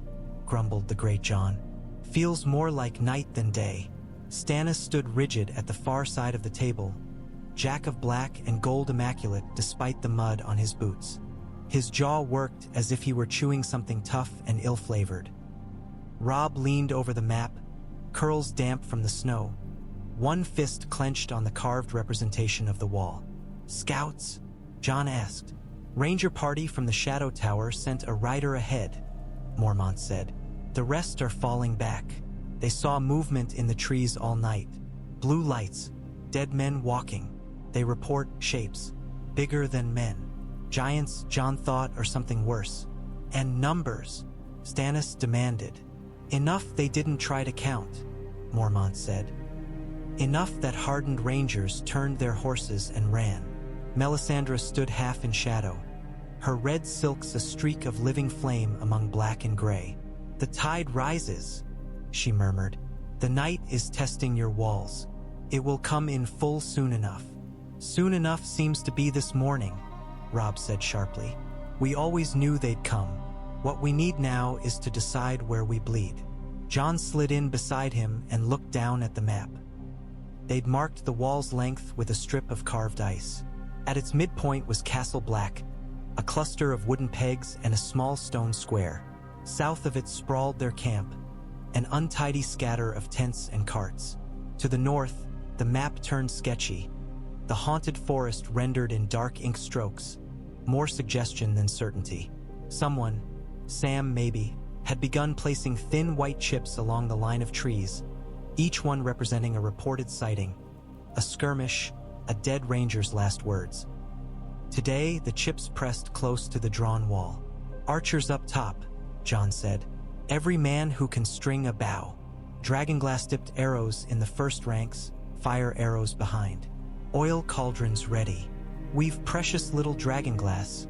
A: grumbled the great Jon. "Feels more like night than day." Stannis stood rigid at the far side of the table, jack of black and gold immaculate despite the mud on his boots. His jaw worked as if he were chewing something tough and ill-flavored. Robb leaned over the map, curls damp from the snow, one fist clenched on the carved representation of the wall. "Scouts?" Jon asked. "Ranger party from the Shadow Tower sent a rider ahead," Mormont said. "The rest are falling back. They saw movement in the trees all night. Blue lights, dead men walking. They report shapes." bigger than men. Giants, Jon thought, or something worse. And numbers, Stannis demanded. Enough they didn't try to count, Mormont said. Enough that hardened rangers turned their horses and ran. Melisandre stood half in shadow, her red silks a streak of living flame among black and gray. "The tide rises," she murmured. "The night is testing your walls. It will come in full soon enough." "Soon enough seems to be this morning," Robb said sharply. "We always knew they'd come. What we need now is to decide where we bleed." Jon slid in beside him and looked down at the map. They'd marked the wall's length with a strip of carved ice. At its midpoint was Castle Black, a cluster of wooden pegs and a small stone square. South of it sprawled their camp, an untidy scatter of tents and carts. To the north, the map turned sketchy, the haunted forest rendered in dark ink strokes, more suggestion than certainty. Someone, Sam maybe, had begun placing thin white chips along the line of trees, each one representing a reported sighting, a skirmish, a dead ranger's last words. Today, the chips pressed close to the drawn wall. "Archers up top," Jon said. "Every man who can string a bow. Dragonglass-dipped arrows in the first ranks, fire arrows behind. Oil cauldrons ready. We've precious little dragonglass,"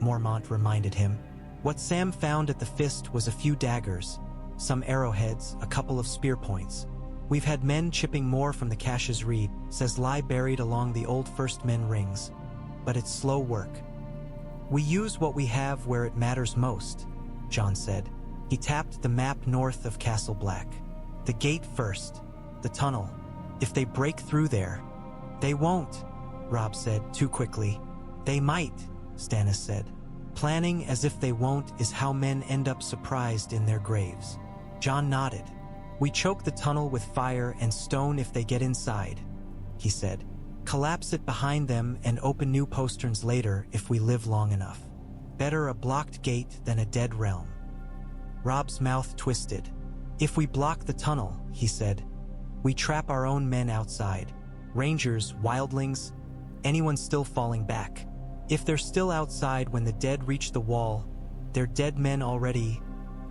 A: Mormont reminded him. What Sam found at the fist was a few daggers, some arrowheads, a couple of spear points. "We've had men chipping more from the caches reed," says lie buried along the old first men rings. "But it's slow work. We use what we have where it matters most," Jon said. He tapped the map north of Castle Black. "The gate first, the tunnel. If they break through there." "They won't," Robb said too quickly. "They might," Stannis said. "Planning as if they won't is how men end up surprised in their graves." Jon nodded. "We choke the tunnel with fire and stone if they get inside," he said. "Collapse it behind them and open new posterns later if we live long enough. Better a blocked gate than a dead realm." Robb's mouth twisted. "If we block the tunnel," he said, "we trap our own men outside. Rangers, wildlings, anyone still falling back. If they're still outside when the dead reach the wall, they're dead men already,"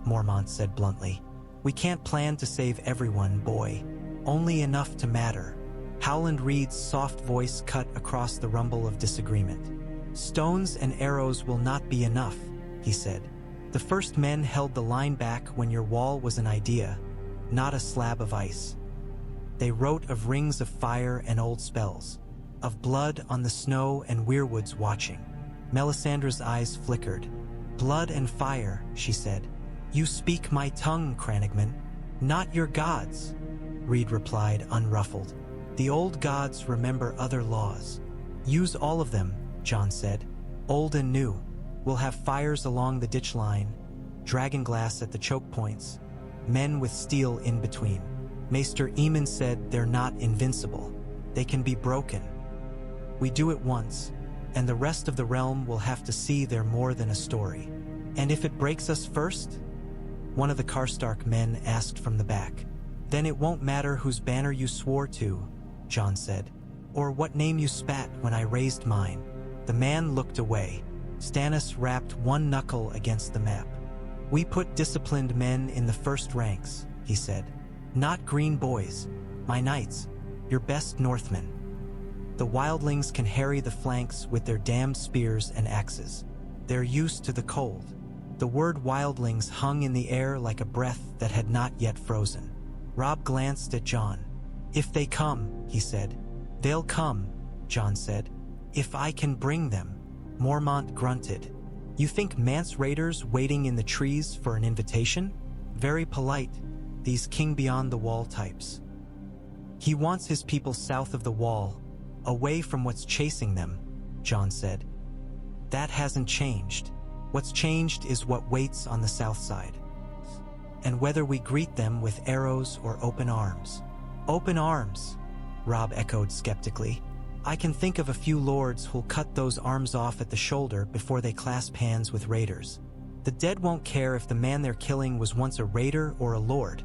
A: Mormont said bluntly. "We can't plan to save everyone, boy. Only enough to matter." Howland Reed's soft voice cut across the rumble of disagreement. "Stones and arrows will not be enough," he said. "The first men held the line back when your wall was an idea, not a slab of ice. They wrote of rings of fire and old spells, of blood on the snow and weirwoods watching." Melisandre's eyes flickered. "Blood and fire," she said. "You speak my tongue, Crannogman. Not your gods," Reed replied, unruffled. "The old gods remember other laws." "Use all of them," Jon said. "Old and new. We'll have fires along the ditch line, dragonglass at the choke points, men with steel in between. Maester Aemon said they're not invincible. They can be broken. We do it once, and the rest of the realm will have to see they're more than a story." "And if it breaks us first?" one of the Karstark men asked from the back. "Then it won't matter whose banner you swore to," Jon said, "or what name you spat when I raised mine." The man looked away. Stannis rapped one knuckle against the map. "We put disciplined men in the first ranks," he said. "Not green boys. My knights, your best Northmen. The wildlings can harry the flanks with their damned spears and axes. They're used to the cold." The word wildlings hung in the air like a breath that had not yet frozen. Robb glanced at Jon. "If they come," he said. "They'll come," Jon said. "If I can bring them." Mormont grunted. "You think Mance raiders waiting in the trees for an invitation? Very polite, these king beyond the wall types. He wants his people south of the wall, away from what's chasing them," Jon said. "That hasn't changed. What's changed is what waits on the south side. And whether we greet them with arrows or open arms." "Open arms," Robb echoed skeptically. "I can think of a few lords who'll cut those arms off at the shoulder before they clasp hands with raiders. The dead won't care if the man they're killing was once a raider or a lord,"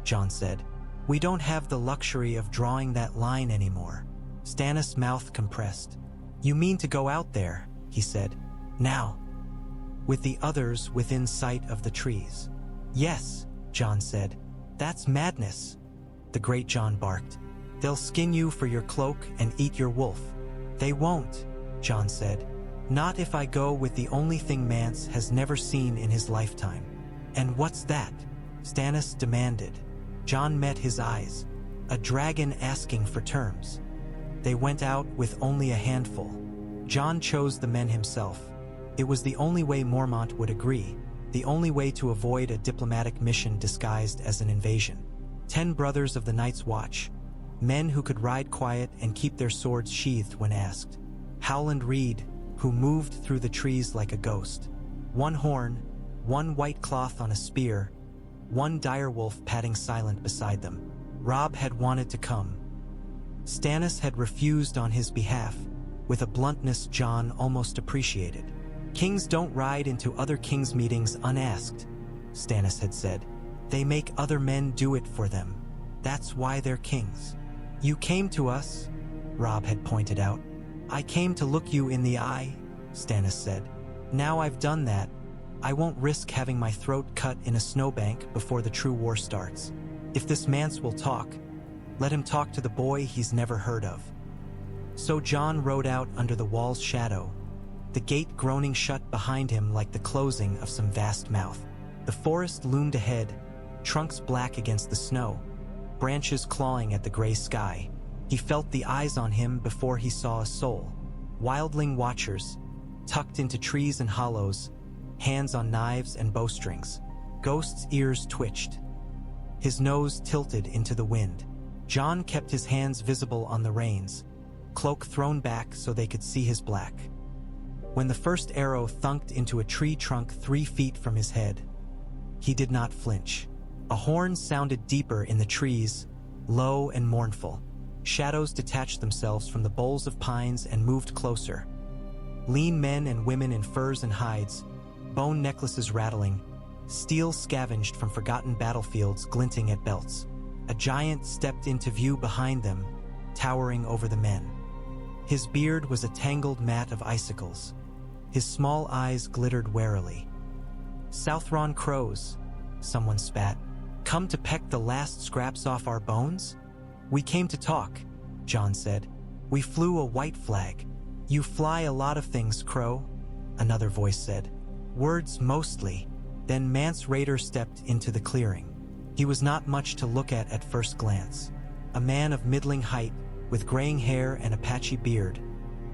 A: Jon said. "We don't have the luxury of drawing that line anymore." Stannis' mouth compressed. You mean to go out there, he said. Now. With the others within sight of the trees. Yes, Jon said. That's madness. The great Jon barked. They'll skin you for your cloak and eat your wolf. They won't, Jon said. Not if I go with the only thing Mance has never seen in his lifetime. And what's that? Stannis demanded. Jon met his eyes. A dragon asking for terms. They went out with only a handful. Jon chose the men himself. It was the only way Mormont would agree, the only way to avoid a diplomatic mission disguised as an invasion. 10 brothers of the Night's Watch, men who could ride quiet and keep their swords sheathed when asked. Howland Reed, who moved through the trees like a ghost. 1 horn, 1 white cloth on a spear, 1 direwolf padding silent beside them. Robb had wanted to come. Stannis had refused on his behalf, with a bluntness Jon almost appreciated. Kings don't ride into other kings' meetings unasked, Stannis had said. They make other men do it for them. That's why they're kings. You came to us, Robb had pointed out. I came to look you in the eye, Stannis said. Now I've done that, I won't risk having my throat cut in a snowbank before the true war starts. If this Mance will talk, let him talk to the boy he's never heard of. So Jon rode out under the wall's shadow, the gate groaning shut behind him like the closing of some vast mouth. The forest loomed ahead, trunks black against the snow, branches clawing at the gray sky. He felt the eyes on him before he saw a soul. Wildling watchers, tucked into trees and hollows, hands on knives and bowstrings. Ghost's ears twitched. His nose tilted into the wind. Jon kept his hands visible on the reins, cloak thrown back so they could see his black. When the first arrow thunked into a tree trunk 3 feet from his head, he did not flinch. A horn sounded deeper in the trees, low and mournful. Shadows detached themselves from the boles of pines and moved closer. Lean men and women in furs and hides, bone necklaces rattling, steel scavenged from forgotten battlefields glinting at belts. A giant stepped into view behind them, towering over the men. His beard was a tangled mat of icicles. His small eyes glittered warily. Southron crows, someone spat. Come to peck the last scraps off our bones? We came to talk, Jon said. We flew a white flag. You fly a lot of things, Crow, another voice said. Words mostly. Then Mance Rayder stepped into the clearing. He was not much to look at first glance. A man of middling height, with graying hair and a patchy beard,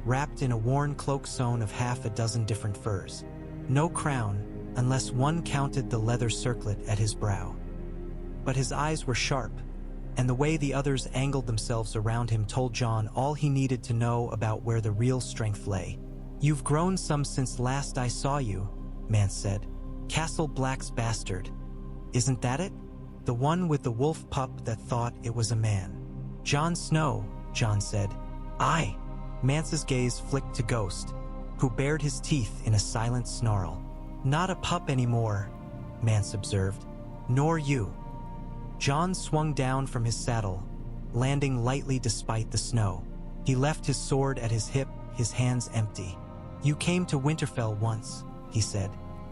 A: wrapped in a worn cloak sewn of half a dozen different furs. No crown, unless one counted the leather circlet at his brow. But his eyes were sharp, and the way the others angled themselves around him told Jon all he needed to know about where the real strength lay. You've grown some since last I saw you, Mance said. Castle Black's bastard. Isn't that it? The one with the wolf pup that thought it was a man. Jon Snow, Jon said. Aye. Mance's gaze flicked to Ghost, who bared his teeth in a silent snarl. Not a pup anymore, Mance observed. Nor you. Jon swung down from his saddle, landing lightly despite the snow. He left his sword at his hip, his hands empty. You came to Winterfell once, he said,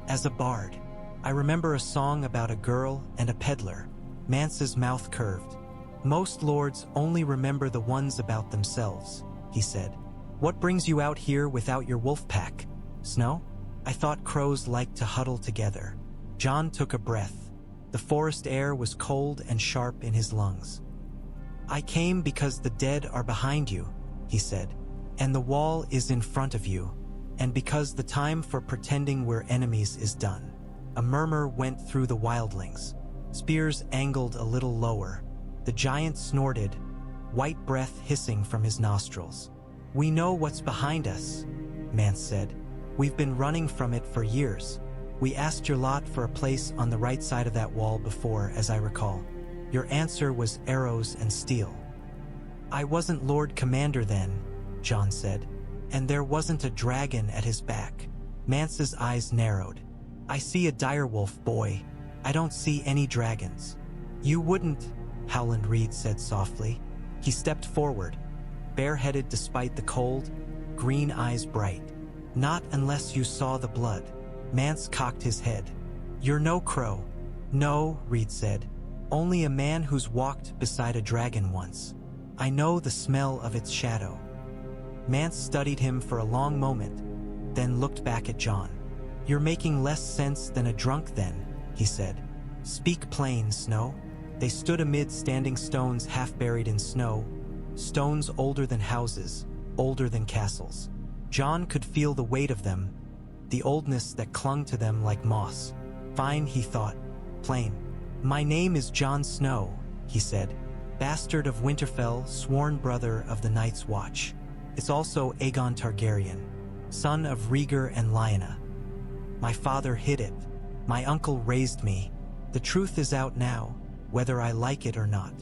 A: as a bard. I remember a song about a girl and a peddler. Mance's mouth curved. Most lords only remember the ones about themselves, he said. What brings you out here without your wolf pack, Snow? I thought crows liked to huddle together. Jon took a breath. The forest air was cold and sharp in his lungs. I came because the dead are behind you, he said, and the wall is in front of you, and because the time for pretending we're enemies is done. A murmur went through the wildlings. Spears angled a little lower. The giant snorted, white breath hissing from his nostrils. We know what's behind us, Mance said. We've been running from it for years. We asked your lot for a place on the right side of that wall before, as I recall. Your answer was arrows and steel. I wasn't Lord Commander then, Jon said, and there wasn't a dragon at his back. Mance's eyes narrowed. I see a direwolf, boy. I don't see any dragons. You wouldn't, Howland Reed said softly. He stepped forward, bareheaded despite the cold, green eyes bright. Not unless you saw the blood. Mance cocked his head. You're no crow. No, Reed said. Only a man who's walked beside a dragon once. I know the smell of its shadow. Mance studied him for a long moment, then looked back at Jon. You're making less sense than a drunk then, he said. Speak plain, Snow. They stood amid standing stones half buried in snow, stones older than houses, older than castles. Jon could feel the weight of them, the oldness that clung to them like moss. Fine, he thought. Plain. My name is Jon Snow, he said. Bastard of Winterfell, sworn brother of the Night's Watch. It's also Aegon Targaryen, son of Rhaegar and Lyanna. My father hid it. My uncle raised me. The truth is out now, whether I like it or not.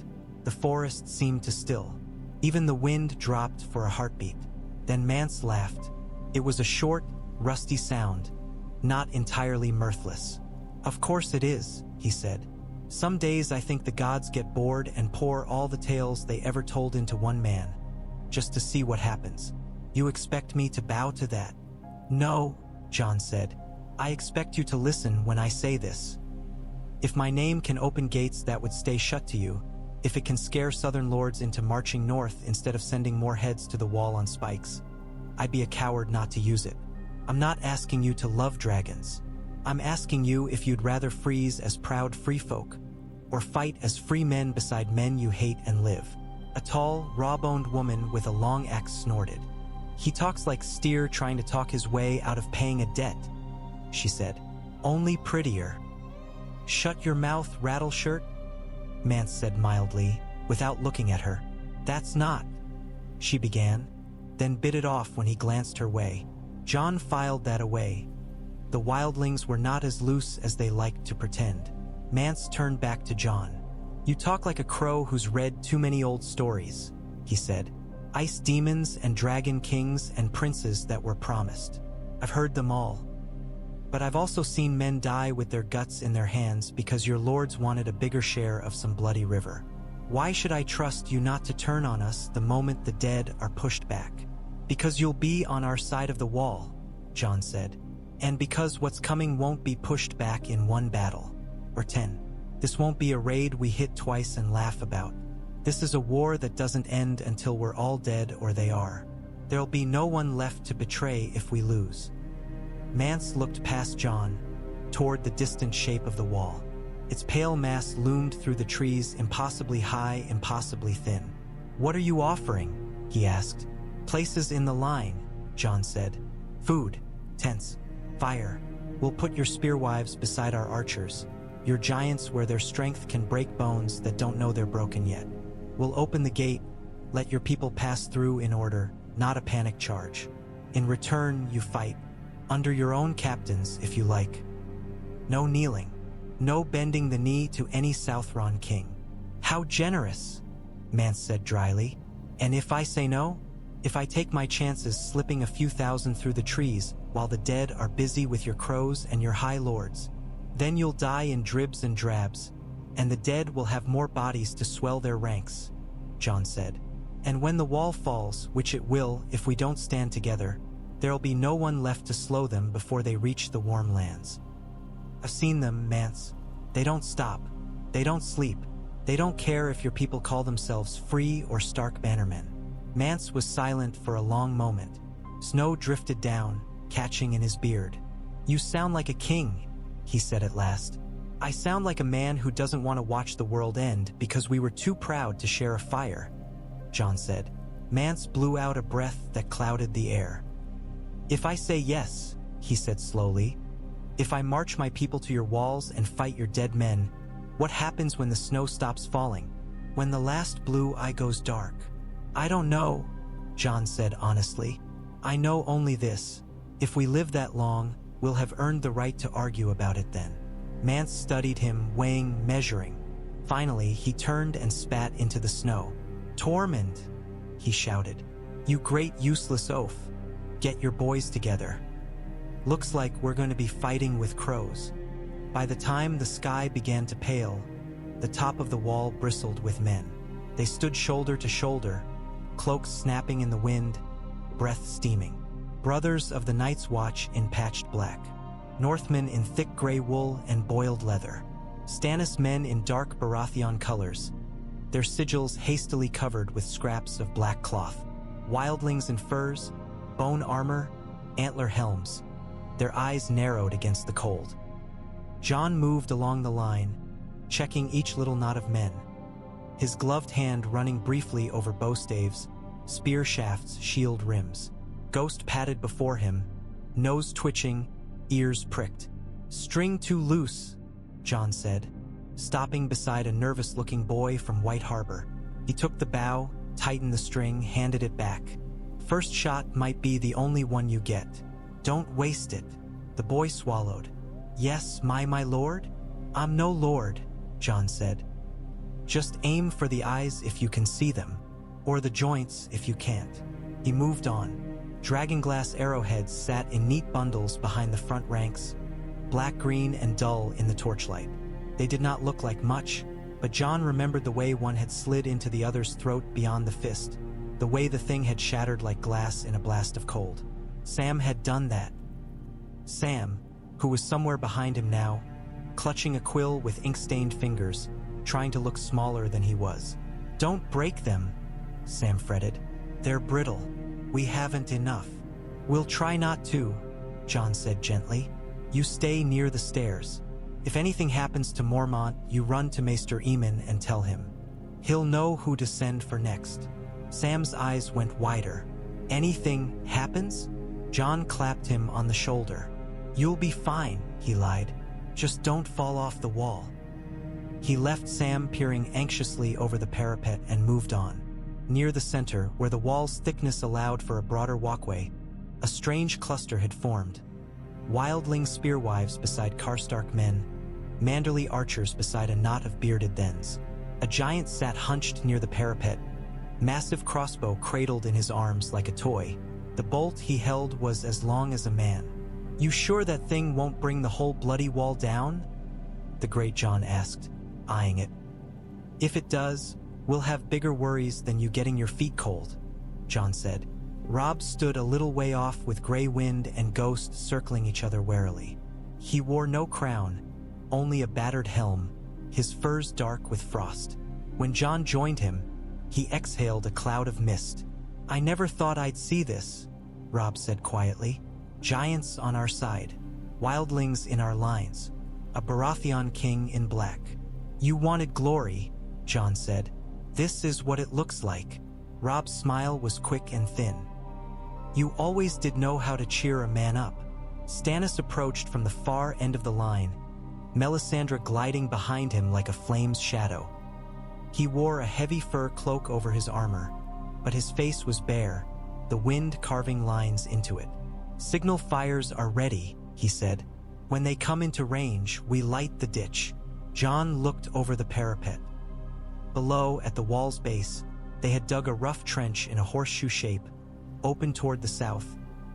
A: The forest seemed to still. Even the wind dropped for a heartbeat. Then Mance laughed. It was a short, rusty sound, not entirely mirthless. Of course it is, he said. Some days I think the gods get bored and pour all the tales they ever told into one man, just to see what happens. You expect me to bow to that? No, Jon said. I expect you to listen when I say this. If my name can open gates that would stay shut to you, if it can scare southern lords into marching north instead of sending more heads to the wall on spikes, I'd be a coward not to use it. I'm not asking you to love dragons. I'm asking you if you'd rather freeze as proud free folk, or fight as free men beside men you hate and live. A tall, raw-boned woman with a long axe snorted. He talks like Steer trying to talk his way out of paying a debt, she said. Only prettier. Shut your mouth, rattleshirt, Mance said mildly, without looking at her. That's not, she began, then bit it off when he glanced her way. Jon filed that away. The wildlings were not as loose as they liked to pretend. Mance turned back to Jon. You talk like a crow who's read too many old stories, he said. Ice demons and dragon kings and princes that were promised. I've heard them all. But I've also seen men die with their guts in their hands because your lords wanted a bigger share of some bloody river. Why should I trust you not to turn on us the moment the dead are pushed back? Because you'll be on our side of the wall, Jon said. And because what's coming won't be pushed back in one battle. Or 10. This won't be a raid we hit twice and laugh about. This is a war that doesn't end until we're all dead or they are. There'll be no one left to betray if we lose. Mance looked past Jon, toward the distant shape of the wall. Its pale mass loomed through the trees, impossibly high, impossibly thin. What are you offering? He asked. Places in the line, Jon said. Food, tents, fire. We'll put your spearwives beside our archers, your giants where their strength can break bones that don't know they're broken yet. We'll open the gate, let your people pass through in order, not a panic charge. In return, you fight. Under your own captains, if you like. No kneeling. No bending the knee to any Southron king. How generous, Mance said dryly. And if I say no? If I take my chances slipping a few thousand through the trees while the dead are busy with your crows and your high lords, then you'll die in dribs and drabs, and the dead will have more bodies to swell their ranks, Jon said. And when the wall falls, which it will if we don't stand together, there'll be no one left to slow them before they reach the warm lands. I've seen them, Mance. They don't stop. They don't sleep. They don't care if your people call themselves free or Stark bannermen. Mance was silent for a long moment. Snow drifted down, catching in his beard. You sound like a king, he said at last. I sound like a man who doesn't want to watch the world end because we were too proud to share a fire, Jon said. Mance blew out a breath that clouded the air. If I say yes, he said slowly, if I march my people to your walls and fight your dead men, what happens when the snow stops falling? When the last blue eye goes dark? I don't know, Jon said honestly. I know only this. If we live that long, we'll have earned the right to argue about it then. Mance studied him, weighing, measuring. Finally, he turned and spat into the snow. Tormund, he shouted. You great useless oaf. Get your boys together. Looks like we're going to be fighting with crows. By the time the sky began to pale, the top of the wall bristled with men. They stood shoulder to shoulder, cloaks snapping in the wind, breath steaming. Brothers of the Night's Watch in patched black. Northmen in thick gray wool and boiled leather. Stannis men in dark Baratheon colors, their sigils hastily covered with scraps of black cloth. Wildlings in furs, bone armor, antler helms, their eyes narrowed against the cold. Jon moved along the line, checking each little knot of men, his gloved hand running briefly over bow staves, spear shafts, shield rims. Ghost padded before him, nose twitching, ears pricked. "String too loose," Jon said, stopping beside a nervous-looking boy from White Harbor. He took the bow, tightened the string, handed it back. "First shot might be the only one you get. Don't waste it." The boy swallowed. "Yes, my lord? I'm no lord," Jon said. "Just aim for the eyes if you can see them, or the joints if you can't." He moved on. Dragonglass arrowheads sat in neat bundles behind the front ranks, black-green and dull in the torchlight. They did not look like much, but Jon remembered the way one had slid into the other's throat beyond the fist, the way the thing had shattered like glass in a blast of cold. Sam had done that. Sam, who was somewhere behind him now, clutching a quill with ink-stained fingers, trying to look smaller than he was. "Don't break them," Sam fretted. "They're brittle. We haven't enough." "We'll try not to," Jon said gently. "You stay near the stairs. If anything happens to Mormont, you run to Maester Aemon and tell him. He'll know who to send for next." Sam's eyes went wider. "Anything happens?" Jon clapped him on the shoulder. "You'll be fine," he lied. "Just don't fall off the wall." He left Sam peering anxiously over the parapet and moved on. Near the center, where the wall's thickness allowed for a broader walkway, a strange cluster had formed. Wildling spearwives beside Karstark men, Manderly archers beside a knot of bearded thens. A giant sat hunched near the parapet, massive crossbow cradled in his arms like a toy. The bolt he held was as long as a man. "You sure that thing won't bring the whole bloody wall down?" the great Jon asked, eyeing it. "If it does, we'll have bigger worries than you getting your feet cold," Jon said. Robb stood a little way off with Grey Wind and Ghost circling each other warily. He wore no crown, only a battered helm, his furs dark with frost. When Jon joined him, he exhaled a cloud of mist. "I never thought I'd see this," Robb said quietly. "Giants on our side, wildlings in our lines, a Baratheon king in black." "You wanted glory," Jon said. "This is what it looks like." Robb's smile was quick and thin. "You always did know how to cheer a man up." Stannis approached from the far end of the line, Melisandre gliding behind him like a flame's shadow. He wore a heavy fur cloak over his armor, but his face was bare, the wind carving lines into it. "Signal fires are ready," he said. "When they come into range, we light the ditch." Jon looked over the parapet. Below, at the wall's base, they had dug a rough trench in a horseshoe shape, open toward the south,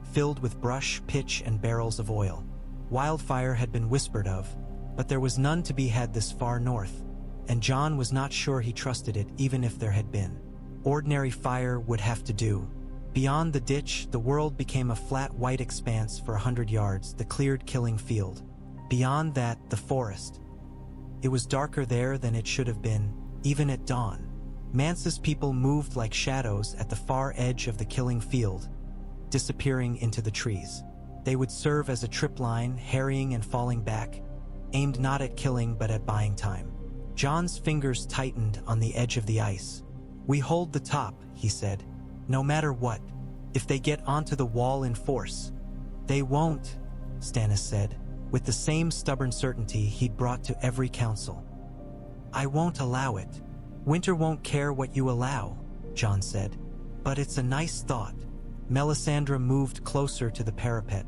A: filled with brush, pitch, and barrels of oil. Wildfire had been whispered of, but there was none to be had this far north, and Jon was not sure he trusted it even if there had been. Ordinary fire would have to do. Beyond the ditch, the world became a flat white expanse for 100 yards, the cleared killing field. Beyond that, the forest. It was darker there than it should have been, even at dawn. Mance's people moved like shadows at the far edge of the killing field, disappearing into the trees. They would serve as a trip line, harrying and falling back, aimed not at killing but at buying time. Jon's fingers tightened on the edge of the ice. "We hold the top," he said, "no matter what. If they get onto the wall in force." "They won't," Stannis said, with the same stubborn certainty he'd brought to every council. "I won't allow it." "Winter won't care what you allow," Jon said. "But it's a nice thought." Melisandre moved closer to the parapet,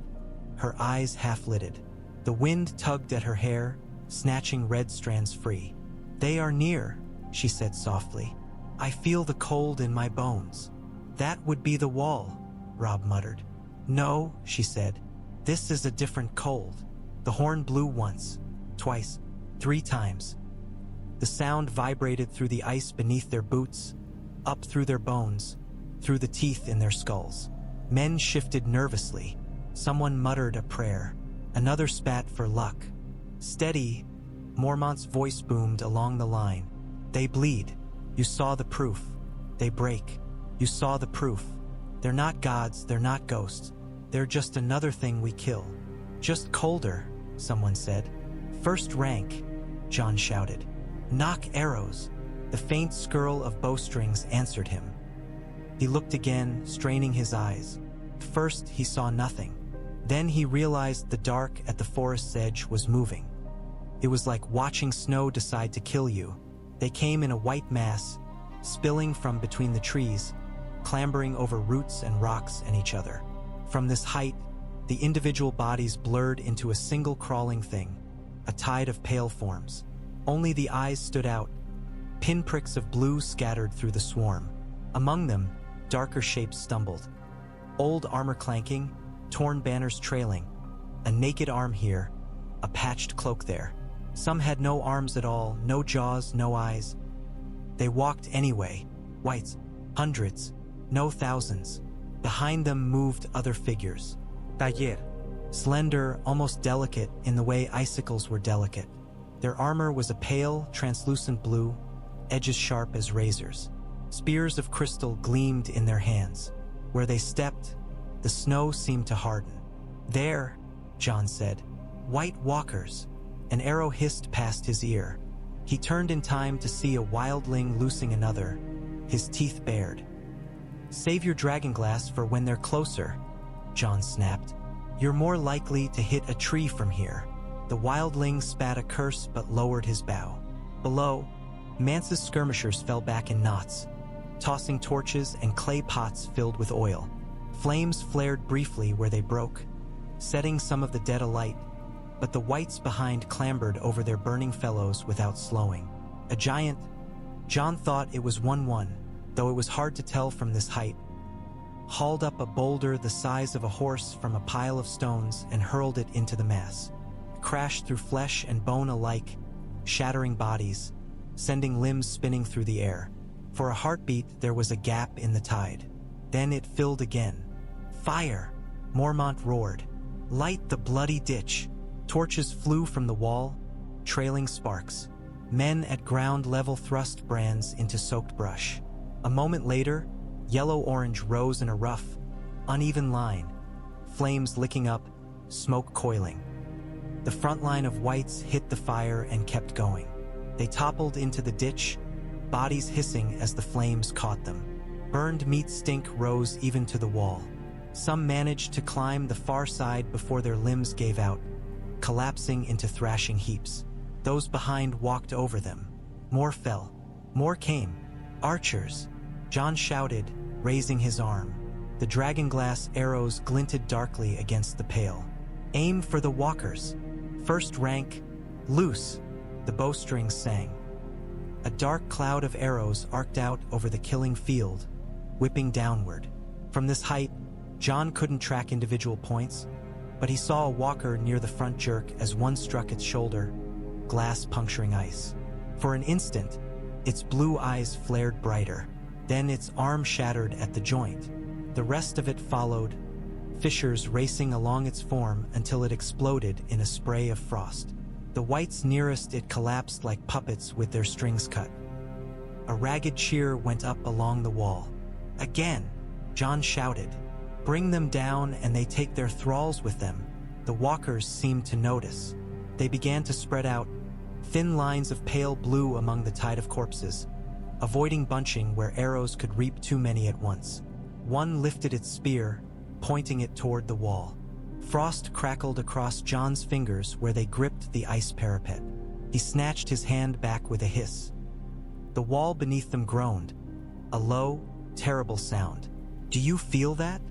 A: her eyes half-lidded. The wind tugged at her hair, snatching red strands free. "They are near," she said softly. "I feel the cold in my bones." "That would be the wall," Robb muttered. "No," she said. "This is a different cold." The horn blew once, twice, 3 times. The sound vibrated through the ice beneath their boots, up through their bones, through the teeth in their skulls. Men shifted nervously. Someone muttered a prayer. Another spat for luck. Steady, Mormont's voice boomed along the line. They bleed. You saw the proof. They break. You saw the proof. They're not gods, they're not ghosts. They're just another thing we kill. Just colder, someone said. First rank, Jon shouted. Knock arrows. The faint skirl of bowstrings answered him. He looked again, straining his eyes. First, he saw nothing. Then he realized the dark at the forest's edge was moving. It was like watching snow decide to kill you. They came in a white mass, spilling from between the trees, clambering over roots and rocks and each other. From this height, the individual bodies blurred into a single crawling thing, a tide of pale forms. Only the eyes stood out. Pinpricks of blue scattered through the swarm. Among them, darker shapes stumbled. Old armor clanking, torn banners trailing. A naked arm here, a patched cloak there. Some had no arms at all, no jaws, no eyes. They walked anyway, whites, hundreds, no thousands. Behind them moved other figures. Taller, slender, almost delicate in the way icicles were delicate. Their armor was a pale, translucent blue, edges sharp as razors. Spears of crystal gleamed in their hands. Where they stepped, the snow seemed to harden. There, Jon said, white walkers. An arrow hissed past his ear. He turned in time to see a wildling loosing another, his teeth bared. Save your dragonglass for when they're closer, Jon snapped. You're more likely to hit a tree from here. The wildling spat a curse but lowered his bow. Below, Mance's skirmishers fell back in knots, tossing torches and clay pots filled with oil. Flames flared briefly where they broke, setting some of the dead alight, but the whites behind clambered over their burning fellows without slowing. A giant, Jon thought it was 1-1, though it was hard to tell from this height, hauled up a boulder the size of a horse from a pile of stones and hurled it into the mass. It crashed through flesh and bone alike, shattering bodies, sending limbs spinning through the air. For a heartbeat, there was a gap in the tide. Then it filled again. Fire! Mormont roared. Light the bloody ditch! Torches flew from the wall, trailing sparks. Men at ground level thrust brands into soaked brush. A moment later, yellow-orange rose in a rough, uneven line, flames licking up, smoke coiling. The front line of whites hit the fire and kept going. They toppled into the ditch, bodies hissing as the flames caught them. Burned meat stink rose even to the wall. Some managed to climb the far side before their limbs gave out, collapsing into thrashing heaps. Those behind walked over them. More fell. More came. Archers! Jon shouted, raising his arm. The dragonglass arrows glinted darkly against the pale. Aim for the walkers. First rank, loose, the bowstrings sang. A dark cloud of arrows arced out over the killing field, whipping downward. From this height, Jon couldn't track individual points, but he saw a walker near the front jerk as one struck its shoulder, glass puncturing ice. For an instant, its blue eyes flared brighter. Then its arm shattered at the joint. The rest of it followed, fissures racing along its form until it exploded in a spray of frost. The whites nearest it collapsed like puppets with their strings cut. A ragged cheer went up along the wall. Again, Jon shouted. Bring them down and they take their thralls with them. The walkers seemed to notice. They began to spread out, thin lines of pale blue among the tide of corpses, avoiding bunching where arrows could reap too many at once. One lifted its spear, pointing it toward the wall. Frost crackled across Jon's fingers where they gripped the ice parapet. He snatched his hand back with a hiss. The wall beneath them groaned, a low, terrible sound. Do you feel that?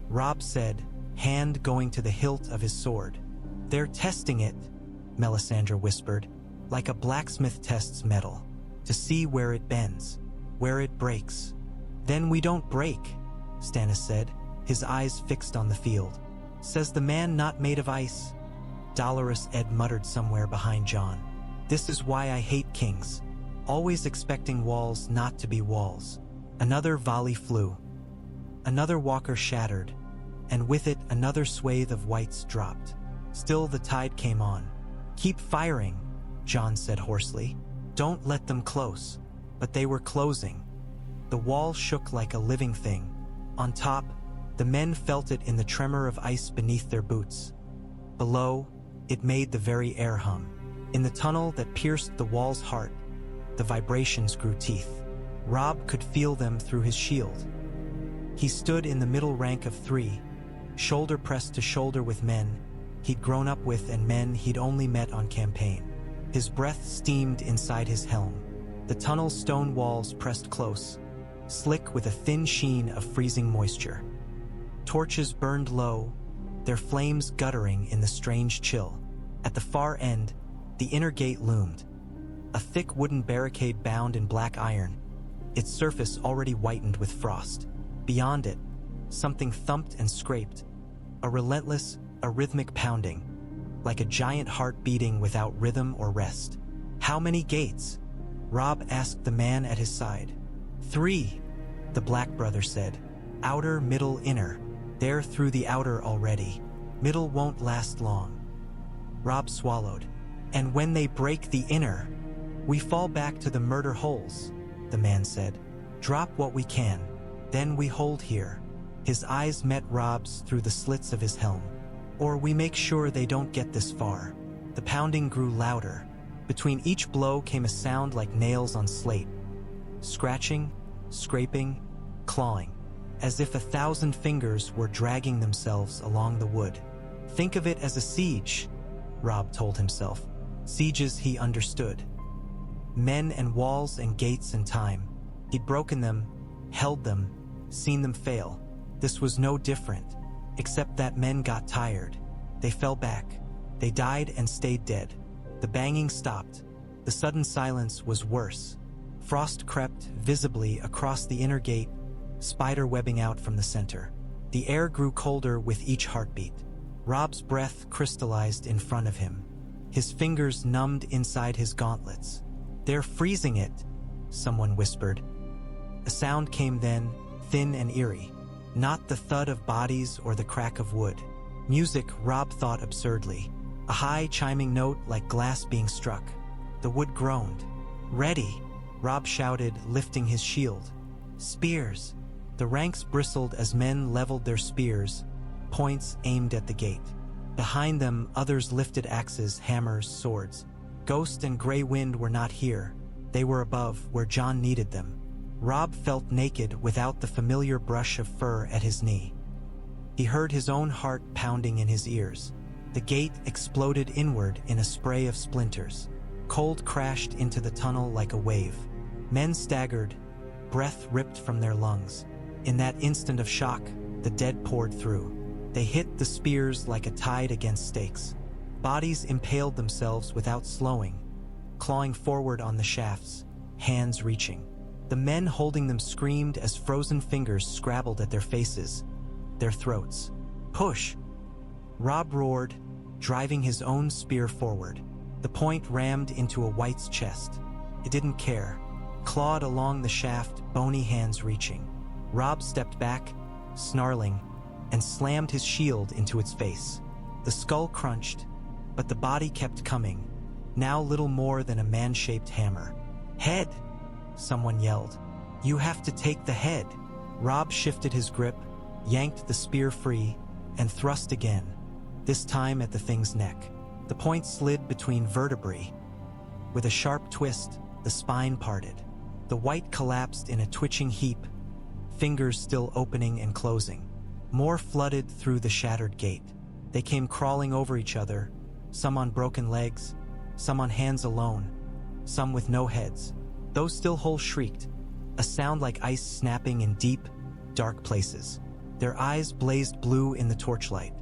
A: Robb said, hand going to the hilt of his sword. They're testing it, Melisandre whispered, like a blacksmith tests metal, to see where it bends, where it breaks. Then we don't break, Stannis said, his eyes fixed on the field. Says the man not made of ice. Dolorous Ed muttered somewhere behind Jon. This is why I hate kings, always expecting walls not to be walls. Another volley flew. Another walker shattered, and with it another swathe of whites dropped. Still the tide came on. "Keep firing," Jon said hoarsely. "Don't let them close." But they were closing. The wall shook like a living thing. On top, the men felt it in the tremor of ice beneath their boots. Below, it made the very air hum. In the tunnel that pierced the wall's heart, the vibrations grew teeth. Robb could feel them through his shield. He stood in the middle rank of 3, shoulder pressed to shoulder with men he'd grown up with and men he'd only met on campaign. His breath steamed inside his helm. The tunnel's stone walls pressed close, slick with a thin sheen of freezing moisture. Torches burned low, their flames guttering in the strange chill. At the far end, the inner gate loomed, a thick wooden barricade bound in black iron, its surface already whitened with frost. Beyond it, something thumped and scraped, a relentless, a rhythmic pounding, like a giant heart beating without rhythm or rest. "How many gates?" Robb asked the man at his side. 3, the Black Brother said. "Outer, middle, inner. They're through the outer already. Middle won't last long." Robb swallowed. "And when they break the inner, we fall back to the murder holes," the man said. "Drop what we can, then we hold here." His eyes met Robb's through the slits of his helm. "Or we make sure they don't get this far." The pounding grew louder. Between each blow came a sound like nails on slate. Scratching, scraping, clawing, as if 1,000 fingers were dragging themselves along the wood. "Think of it as a siege," Robb told himself. Sieges he understood. Men and walls and gates and time. He'd broken them, held them, seen them fail. This was no different, except that men got tired. They fell back. They died and stayed dead. The banging stopped. The sudden silence was worse. Frost crept visibly across the inner gate, spider webbing out from the center. The air grew colder with each heartbeat. Robb's breath crystallized in front of him. His fingers numbed inside his gauntlets. "They're freezing it," someone whispered. A sound came then, thin and eerie. Not the thud of bodies or the crack of wood. Music, Robb thought absurdly. A high chiming note like glass being struck. The wood groaned. "Ready," Robb shouted, lifting his shield. "Spears." The ranks bristled as men leveled their spears, points aimed at the gate. Behind them, others lifted axes, hammers, swords. Ghost and Grey Wind were not here. They were above, where Jon needed them. Robb felt naked without the familiar brush of fur at his knee. He heard his own heart pounding in his ears. The gate exploded inward in a spray of splinters. Cold crashed into the tunnel like a wave. Men staggered, breath ripped from their lungs. In that instant of shock, the dead poured through. They hit the spears like a tide against stakes. Bodies impaled themselves without slowing, clawing forward on the shafts, hands reaching. The men holding them screamed as frozen fingers scrabbled at their faces, their throats. "Push!" Robb roared, driving his own spear forward. The point rammed into a white's chest. It didn't care, clawed along the shaft, bony hands reaching. Robb stepped back, snarling, and slammed his shield into its face. The skull crunched, but the body kept coming, now little more than a man-shaped hammer. "Head!" someone yelled. "You have to take the head." Robb shifted his grip, yanked the spear free, and thrust again, this time at the thing's neck. The point slid between vertebrae. With a sharp twist, the spine parted. The white collapsed in a twitching heap, fingers still opening and closing. More flooded through the shattered gate. They came crawling over each other, some on broken legs, some on hands alone, some with no heads. Those still whole shrieked, a sound like ice snapping in deep, dark places. Their eyes blazed blue in the torchlight.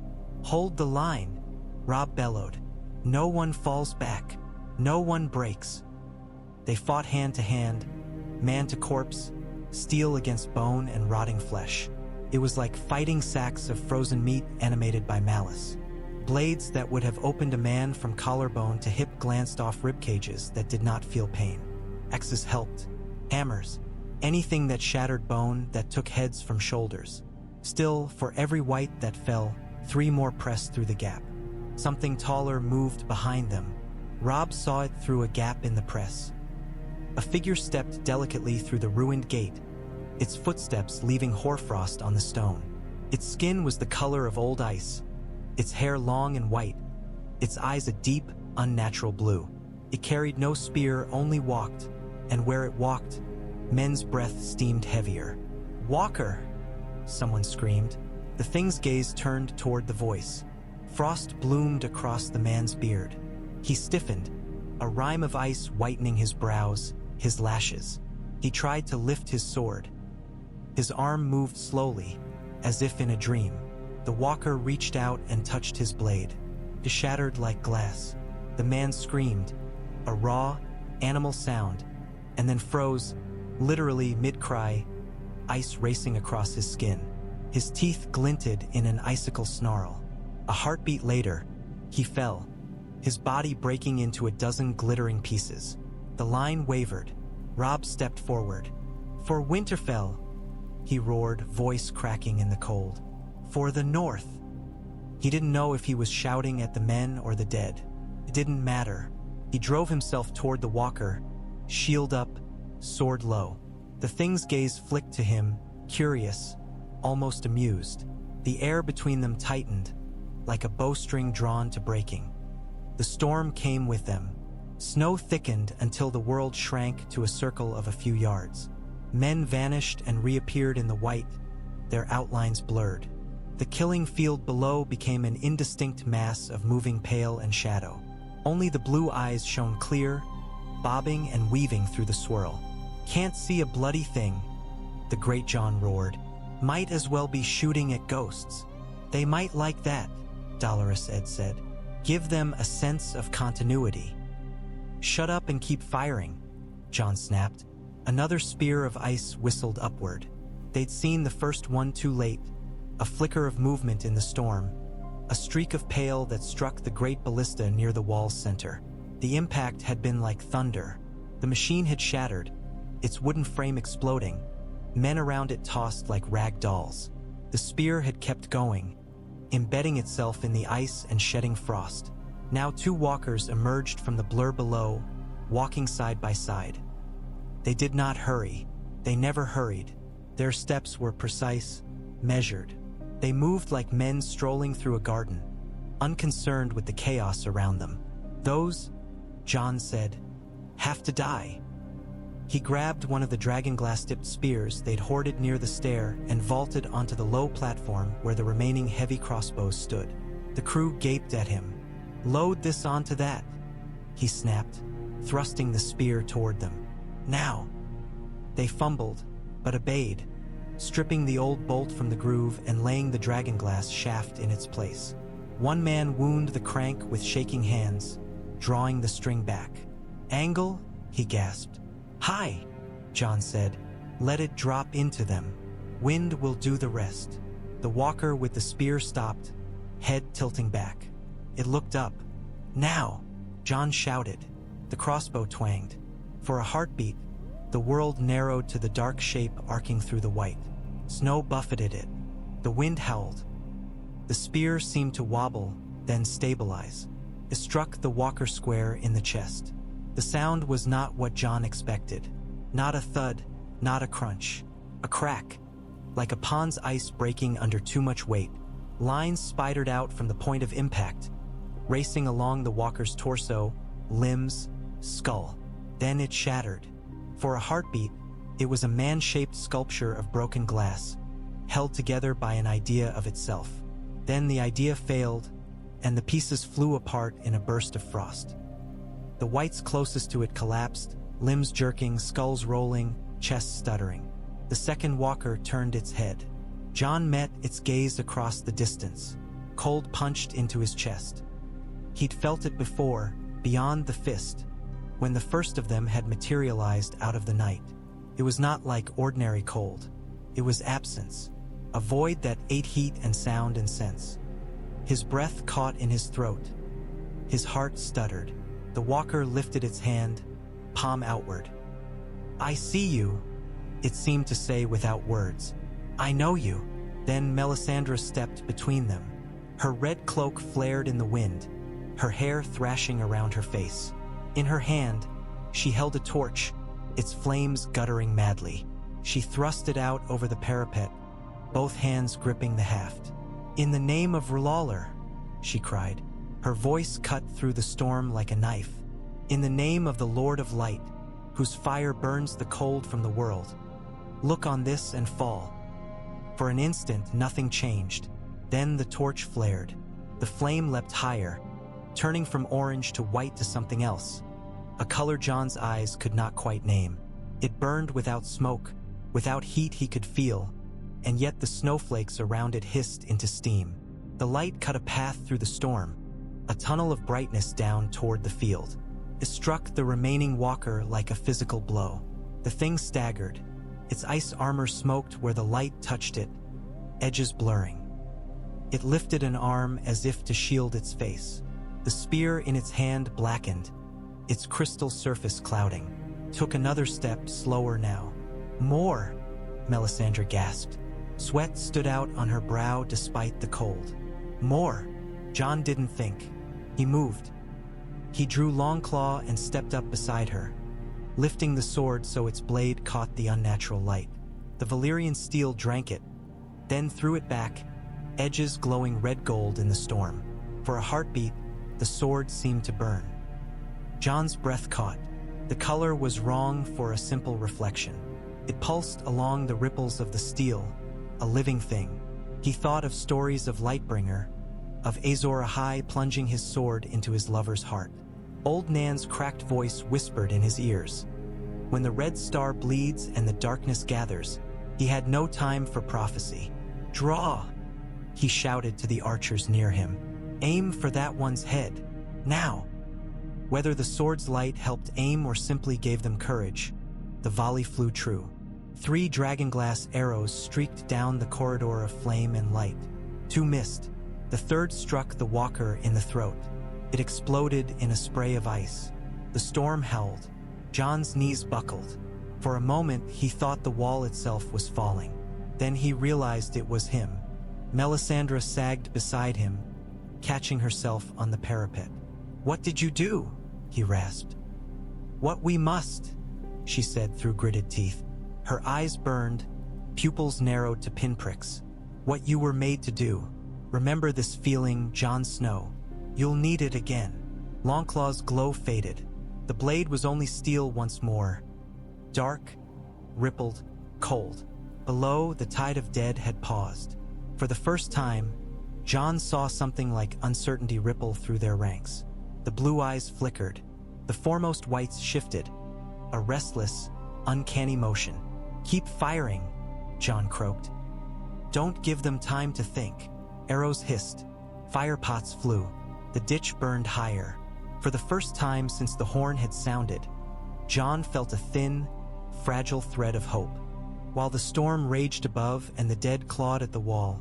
A: "Hold the line," Robb bellowed. "No one falls back. No one breaks." They fought hand to hand, man to corpse, steel against bone and rotting flesh. It was like fighting sacks of frozen meat animated by malice. Blades that would have opened a man from collarbone to hip glanced off rib cages that did not feel pain. Axes helped. Hammers. Anything that shattered bone, that took heads from shoulders. Still, for every white that fell, 3 more pressed through the gap. Something taller moved behind them. Robb saw it through a gap in the press. A figure stepped delicately through the ruined gate, its footsteps leaving hoarfrost on the stone. Its skin was the color of old ice, its hair long and white, its eyes a deep, unnatural blue. It carried no spear, only walked, and where it walked, men's breath steamed heavier. "Walker!" someone screamed. The thing's gaze turned toward the voice. Frost bloomed across the man's beard. He stiffened, a rime of ice whitening his brows, his lashes. He tried to lift his sword. His arm moved slowly, as if in a dream. The walker reached out and touched his blade. It shattered like glass. The man screamed, a raw, animal sound, and then froze, literally mid-cry, ice racing across his skin. His teeth glinted in an icicle snarl. A heartbeat later, he fell, his body breaking into a dozen glittering pieces. The line wavered. Robb stepped forward. "For Winterfell," he roared, voice cracking in the cold. "For the North." He didn't know if he was shouting at the men or the dead. It didn't matter. He drove himself toward the walker, shield up, sword low. The thing's gaze flicked to him, curious, almost amused. The air between them tightened, like a bowstring drawn to breaking. The storm came with them. Snow thickened until the world shrank to a circle of a few yards. Men vanished and reappeared in the white, their outlines blurred. The killing field below became an indistinct mass of moving pale and shadow. Only the blue eyes shone clear, bobbing and weaving through the swirl. "Can't see a bloody thing," the great Jon roared. "Might as well be shooting at ghosts." "They might like that," Dolorous Ed said. "Give them a sense of continuity." "Shut up and keep firing," Jon snapped. Another spear of ice whistled upward. They'd seen the first one too late. A flicker of movement in the storm, a streak of pale that struck the great ballista near the wall's center. The impact had been like thunder. The machine had shattered, its wooden frame exploding. Men around it tossed like rag dolls. The spear had kept going, embedding itself in the ice and shedding frost. Now 2 walkers emerged from the blur below, walking side by side. They did not hurry. They never hurried. Their steps were precise, measured. They moved like men strolling through a garden, unconcerned with the chaos around them. "Those," Jon said, "have to die." He grabbed one of the dragonglass-tipped spears they'd hoarded near the stair and vaulted onto the low platform where the remaining heavy crossbows stood. The crew gaped at him. "Load this onto that," he snapped, thrusting the spear toward them. "Now." They fumbled, but obeyed, stripping the old bolt from the groove and laying the dragonglass shaft in its place. One man wound the crank with shaking hands, drawing the string back. "Angle?" he gasped. "Hi," Jon said. "Let it drop into them. Wind will do the rest." The walker with the spear stopped, head tilting back. It looked up. "Now!" Jon shouted. The crossbow twanged. For a heartbeat, the world narrowed to the dark shape arcing through the white. Snow buffeted it. The wind howled. The spear seemed to wobble, then stabilize. It struck the walker square in the chest. The sound was not what Jon expected. Not a thud, not a crunch. A crack, like a pond's ice breaking under too much weight. Lines spidered out from the point of impact, racing along the walker's torso, limbs, skull. Then it shattered. For a heartbeat, it was a man-shaped sculpture of broken glass, held together by an idea of itself. Then the idea failed, and the pieces flew apart in a burst of frost. The whites closest to it collapsed, limbs jerking, skulls rolling, chests stuttering. The second walker turned its head. Jon met its gaze across the distance, cold punched into his chest. He'd felt it before, beyond the fist, when the first of them had materialized out of the night. It was not like ordinary cold. It was absence, a void that ate heat and sound and sense. His breath caught in his throat. His heart stuttered. The walker lifted its hand, palm outward. "I see you," it seemed to say without words. "I know you." Then Melisandre stepped between them. Her red cloak flared in the wind, her hair thrashing around her face. In her hand, she held a torch, its flames guttering madly. She thrust it out over the parapet, both hands gripping the haft. "In the name of R'hllor," she cried, her voice cut through the storm like a knife. "In the name of the Lord of Light, whose fire burns the cold from the world. Look on this and fall." For an instant, nothing changed. Then the torch flared. The flame leapt higher, turning from orange to white to something else, a color Jon's eyes could not quite name. It burned without smoke, without heat he could feel, and yet the snowflakes around it hissed into steam. The light cut a path through the storm, a tunnel of brightness down toward the field. It struck the remaining walker like a physical blow. The thing staggered, its ice armor smoked where the light touched it, edges blurring. It lifted an arm as if to shield its face. The spear in its hand blackened, its crystal surface clouding. Took another step, slower now. "More," Melisandre gasped. Sweat stood out on her brow despite the cold. "More." Jon didn't think. He moved. He drew Longclaw and stepped up beside her, lifting the sword so its blade caught the unnatural light. The Valyrian steel drank it, then threw it back, edges glowing red gold in the storm. For a heartbeat, the sword seemed to burn. Jon's breath caught. The color was wrong for a simple reflection. It pulsed along the ripples of the steel, a living thing. He thought of stories of Lightbringer, of Azor Ahai plunging his sword into his lover's heart. Old Nan's cracked voice whispered in his ears. When the red star bleeds and the darkness gathers, he had no time for prophecy. "Draw!" he shouted to the archers near him. "Aim for that one's head, now!" Whether the sword's light helped aim or simply gave them courage, the volley flew true. 3 dragonglass arrows streaked down the corridor of flame and light. 2 missed. The third struck the walker in the throat. It exploded in a spray of ice. The storm howled. Jon's knees buckled. For a moment, he thought the wall itself was falling. Then he realized it was him. Melisandre sagged beside him, catching herself on the parapet. "What did you do?" he rasped. "What we must," she said through gritted teeth. Her eyes burned, pupils narrowed to pinpricks. "What you were made to do. Remember this feeling, Jon Snow. You'll need it again." Longclaw's glow faded. The blade was only steel once more. Dark, rippled, cold. Below, the tide of dead had paused. For the first time, Jon saw something like uncertainty ripple through their ranks. The blue eyes flickered. The foremost whites shifted. A restless, uncanny motion. "Keep firing," Jon croaked. "Don't give them time to think." Arrows hissed. Firepots flew. The ditch burned higher. For the first time since the horn had sounded, Jon felt a thin, fragile thread of hope. While the storm raged above and the dead clawed at the wall,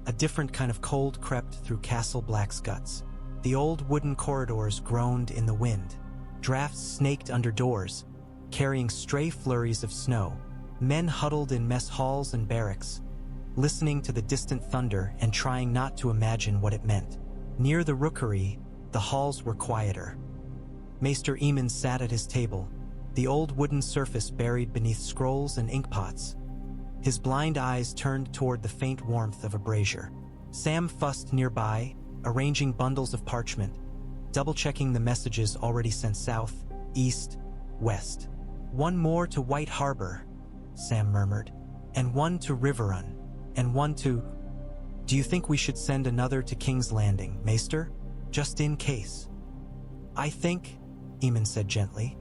A: a different kind of cold crept through Castle Black's guts. The old wooden corridors groaned in the wind. Drafts snaked under doors, carrying stray flurries of snow. Men huddled in mess halls and barracks, listening to the distant thunder and trying not to imagine what it meant. Near the rookery, the halls were quieter. Maester Aemon sat at his table, the old wooden surface buried beneath scrolls and inkpots. His blind eyes turned toward the faint warmth of a brazier. Sam fussed nearby, arranging bundles of parchment, double-checking the messages already sent south, east, west. "One more to White Harbor," Sam murmured, "and one to Riverrun, and one to... Do you think we should send another to King's Landing, Maester? Just in case." "I think," Aemon said gently,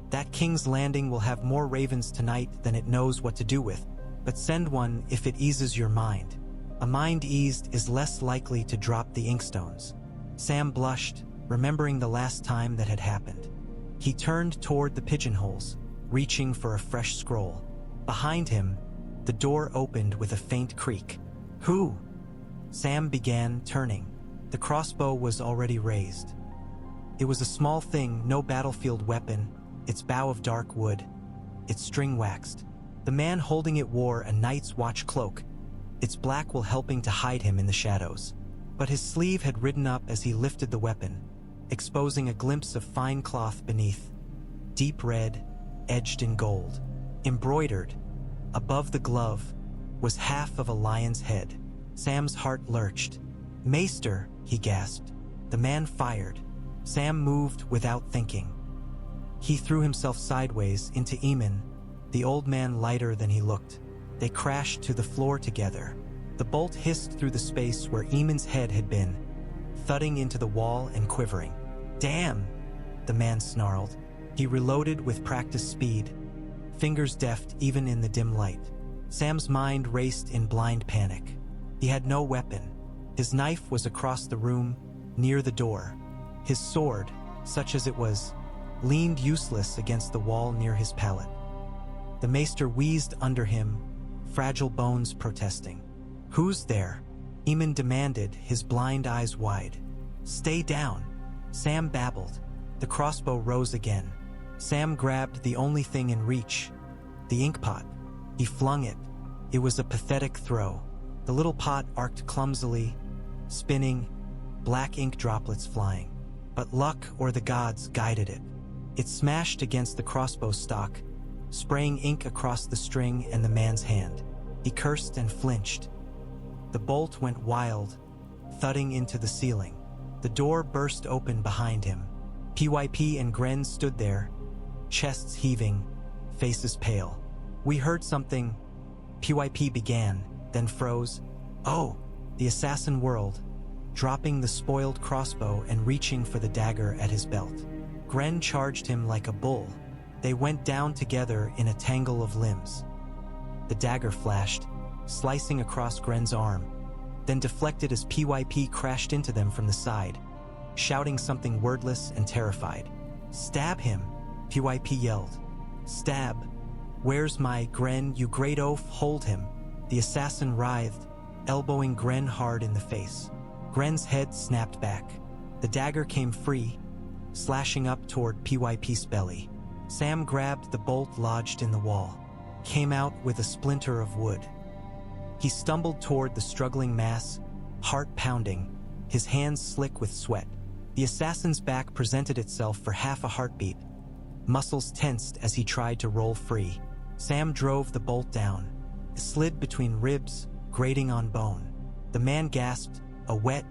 A: "that King's Landing will have more ravens tonight than it knows what to do with, but send one if it eases your mind. A mind eased is less likely to drop the inkstones." Sam blushed, remembering the last time that had happened. He turned toward the pigeonholes, reaching for a fresh scroll. Behind him, the door opened with a faint creak. "Who?" Sam began, turning. The crossbow was already raised. It was a small thing, no battlefield weapon, its bow of dark wood, its string waxed. The man holding it wore a Night's Watch cloak, its black wool helping to hide him in the shadows. But his sleeve had ridden up as he lifted the weapon, exposing a glimpse of fine cloth beneath, deep red, edged in gold. Embroidered, above the glove, was half of a lion's head. Sam's heart lurched. "Maester," he gasped. The man fired. Sam moved without thinking. He threw himself sideways into Aemon, the old man lighter than he looked. They crashed to the floor together. The bolt hissed through the space where Aemon's head had been, thudding into the wall and quivering. "Damn!" the man snarled. He reloaded with practiced speed, fingers deft even in the dim light. Sam's mind raced in blind panic. He had no weapon. His knife was across the room, near the door. His sword, such as it was, leaned useless against the wall near his pallet. The maester wheezed under him, fragile bones protesting. "Who's there?" Aemon demanded, his blind eyes wide. "Stay down," Sam babbled. The crossbow rose again. Sam grabbed the only thing in reach, the ink pot. He flung it. It was a pathetic throw. The little pot arced clumsily, spinning, black ink droplets flying. But luck or the gods guided it. It smashed against the crossbow stock, spraying ink across the string and the man's hand. He cursed and flinched. The bolt went wild, thudding into the ceiling. The door burst open behind him. PYP and Gren stood there, chests heaving, faces pale. "We heard something," PYP began, then froze. "Oh!" The assassin whirled, dropping the spoiled crossbow and reaching for the dagger at his belt. Gren charged him like a bull. They went down together in a tangle of limbs. The dagger flashed, slicing across Gren's arm, then deflected as PYP crashed into them from the side, shouting something wordless and terrified. "Stab him," PYP yelled. "Stab. Where's my Gren, you great oaf, hold him." The assassin writhed, elbowing Gren hard in the face. Gren's head snapped back. The dagger came free, slashing up toward PYP's belly. Sam grabbed the bolt lodged in the wall, came out with a splinter of wood. He stumbled toward the struggling mass, heart pounding, his hands slick with sweat. The assassin's back presented itself for half a heartbeat, muscles tensed as he tried to roll free. Sam drove the bolt down. It slid between ribs, grating on bone. The man gasped, a wet,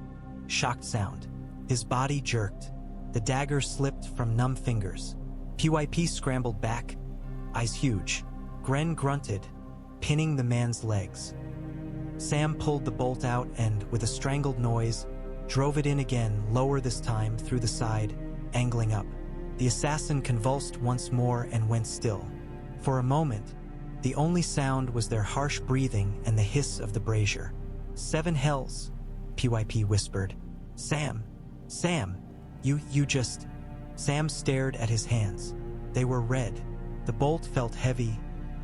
A: shocked sound. His body jerked. The dagger slipped from numb fingers. PYP scrambled back, eyes huge. Gren grunted, pinning the man's legs. Sam pulled the bolt out and, with a strangled noise, drove it in again, lower this time, through the side, angling up. The assassin convulsed once more and went still. For a moment, the only sound was their harsh breathing and the hiss of the brazier. "Seven hells," PYP whispered. Sam, you just..." Sam stared at his hands. They were red. The bolt felt heavy,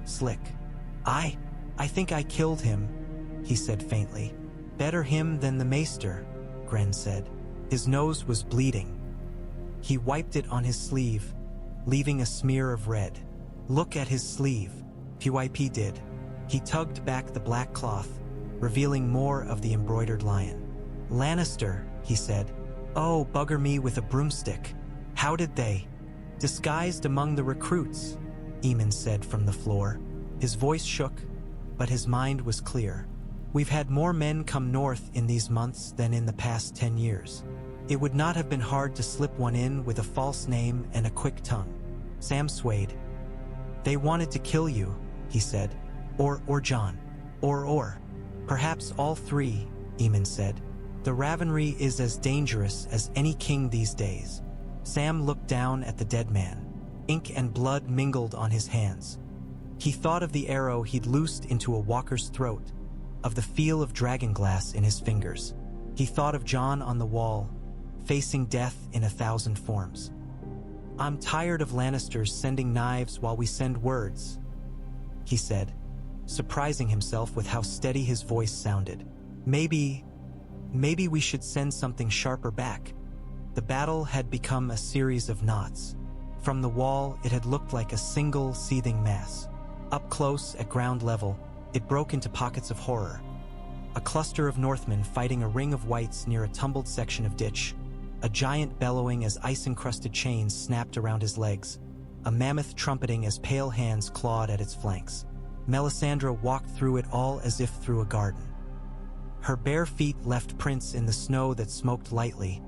A: slick. I think I killed him," he said faintly. "Better him than the maester," Gren said. His nose was bleeding. He wiped it on his sleeve, leaving a smear of red. "Look at his sleeve," PYP did. He tugged back the black cloth, revealing more of the embroidered lion. "Lannister," he said. "Oh, bugger me with a broomstick. How did they?" "Disguised among the recruits," Aemon said from the floor. His voice shook, but his mind was clear. "We've had more men come north in these months than in the past 10 years. It would not have been hard to slip one in with a false name and a quick tongue." Sam swayed. "They wanted to kill you," he said. Or Jon. Or. Perhaps all three," Aemon said. "The Ravenry is as dangerous as any king these days." Sam looked down at the dead man. Ink and blood mingled on his hands. He thought of the arrow he'd loosed into a walker's throat, of the feel of dragonglass in his fingers. He thought of Jon on the wall, facing death in 1,000 forms. "I'm tired of Lannisters sending knives while we send words," he said, surprising himself with how steady his voice sounded. Maybe we should send something sharper back." The battle had become a series of knots. From the wall, it had looked like a single seething mass. Up close, at ground level, it broke into pockets of horror. A cluster of Northmen fighting a ring of whites near a tumbled section of ditch. A giant bellowing as ice-encrusted chains snapped around his legs. A mammoth trumpeting as pale hands clawed at its flanks. Melisandre walked through it all as if through a garden. Her bare feet left prints in the snow that smoked lightly,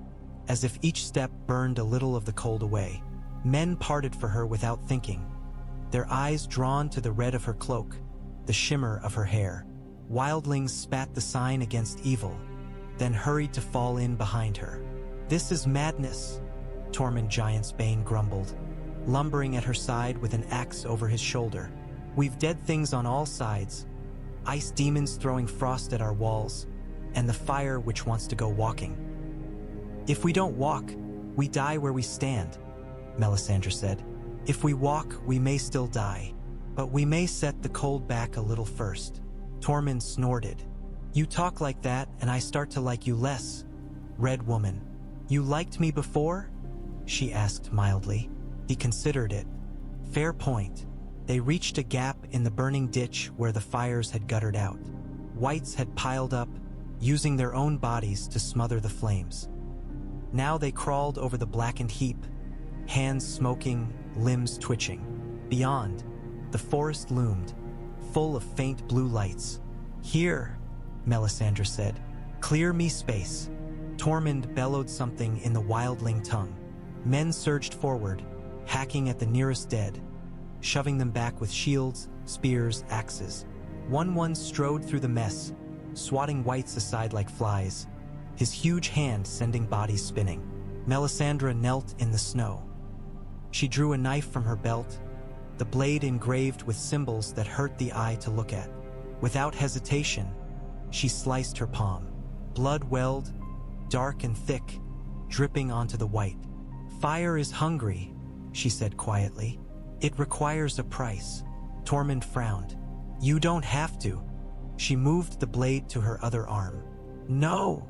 A: as if each step burned a little of the cold away. Men parted for her without thinking, their eyes drawn to the red of her cloak, the shimmer of her hair. Wildlings spat the sign against evil, then hurried to fall in behind her. "This is madness," Tormund Giantsbane grumbled, lumbering at her side with an axe over his shoulder. "We've dead things on all sides, ice demons throwing frost at our walls, and the fire which wants to go walking. If we don't walk, we die where we stand," Melisandre said. "If we walk, we may still die, but we may set the cold back a little first." Tormund snorted. "You talk like that and I start to like you less, Red Woman." "You liked me before?" she asked mildly. He considered it. Fair point. They reached a gap in the burning ditch where the fires had guttered out. Whites had piled up, using their own bodies to smother the flames. Now they crawled over the blackened heap, hands smoking, limbs twitching. Beyond, the forest loomed, full of faint blue lights. "Here," Melisandre said. "Clear me space." Tormund bellowed something in the wildling tongue. Men surged forward, hacking at the nearest dead, shoving them back with shields, spears, axes. One strode through the mess, swatting whites aside like flies, his huge hand sending bodies spinning. Melisandre knelt in the snow. She drew a knife from her belt, the blade engraved with symbols that hurt the eye to look at. Without hesitation, she sliced her palm. Blood welled, dark and thick, dripping onto the white. "Fire is hungry," she said quietly. "It requires a price." Tormund frowned. "You don't have to." She moved the blade to her other arm. "No,"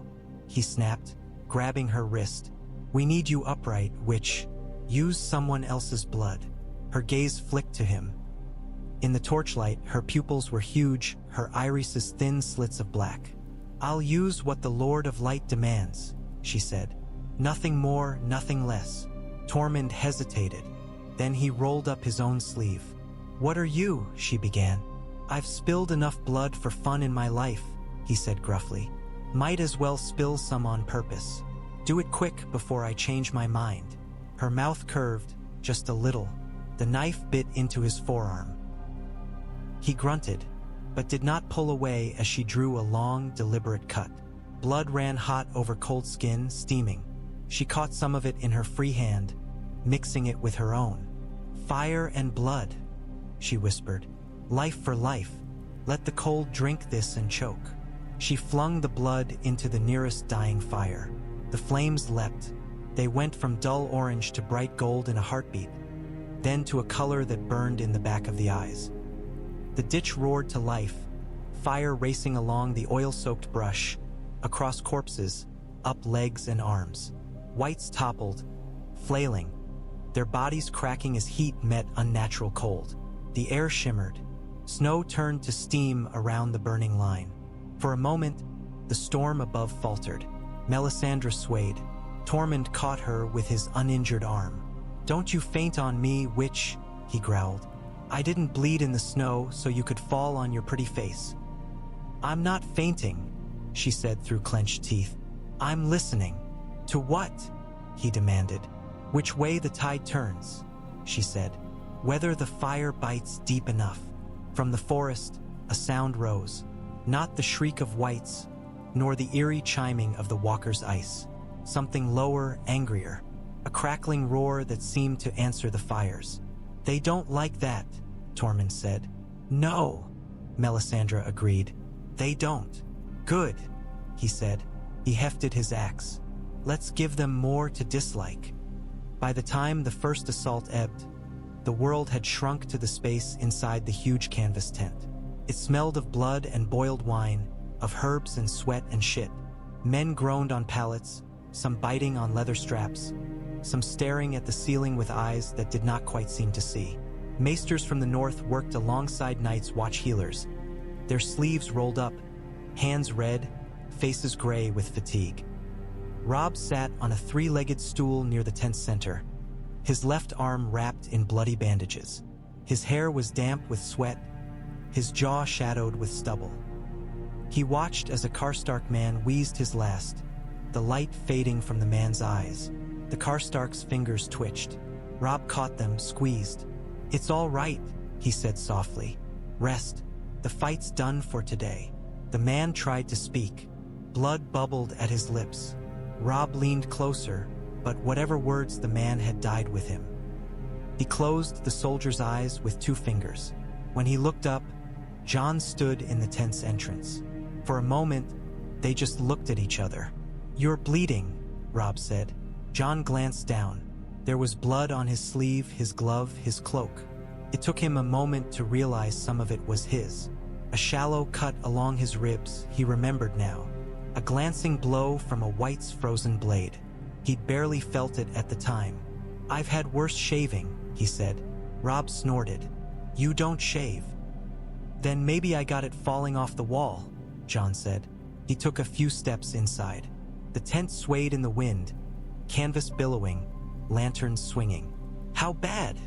A: he snapped, grabbing her wrist. "We need you upright, witch. Use someone else's blood." Her gaze flicked to him. In the torchlight, her pupils were huge, her irises thin slits of black. "I'll use what the Lord of Light demands," she said. "Nothing more, nothing less." Tormund hesitated. Then he rolled up his own sleeve. "What are you?" she began. "I've spilled enough blood for fun in my life," he said gruffly. "Might as well spill some on purpose. Do it quick before I change my mind." Her mouth curved, just a little. The knife bit into his forearm. He grunted, but did not pull away as she drew a long, deliberate cut. Blood ran hot over cold skin, steaming. She caught some of it in her free hand, mixing it with her own. "Fire and blood," she whispered. "Life for life. Let the cold drink this and choke." She flung the blood into the nearest dying fire. The flames leapt. They went from dull orange to bright gold in a heartbeat, then to a color that burned in the back of the eyes. The ditch roared to life, fire racing along the oil-soaked brush, across corpses, up legs and arms. Whites toppled, flailing, their bodies cracking as heat met unnatural cold. The air shimmered. Snow turned to steam around the burning line. For a moment, the storm above faltered. Melisandre swayed. Tormund caught her with his uninjured arm. "Don't you faint on me, witch," he growled. "I didn't bleed in the snow so you could fall on your pretty face." "I'm not fainting," she said through clenched teeth. "I'm listening." "To what?" he demanded. "Which way the tide turns," she said. "Whether the fire bites deep enough." From the forest, a sound rose. Not the shriek of whites, nor the eerie chiming of the walker's ice. Something lower, angrier. A crackling roar that seemed to answer the fires. "They don't like that," Tormund said. "No," Melisandre agreed. "They don't." "Good," he said. He hefted his axe. "Let's give them more to dislike." By the time the first assault ebbed, the world had shrunk to the space inside the huge canvas tent. It smelled of blood and boiled wine, of herbs and sweat and shit. Men groaned on pallets, some biting on leather straps, some staring at the ceiling with eyes that did not quite seem to see. Maesters from the north worked alongside Night's Watch healers, their sleeves rolled up, hands red, faces gray with fatigue. Robb sat on a three-legged stool near the tent's center, his left arm wrapped in bloody bandages. His hair was damp with sweat, his jaw shadowed with stubble. He watched as a Karstark man wheezed his last, the light fading from the man's eyes. The Karstark's fingers twitched. Robb caught them, squeezed. "It's all right," he said softly. "Rest. The fight's done for today." The man tried to speak. Blood bubbled at his lips. Robb leaned closer, but whatever words the man had died with him. He closed the soldier's eyes with 2 fingers. When he looked up, Jon stood in the tent's entrance. For a moment, they just looked at each other. "You're bleeding," Robb said. Jon glanced down. There was blood on his sleeve, his glove, his cloak. It took him a moment to realize some of it was his. A shallow cut along his ribs, he remembered now. A glancing blow from a White's frozen blade. He'd barely felt it at the time. "I've had worse shaving," he said. Robb snorted. "You don't shave." "Then maybe I got it falling off the wall," Jon said. He took a few steps inside. The tent swayed in the wind, canvas billowing, lanterns swinging. "How bad?"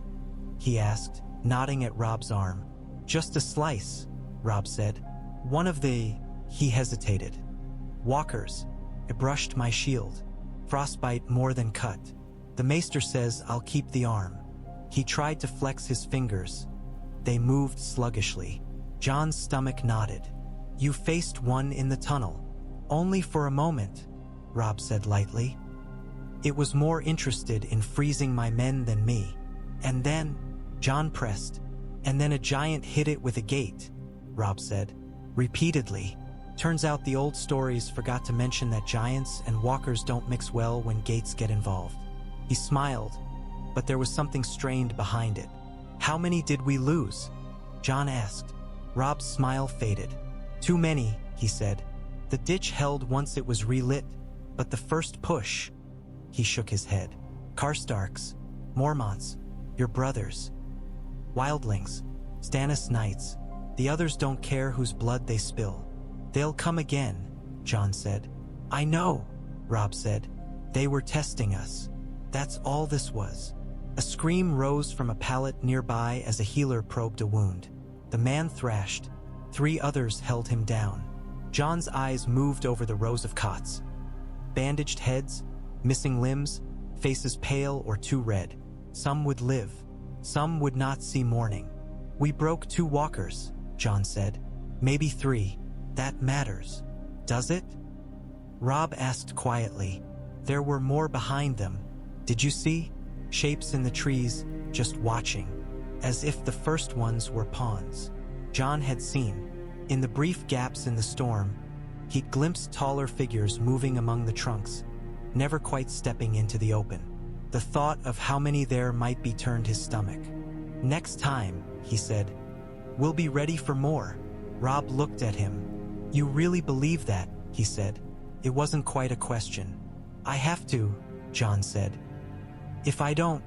A: he asked, nodding at Robb's arm. "Just a slice," Robb said. "One of the..." He hesitated. "Walkers. It brushed my shield. Frostbite more than cut. The maester says I'll keep the arm." He tried to flex his fingers. They moved sluggishly. Jon's stomach nodded. "You faced one in the tunnel." "Only for a moment," Robb said lightly. "It was more interested in freezing my men than me. And then," Jon pressed, "and then a giant hit it with a gate," Robb said. "Repeatedly. Turns out the old stories forgot to mention that giants and walkers don't mix well when gates get involved." He smiled, but there was something strained behind it. "How many did we lose?" Jon asked. Robb's smile faded. "Too many," he said. "The ditch held once it was relit, but the first push..." He shook his head. "Karstarks, Mormonts, your brothers. Wildlings, Stannis Knights. The others don't care whose blood they spill. They'll come again," Jon said. "I know," Robb said. "They were testing us. That's all this was." A scream rose from a pallet nearby as a healer probed a wound. The man thrashed. 3 others held him down. Jon's eyes moved over the rows of cots. Bandaged heads, missing limbs, faces pale or too red. Some would live. Some would not see morning. "We broke 2 walkers," Jon said. "Maybe 3. That matters. Does it?" Robb asked quietly. "There were more behind them. Did you see? Shapes in the trees, just watching. As if the first ones were pawns." Jon had seen. In the brief gaps in the storm, he'd glimpsed taller figures moving among the trunks, never quite stepping into the open. The thought of how many there might be turned his stomach. "Next time," he said, "we'll be ready for more." Robb looked at him. "You really believe that?" he said. It wasn't quite a question. "I have to," Jon said. "If I don't,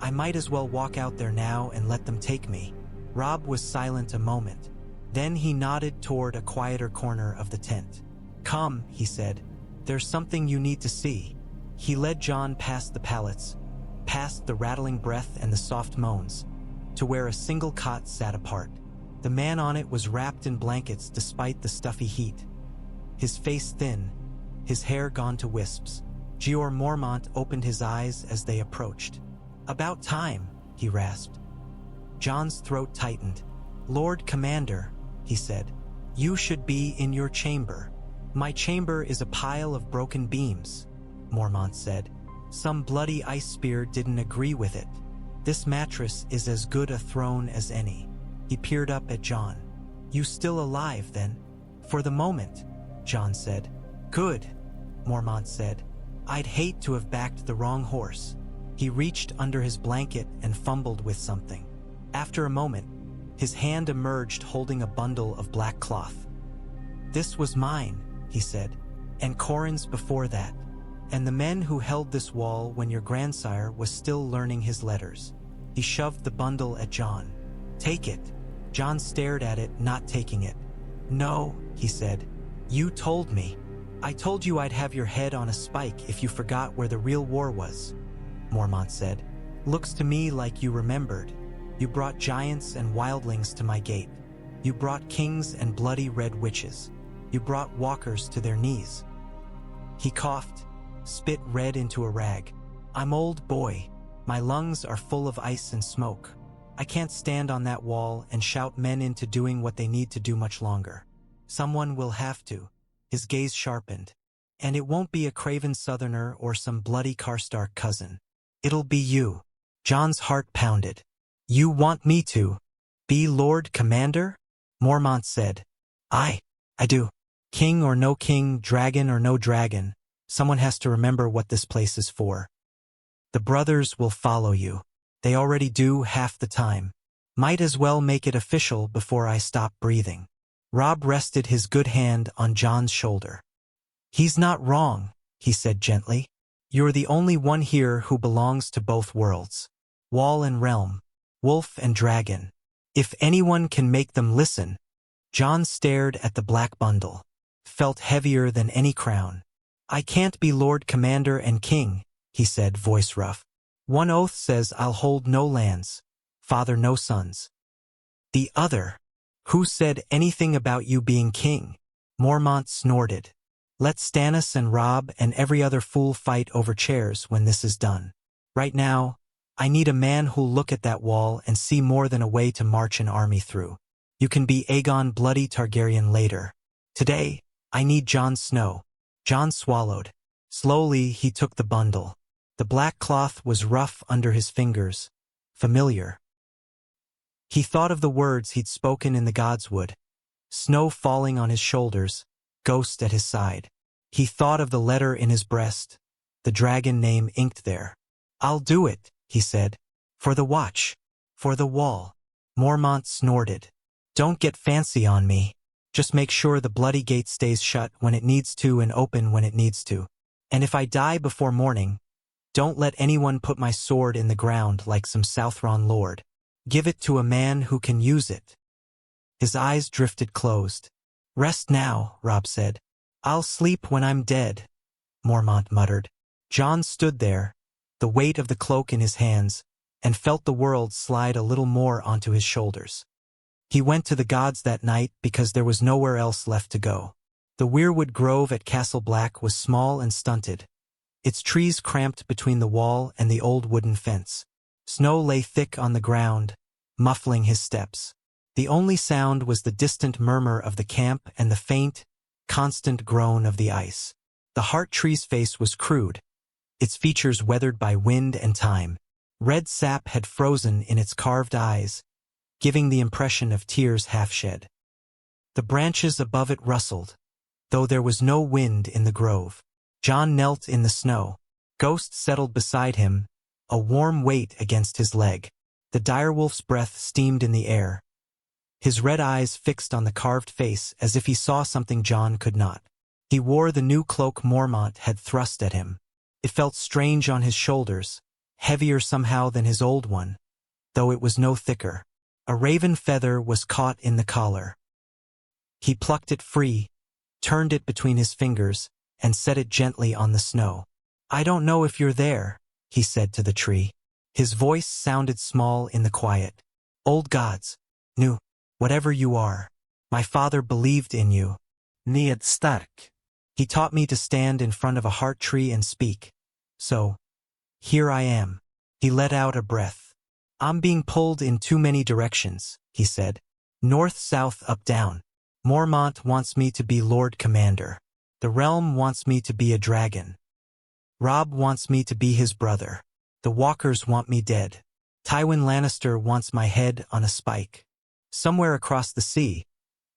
A: I might as well walk out there now and let them take me." Robb was silent a moment. Then he nodded toward a quieter corner of the tent. "Come," he said. "There's something you need to see." He led Jon past the pallets, past the rattling breath and the soft moans, to where a single cot sat apart. The man on it was wrapped in blankets despite the stuffy heat. His face thin, his hair gone to wisps. Jeor Mormont opened his eyes as they approached. "About time," he rasped. Jon's throat tightened. "Lord Commander," he said, "you should be in your chamber." "My chamber is a pile of broken beams," Mormont said. "Some bloody ice spear didn't agree with it. This mattress is as good a throne as any." He peered up at Jon. "You still alive, then?" "For the moment," Jon said. "Good," Mormont said. "I'd hate to have backed the wrong horse." He reached under his blanket and fumbled with something. After a moment, his hand emerged holding a bundle of black cloth. "This was mine," he said, "and Corrin's before that, and the men who held this wall when your grandsire was still learning his letters." He shoved the bundle at Jon. "Take it." Jon stared at it, not taking it. "No," he said. You told me. I told you I'd have your head on a spike if you forgot where the real war was, Mormont said. Looks to me like you remembered. You brought giants and wildlings to my gate. You brought kings and bloody red witches. You brought walkers to their knees. He coughed, spit red into a rag. I'm old boy. My lungs are full of ice and smoke. I can't stand on that wall and shout men into doing what they need to do much longer. Someone will have to. His gaze sharpened. And it won't be a craven southerner or some bloody Karstark cousin. It'll be you. Jon's heart pounded. You want me to be Lord Commander? Mormont said. I do. King or no king, dragon or no dragon, someone has to remember what this place is for. The brothers will follow you. They already do half the time. Might as well make it official before I stop breathing. Robb rested his good hand on Jon's shoulder. He's not wrong, he said gently. You're the only one here who belongs to both worlds. Wall and realm, wolf and dragon. If anyone can make them listen. Jon stared at the black bundle. Felt heavier than any crown. I can't be Lord Commander and King, he said, voice rough. One oath says I'll hold no lands, father no sons. The other, who said anything about you being king? Mormont snorted. Let Stannis and Robb and every other fool fight over chairs when this is done. Right now, I need a man who'll look at that wall and see more than a way to march an army through. You can be Aegon Bloody Targaryen later. Today, I need Jon Snow. Jon swallowed. Slowly, he took the bundle. The black cloth was rough under his fingers, familiar. He thought of the words he'd spoken in the Godswood. Snow falling on his shoulders, ghost at his side. He thought of the letter in his breast, the dragon name inked there. I'll do it, he said. For the watch. For the wall. Mormont snorted. Don't get fancy on me. Just make sure the bloody gate stays shut when it needs to and open when it needs to. And if I die before morning, don't let anyone put my sword in the ground like some Southron lord. Give it to a man who can use it. His eyes drifted closed. Rest now, Robb said. I'll sleep when I'm dead, Mormont muttered. Jon stood there, the weight of the cloak in his hands, and felt the world slide a little more onto his shoulders. He went to the gods that night because there was nowhere else left to go. The weirwood grove at Castle Black was small and stunted, its trees cramped between the wall and the old wooden fence. Snow lay thick on the ground, muffling his steps. The only sound was the distant murmur of the camp and the faint, constant groan of the ice. The heart tree's face was crude, its features weathered by wind and time. Red sap had frozen in its carved eyes, giving the impression of tears half shed. The branches above it rustled, though there was no wind in the grove. Jon knelt in the snow. Ghost settled beside him, a warm weight against his leg. The direwolf's breath steamed in the air, his red eyes fixed on the carved face as if he saw something Jon could not. He wore the new cloak Mormont had thrust at him. It felt strange on his shoulders, heavier somehow than his old one, though it was no thicker. A raven feather was caught in the collar. He plucked it free, turned it between his fingers, and set it gently on the snow. I don't know if you're there, he said to the tree. His voice sounded small in the quiet. Old gods, new, whatever you are, my father believed in you. Ned Stark. He taught me to stand in front of a heart tree and speak. So, here I am. He let out a breath. I'm being pulled in too many directions, he said. North, south, up, down. Mormont wants me to be Lord Commander. The realm wants me to be a dragon. Robb wants me to be his brother. The walkers want me dead. Tywin Lannister wants my head on a spike. Somewhere across the sea,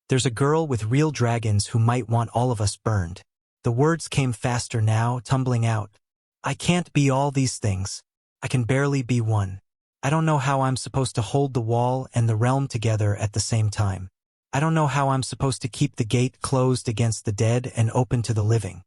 A: there's a girl with real dragons who might want all of us burned. The words came faster now, tumbling out. I can't be all these things. I can barely be one. I don't know how I'm supposed to hold the wall and the realm together at the same time. I don't know how I'm supposed to keep the gate closed against the dead and open to the living.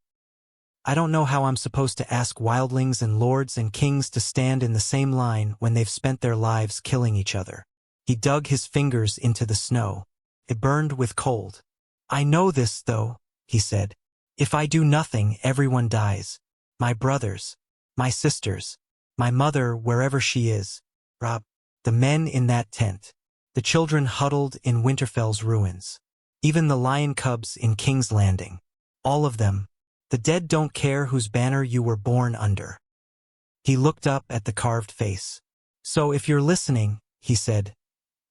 A: I don't know how I'm supposed to ask wildlings and lords and kings to stand in the same line when they've spent their lives killing each other. He dug his fingers into the snow. It burned with cold. I know this, though, he said. If I do nothing, everyone dies. My brothers, my sisters, my mother wherever she is. Rob, the men in that tent, the children huddled in Winterfell's ruins, even the lion cubs in King's Landing. All of them. The dead don't care whose banner you were born under. He looked up at the carved face. So if you're listening, he said,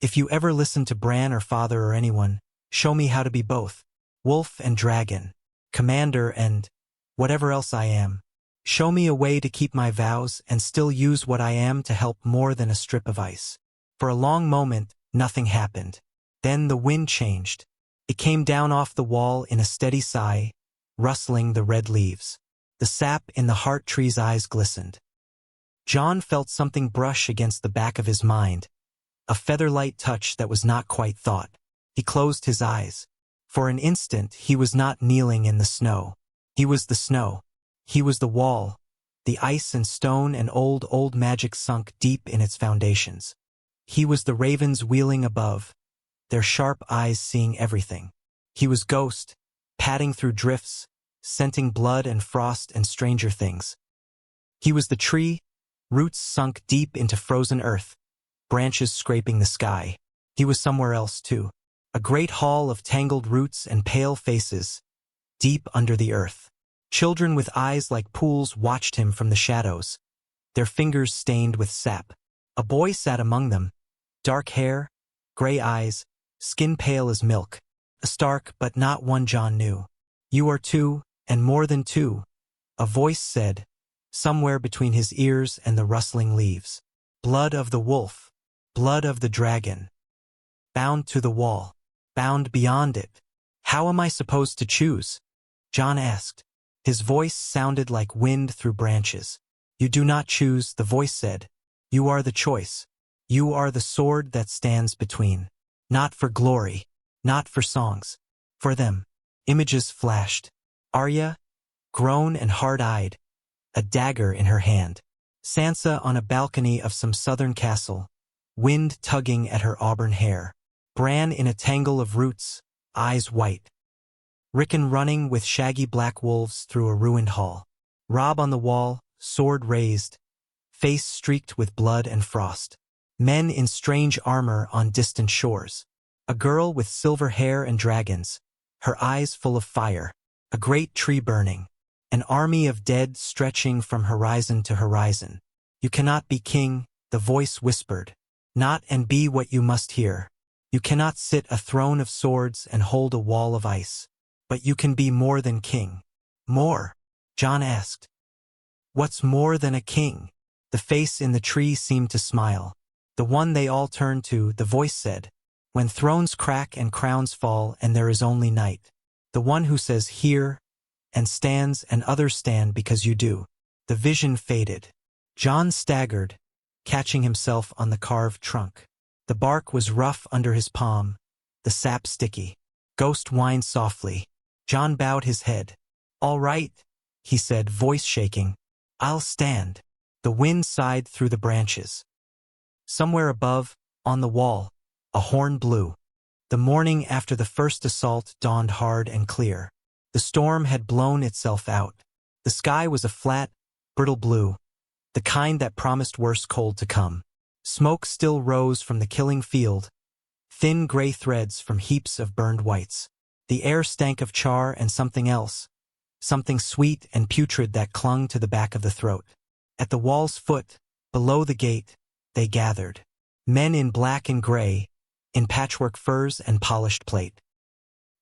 A: if you ever listen to Bran or Father or anyone, show me how to be both. Wolf and dragon. Commander and whatever else I am. Show me a way to keep my vows and still use what I am to help more than a strip of ice. For a long moment, nothing happened. Then the wind changed. It came down off the wall in a steady sigh, rustling the red leaves. The sap in the heart tree's eyes glistened. Jon felt something brush against the back of his mind, a feather-light touch that was not quite thought. He closed his eyes. For an instant, he was not kneeling in the snow. He was the snow. He was the wall, the ice and stone and old magic sunk deep in its foundations. He was the ravens wheeling above, their sharp eyes seeing everything. He was Ghost, padding through drifts, scenting blood and frost and stranger things. He was the tree, roots sunk deep into frozen earth, branches scraping the sky. He was somewhere else too. A great hall of tangled roots and pale faces, deep under the earth. Children with eyes like pools watched him from the shadows, their fingers stained with sap. A boy sat among them, dark hair, gray eyes, skin pale as milk. A Stark, but not one Jon knew. You are two, and more than two, a voice said, somewhere between his ears and the rustling leaves. Blood of the wolf, blood of the dragon. Bound to the wall, bound beyond it. How am I supposed to choose? Jon asked. His voice sounded like wind through branches. You do not choose, the voice said. You are the choice. You are the sword that stands between. Not for glory, not for songs. For them. Images flashed. Arya, grown and hard-eyed, a dagger in her hand. Sansa on a balcony of some southern castle, wind tugging at her auburn hair. Bran in a tangle of roots, eyes white. Rickon running with shaggy black wolves through a ruined hall. Robb on the wall, sword raised, face streaked with blood and frost. Men in strange armor on distant shores. A girl with silver hair and dragons, her eyes full of fire. A great tree burning. An army of dead stretching from horizon to horizon. You cannot be king, the voice whispered. Not and be what you must hear. You cannot sit a throne of swords and hold a wall of ice. But you can be more than king. More? Jon asked. What's more than a king? The face in the tree seemed to smile. The one they all turned to, the voice said. When thrones crack and crowns fall and there is only night. The one who says here and stands and others stand because you do. The vision faded. Jon staggered, catching himself on the carved trunk. The bark was rough under his palm, the sap sticky. Ghost whined softly. Jon bowed his head. All right, he said, voice shaking. I'll stand. The wind sighed through the branches. Somewhere above, on the wall, a horn blew. The morning after the first assault dawned hard and clear. The storm had blown itself out. The sky was a flat, brittle blue, the kind that promised worse cold to come. Smoke still rose from the killing field, thin gray threads from heaps of burned whites. The air stank of char and something else, something sweet and putrid that clung to the back of the throat. At the wall's foot, below the gate, they gathered. Men in black and gray, in patchwork furs and polished plate.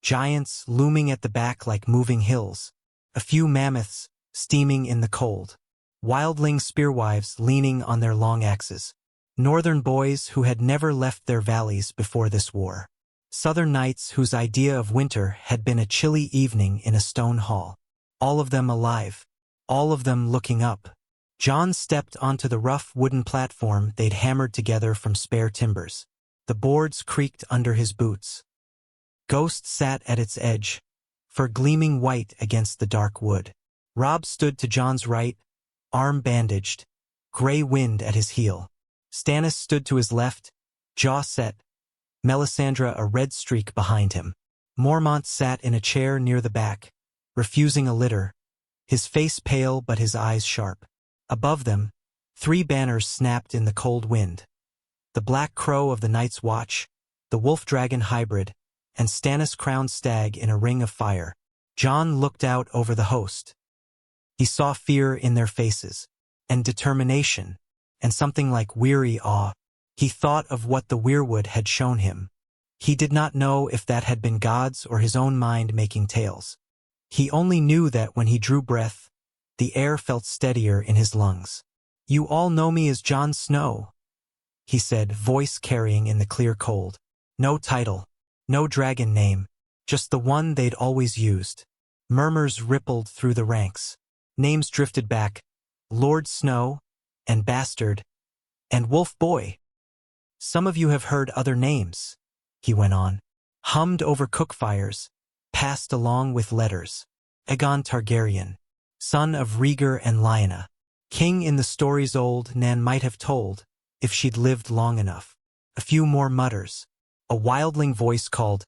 A: Giants looming at the back like moving hills. A few mammoths, steaming in the cold. Wildling spearwives leaning on their long axes. Northern boys who had never left their valleys before this war. Southern knights whose idea of winter had been a chilly evening in a stone hall. All of them alive. All of them looking up. Jon stepped onto the rough wooden platform they'd hammered together from spare timbers. The boards creaked under his boots. Ghost sat at its edge, fur gleaming white against the dark wood. Robb stood to Jon's right, arm bandaged, gray wind at his heel. Stannis stood to his left, jaw set, Melisandre a red streak behind him. Mormont sat in a chair near the back, refusing a litter, his face pale but his eyes sharp. Above them, 3 banners snapped in the cold wind. The Black Crow of the Night's Watch, the Wolf-Dragon hybrid, and Stannis crowned stag in a ring of fire. Jon looked out over the host. He saw fear in their faces, and determination, and something like weary awe. He thought of what the weirwood had shown him. He did not know if that had been God's or his own mind making tales. He only knew that when he drew breath, the air felt steadier in his lungs. "You all know me as Jon Snow," he said, voice carrying in the clear cold. No title, no dragon name, just the one they'd always used. Murmurs rippled through the ranks. Names drifted back, Lord Snow, and Bastard, and Wolf Boy. "Some of you have heard other names," he went on, hummed over cookfires, passed along with letters. Aegon Targaryen, son of Rhaegar and Lyanna. King in the stories old Nan might have told, if she'd lived long enough. A few more mutters. A wildling voice called,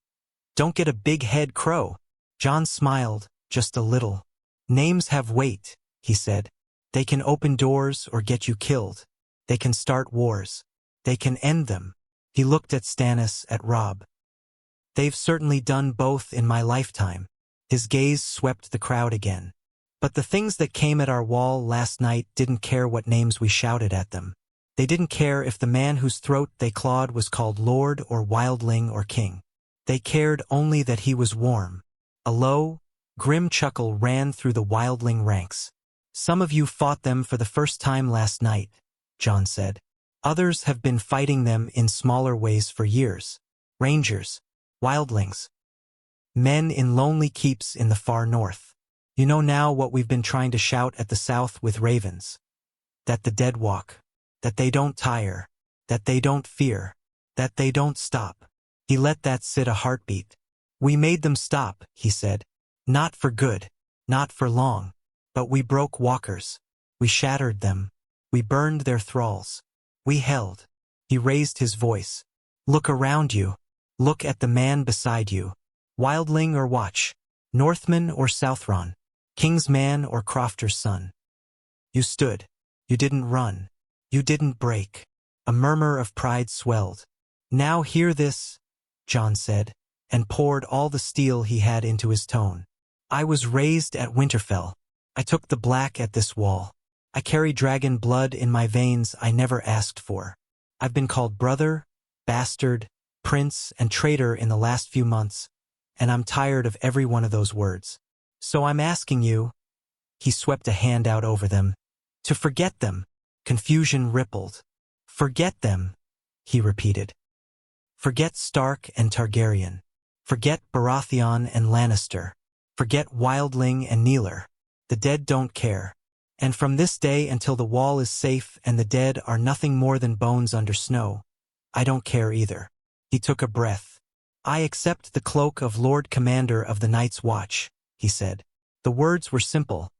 A: "Don't get a big head, Crow." Jon smiled, just a little. "Names have weight," he said. "They can open doors or get you killed. They can start wars. They can end them." He looked at Stannis, at Robb. "They've certainly done both in my lifetime." His gaze swept the crowd again. "But the things that came at our wall last night didn't care what names we shouted at them. They didn't care if the man whose throat they clawed was called Lord or Wildling or King. They cared only that he was warm." A low, grim chuckle ran through the Wildling ranks. "Some of you fought them for the first time last night," Jon said. "Others have been fighting them in smaller ways for years. Rangers, Wildlings, men in lonely keeps in the far north. You know now what we've been trying to shout at the south with ravens. That the dead walk. That they don't tire. That they don't fear. That they don't stop." He let that sit a heartbeat. "We made them stop," he said. "Not for good. Not for long. But we broke walkers. We shattered them. We burned their thralls. We held." He raised his voice. "Look around you. Look at the man beside you. Wildling or Watch. Northman or Southron. King's man or Crofter's son. You stood. You didn't run. You didn't break." A murmur of pride swelled. "Now hear this," Jon said, and poured all the steel he had into his tone. "I was raised at Winterfell. I took the black at this wall. I carry dragon blood in my veins I never asked for. I've been called brother, bastard, prince, and traitor in the last few months, and I'm tired of every one of those words. So I'm asking you," he swept a hand out over them, "to forget them." Confusion rippled. "Forget them," he repeated. "Forget Stark and Targaryen. Forget Baratheon and Lannister. Forget Wildling and Kneeler. The dead don't care. And from this day until the wall is safe and the dead are nothing more than bones under snow, I don't care either." He took a breath. "I accept the cloak of Lord Commander of the Night's Watch," he said. The words were simple,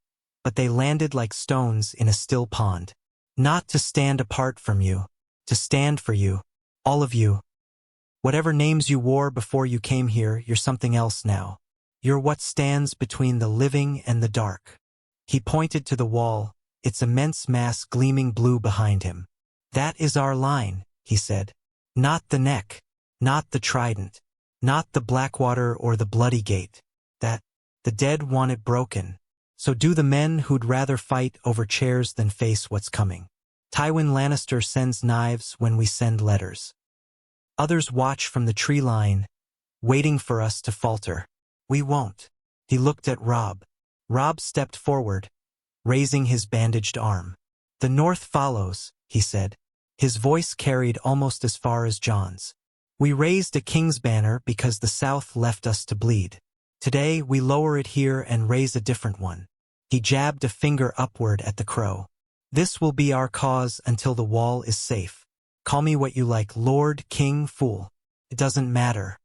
A: but they landed like stones in a still pond. "Not to stand apart from you, to stand for you, all of you. Whatever names you wore before you came here, you're something else now. You're what stands between the living and the dark." He pointed to the wall, its immense mass gleaming blue behind him. "That is our line," he said. "Not the neck, not the trident, not the Blackwater or the Bloody Gate. That, the dead want it broken. So do the men who'd rather fight over chairs than face what's coming. Tywin Lannister sends knives when we send letters. Others watch from the tree line, waiting for us to falter. We won't." He looked at Robb. Robb stepped forward, raising his bandaged arm. "The North follows," he said. His voice carried almost as far as Jon's. "We raised a king's banner because the South left us to bleed. Today we lower it here and raise a different one." He jabbed a finger upward at the crow. "This will be our cause until the wall is safe. Call me what you like, Lord, King, Fool. It doesn't matter.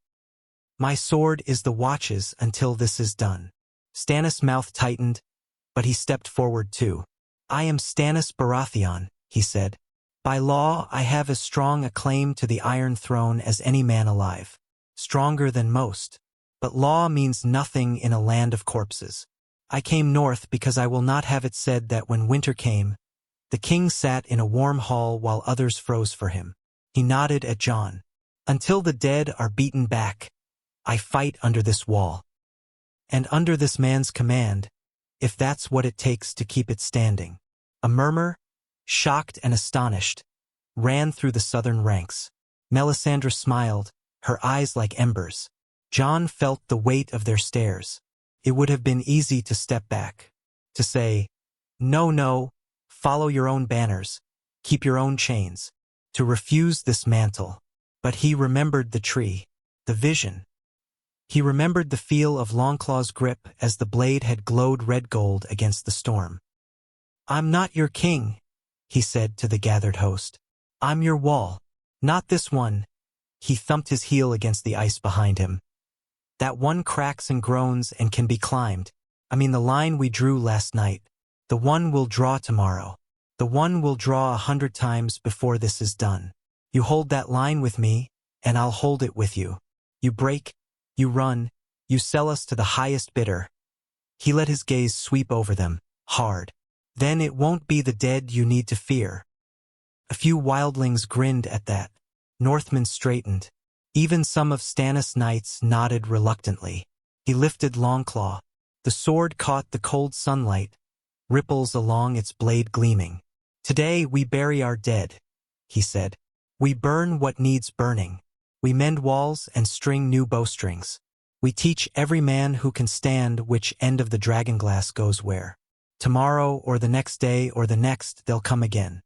A: My sword is the Watch's until this is done." Stannis' mouth tightened, but he stepped forward too. "I am Stannis Baratheon," he said. "By law, I have as strong a claim to the Iron Throne as any man alive. Stronger than most. But law means nothing in a land of corpses. I came north because I will not have it said that when winter came, the king sat in a warm hall while others froze for him. He nodded at Jon. Until the dead are beaten back, I fight under this wall. And under this man's command, if that's what it takes to keep it standing. A murmur, shocked and astonished, ran through the southern ranks. Melisandre smiled, her eyes like embers. Jon felt the weight of their stares. It would have been easy to step back, to say, "No, no, follow your own banners, keep your own chains," to refuse this mantle. But he remembered the tree, the vision. He remembered the feel of Longclaw's grip as the blade had glowed red gold against the storm. "I'm not your king," he said to the gathered host. "I'm your wall. Not this one." He thumped his heel against the ice behind him. "That one cracks and groans and can be climbed. I mean the line we drew last night. The one we'll draw tomorrow. The one we'll draw 100 times before this is done. You hold that line with me, and I'll hold it with you. You break, you run, you sell us to the highest bidder." He let his gaze sweep over them, hard. "Then it won't be the dead you need to fear." A few wildlings grinned at that. Northmen straightened. Even some of Stannis' knights nodded reluctantly. He lifted Longclaw. The sword caught the cold sunlight, ripples along its blade gleaming. "Today we bury our dead," he said. "We burn what needs burning. We mend walls and string new bowstrings. We teach every man who can stand which end of the dragonglass goes where. Tomorrow or the next day or the next they'll come again.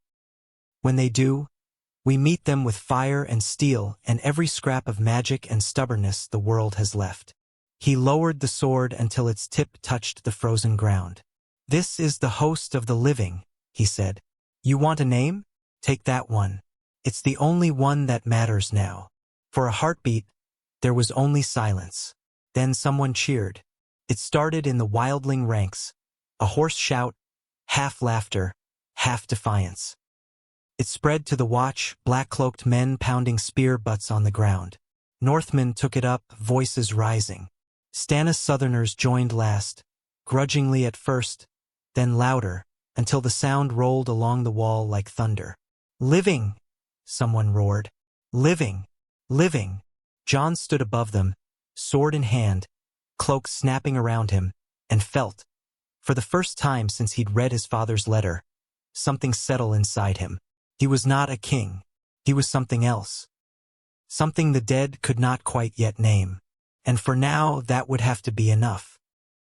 A: When they do, we meet them with fire and steel and every scrap of magic and stubbornness the world has left." He lowered the sword until its tip touched the frozen ground. "This is the host of the living," he said. "You want a name? Take that one. It's the only one that matters now." For a heartbeat, there was only silence. Then someone cheered. It started in the wildling ranks, a hoarse shout, half laughter, half defiance. It spread to the watch, black-cloaked men pounding spear butts on the ground. Northmen took it up, voices rising. Stannis Southerners joined last, grudgingly at first, then louder, until the sound rolled along the wall like thunder. "Living!" someone roared. "Living! Living!" Jon stood above them, sword in hand, cloak snapping around him, and felt, for the first time since he'd read his father's letter, something settle inside him. He was not a king. He was something else. Something the dead could not quite yet name. And for now, that would have to be enough.